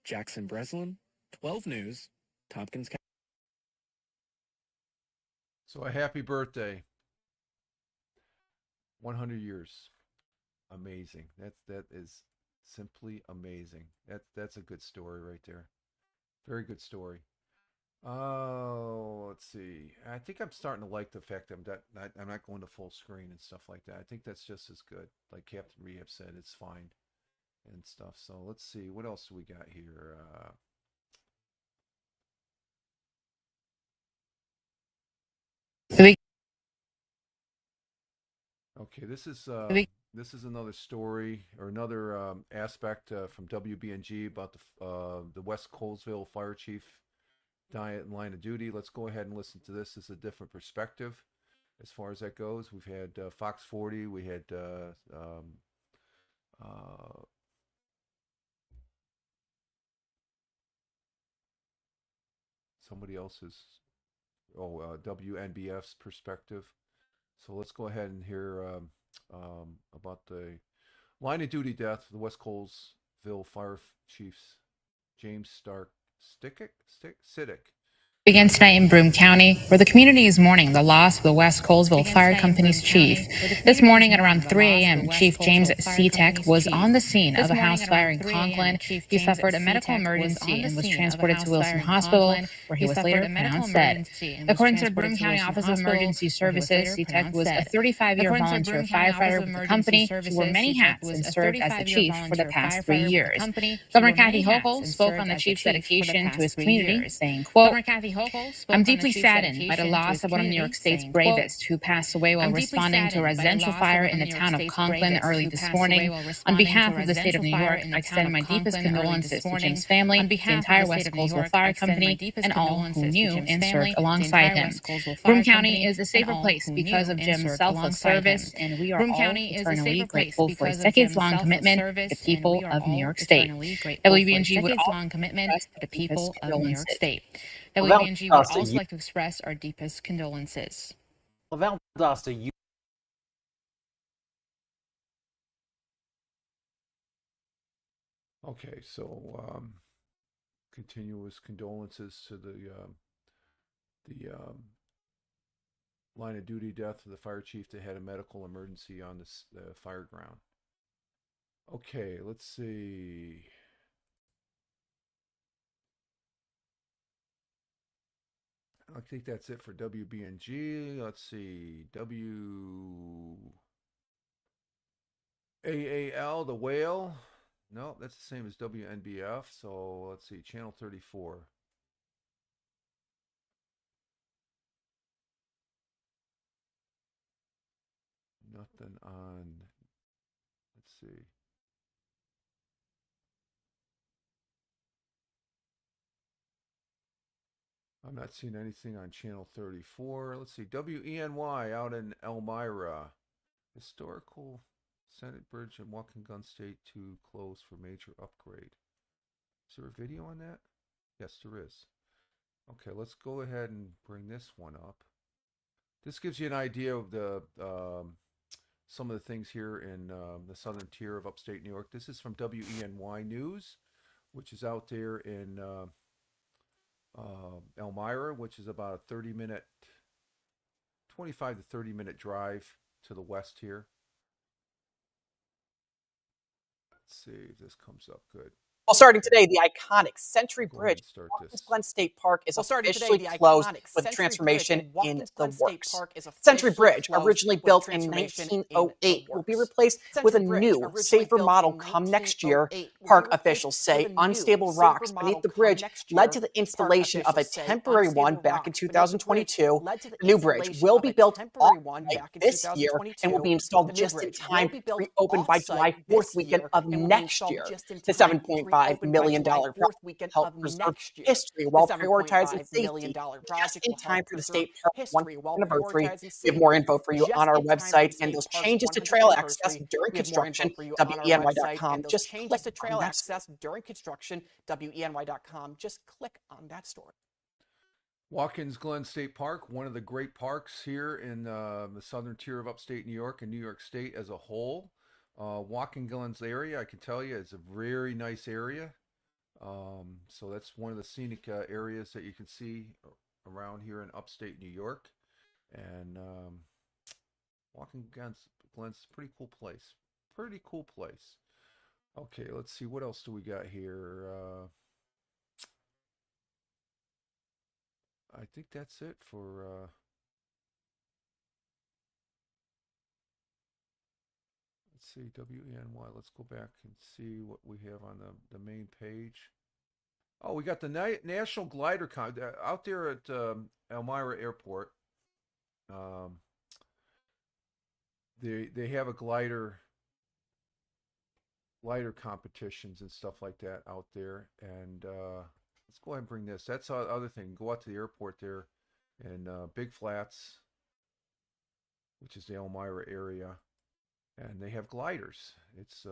[SPEAKER 10] Jackson Breslin, 12 News, Tompkins County.
[SPEAKER 1] So a happy birthday. 100 years. Amazing. That is simply amazing. That's a good story right there. Very good story. Oh, let's see. I think I'm starting to like the fact that I'm not going to full screen and stuff like that. I think that's just as good. Like Captain Rehab said, it's fine and stuff. So let's see. What else do we got here? Okay, this is another story or another aspect from WBNG about the West Colesville fire chief dying in line of duty. Let's go ahead and listen to this. This is a different perspective as far as that goes. We've had Fox 40. We had somebody else's WNBF's perspective. So let's go ahead and hear about the line of duty death of the West Colesville Fire Chiefs James Stark Siddick
[SPEAKER 14] Begins tonight in Broome County, where the community is mourning the loss of the West Colesville Fire Company's chief. This morning at around 3 a.m., Chief James Seatek was on the scene of a house fire in Conklin. He suffered a medical emergency and was transported to Wilson Hospital, where he was later pronounced dead. According to the Broome County Office of Emergency Services, Seatek was a 35-year volunteer firefighter with the company who wore many hats and served as the chief for the past 3 years. Governor Kathy Hochul spoke on the chief's dedication to his community, saying, quote, I'm deeply saddened by the loss of one of New York State's bravest who passed away while responding to a residential fire in the town of Conklin early this morning. On behalf of the state of New York, I extend my deepest condolences to Jim's family, the entire West Colesville Fire Company, and all who knew and served alongside him. Broome County is a safer place because of Jim's selfless service, and we are all eternally grateful for his decades-long commitment to the people of New York State. WBNG would also like to express our deepest condolences.
[SPEAKER 8] Valdosta,
[SPEAKER 1] Okay, so continuous condolences to the line of duty death of the fire chief that had a medical emergency on the fire ground. Okay, let's see. I think that's it for WBNG. Let's see. WAAL, the whale. No, that's the same as WNBF. So let's see. Channel 34. Nothing on. Let's see. I'm not seeing anything on Channel 34. Let's see. WENY out in Elmira. Historical Senate Bridge and Waukegan State 2 closed for major upgrade. Is there a video on that? Yes, there is. Okay, let's go ahead and bring this one up. This gives you an idea of the some of the things here in the southern tier of upstate New York. This is from WENY News, which is out there in Elmira, which is about a 25 to 30 minute drive to the west here. Let's see if this comes up good.
[SPEAKER 15] Well, starting today, the iconic Century Bridge at Watkins Glen State Park is officially closed with transformation in the works. Century Bridge, originally built in 1908, will be replaced with a new, safer model come next year. Park officials say unstable rocks beneath the bridge led to the installation of a temporary one back in 2022. The new bridge will be built off-site this year and will be installed just in time to reopen by July 4th weekend of next year. The $7.5 million project help preserve history while prioritizing safety just in time for the state park 1st anniversary. We have more info for you on our website and those changes to trail access during construction, WENY.com. Just click on trail access during construction, WENY.com. Just click on that story.
[SPEAKER 1] Watkins Glen State Park, one of the great parks here in the southern tier of upstate New York and New York State as a whole. Watkins Glen's area, I can tell you, it's a very nice area. So that's one of the scenic areas that you can see around here in upstate New York. And Watkins Glen's a pretty cool place. Pretty cool place. Okay, let's see. What else do we got here? I think that's it for... Let's see, WENY. Let's go back and see what we have on the main page. Oh, we got the National Glider out there at Elmira Airport. They have a glider competitions and stuff like that out there. And let's go ahead and bring this. That's the other thing. Go out to the airport there in Big Flats, which is the Elmira area. And they have gliders. It's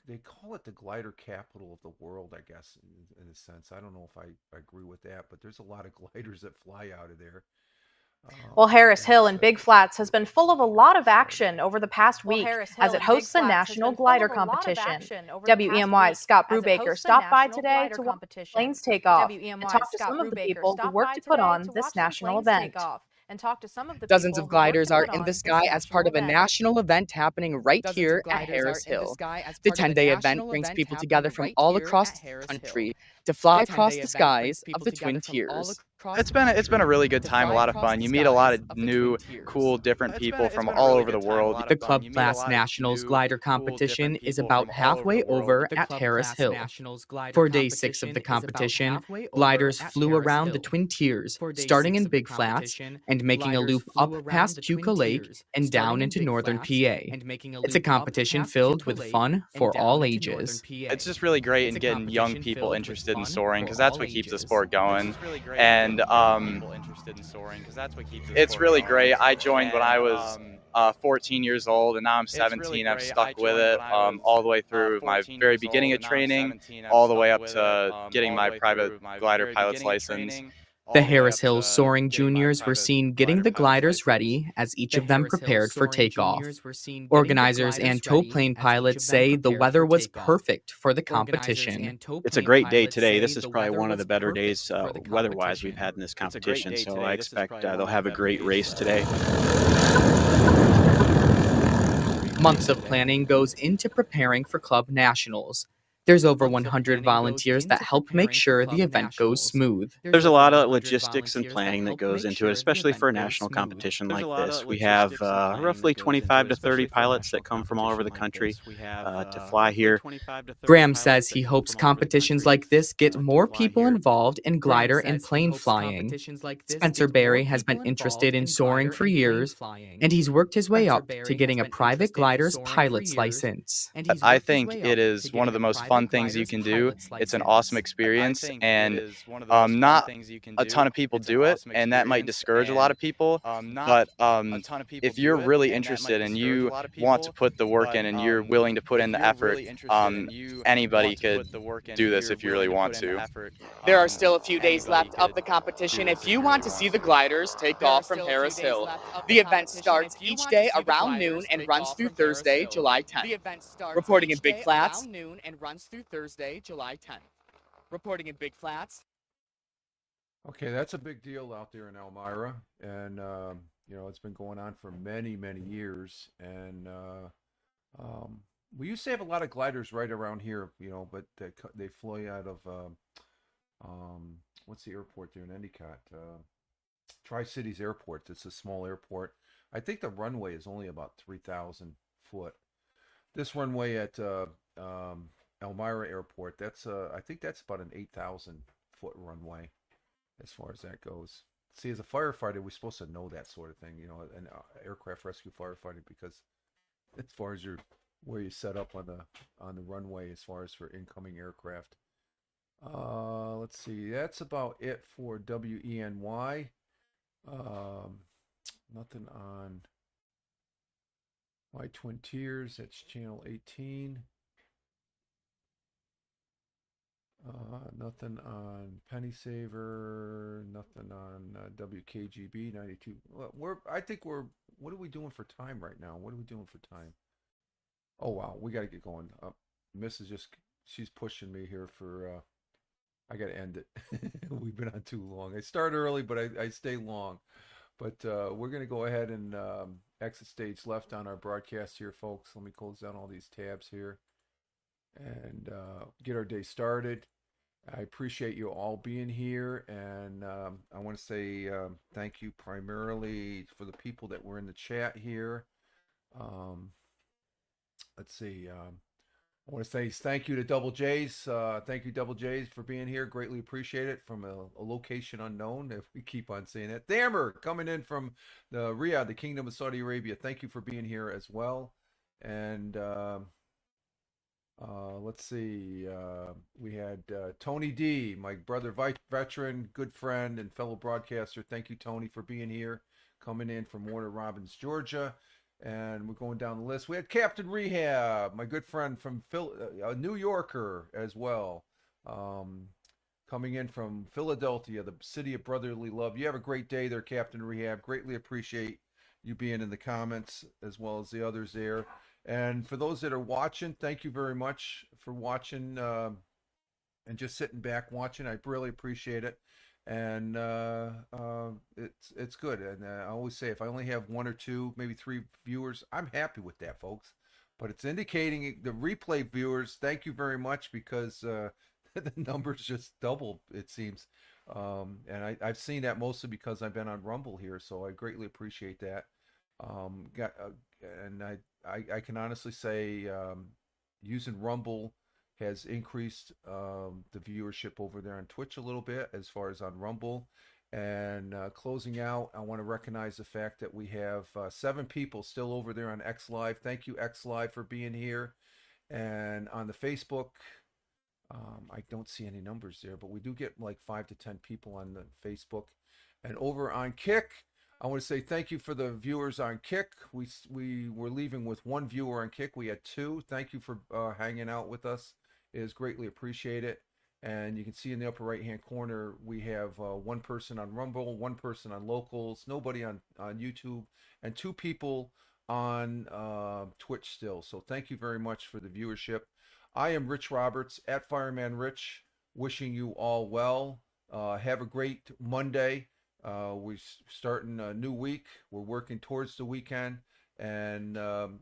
[SPEAKER 1] they call it the glider capital of the world, I guess, in a sense. I don't know if I agree with that, but there's a lot of gliders that fly out of there.
[SPEAKER 16] Well, Harris Hill in Big Flats has been full of a lot of action over the past week as it hosts a national glider competition. WEMY's Scott Brubaker stopped by today to watch the planes take off and talk to some of the people who worked to put on this national event.
[SPEAKER 17] Dozens of gliders are in the sky as part of a national event happening right here at Harris Hill. The 10-day event brings people together from all across the country to fly across the skies of the Twin Tiers.
[SPEAKER 18] It's been a really good time, a lot of fun. You meet a lot of new, cool, different people from all over the world.
[SPEAKER 17] The Club Class Nationals glider competition is about halfway over at Harris Hill. For day 6 of the competition, gliders flew around the Twin Tiers, starting in Big Flats and making a loop up past Puka Lake and down into northern PA. It's a competition filled with fun for all ages.
[SPEAKER 18] It's just really great in getting young people interested in soaring because that's what keeps the sport going. And it's really great. I joined when I was 14 years old, and now I'm 17. I've stuck with it all the way through my very beginning of training, all the way up to getting my private glider pilot's license.
[SPEAKER 17] The Harris Hill Soaring Juniors were seen getting the gliders ready as each of them prepared for takeoff. Organizers and tow plane pilots say the weather was perfect for the competition.
[SPEAKER 19] It's a great day today. This is probably one of the better days weather-wise we've had in this competition, so I expect they'll have a great race today.
[SPEAKER 17] Months of planning goes into preparing for Club Nationals. There's over 100 volunteers that help make sure the event goes smooth.
[SPEAKER 19] There's a lot of logistics and planning that goes into it, especially for a national competition like this. We have roughly 25 to 30 pilots that come from all over the country to fly here.
[SPEAKER 17] Graham says he hopes competitions like this get more people involved in glider and plane flying. Spencer Barry has been interested in soaring for years, and he's worked his way up to getting a private glider's pilot's license.
[SPEAKER 18] I think it is one of the most fun things you can do. It's an awesome experience, and not a ton of people do it, and that might discourage a lot of people. But if you're really interested and you want to put the work in and you're willing to put in the effort, anybody could do this if you really want to.
[SPEAKER 17] There are still a few days left of the competition if you want to see the gliders take off from Harris Hill. The event starts each day around noon and runs through Thursday, July 10th. Reporting in Big Flats, through Thursday, July 10th. Reporting in Big Flats.
[SPEAKER 1] Okay, that's a big deal out there in Elmira, and you know, it's been going on for many, many years. And we used to have a lot of gliders right around here, you know, but they fly out of what's the airport there in Endicott? Tri-Cities Airport. It's a small airport. I think the runway is only about 3,000 foot. This runway at Elmira Airport, that's I think that's about an 8,000 foot runway as far as that goes. See, as a firefighter, we're supposed to know that sort of thing, you know, an aircraft rescue firefighting, because as far as where you set up on the runway as far as for incoming aircraft. Let's see, that's about it for WENY. Nothing on My Twin Tiers, that's channel 18. Nothing on Penny Saver, nothing on WKGB 92. What are we doing for time right now? What are we doing for time? Oh wow, we got to get going. Miss is she's pushing me here for, I got to end it. We've been on too long. I start early, but I stay long. But we're going to go ahead and exit stage left on our broadcast here, folks. Let me close down all these tabs here and get our day started. I appreciate you all being here, and I want to say thank you primarily for the people that were in the chat here. Let's see. I want to say thank you to Double J's. Thank you, Double J's, for being here. Greatly appreciate it, from a location unknown, if we keep on saying that. Thammer coming in from the Riyadh, the Kingdom of Saudi Arabia. Thank you for being here as well. And let's see. We had Tony D, my brother, veteran, good friend, and fellow broadcaster. Thank you, Tony, for being here, coming in from Warner Robins, Georgia. And we're going down the list. We had Captain Rehab, my good friend from a New Yorker as well, coming in from Philadelphia, the city of brotherly love. You have a great day there, Captain Rehab. Greatly appreciate you being in the comments as well as the others there. And for those that are watching, thank you very much for watching and just sitting back watching. I really appreciate it. And it's good. And I always say, if I only have 1 or 2, maybe 3 viewers, I'm happy with that, folks. But it's indicating the replay viewers, thank you very much, because the numbers just doubled, it seems. And I've seen that mostly because I've been on Rumble here, so I greatly appreciate that. And I can honestly say using Rumble has increased the viewership over there on Twitch a little bit as far as on Rumble. And closing out, I want to recognize the fact that we have 7 people still over there on X Live. Thank you, X Live, for being here. And on the Facebook, I don't see any numbers there, but we do get like 5 to 10 people on the Facebook. And over on Kick, I want to say thank you for the viewers on Kick. We were leaving with 1 viewer on Kick. We had 2. Thank you for hanging out with us. It is greatly appreciated. And you can see in the upper right hand corner, we have 1 person on Rumble, 1 person on Locals, nobody on YouTube, and 2 people on Twitch still. So thank you very much for the viewership. I am Rich Roberts at Fireman Rich, wishing you all well. Have a great Monday. We're starting a new week. We're working towards the weekend. And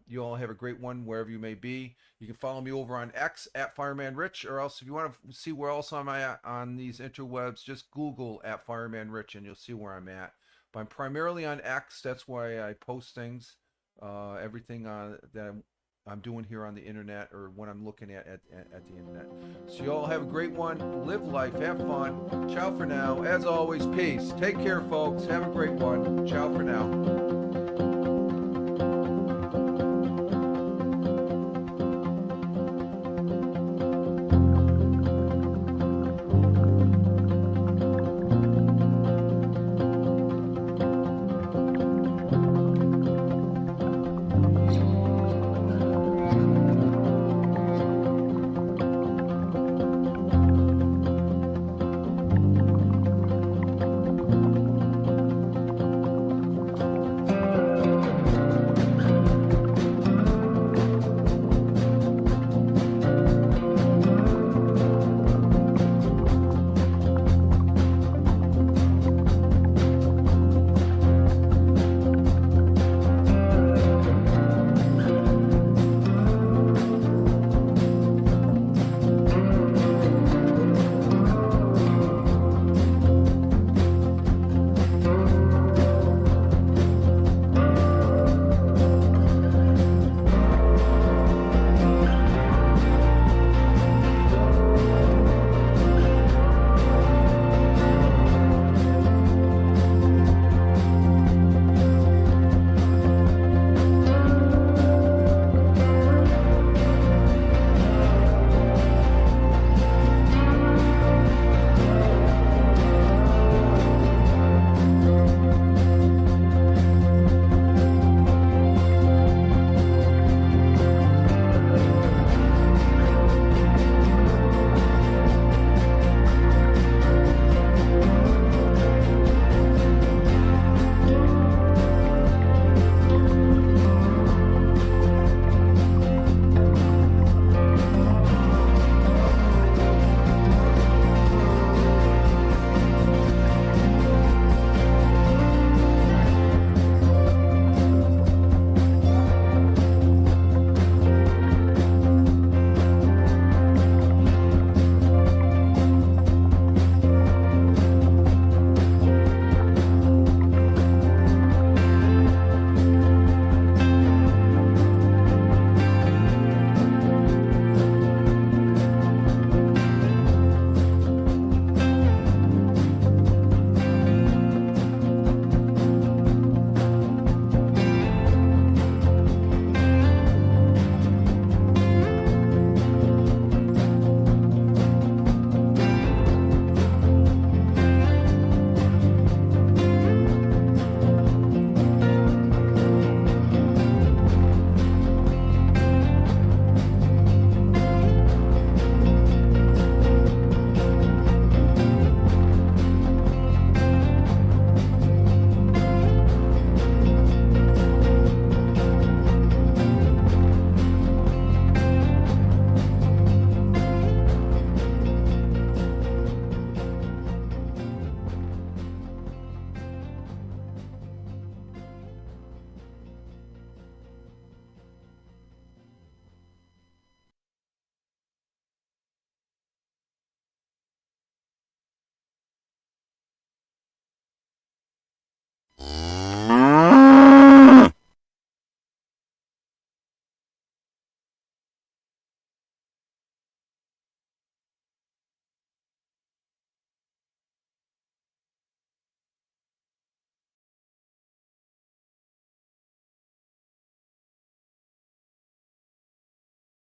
[SPEAKER 1] you all have a great one wherever you may be. You can follow me over on X at Fireman Rich, or else if you want to see where else I'm at on these interwebs, just Google at Fireman Rich and you'll see where I'm at. But I'm primarily on X. That's why I post things, everything that I'm doing here on the internet, or when I'm looking at the internet. So you all have a great one. Live life. Have fun. Ciao for now. As always, peace. Take care, folks. Have a great one. Ciao for now.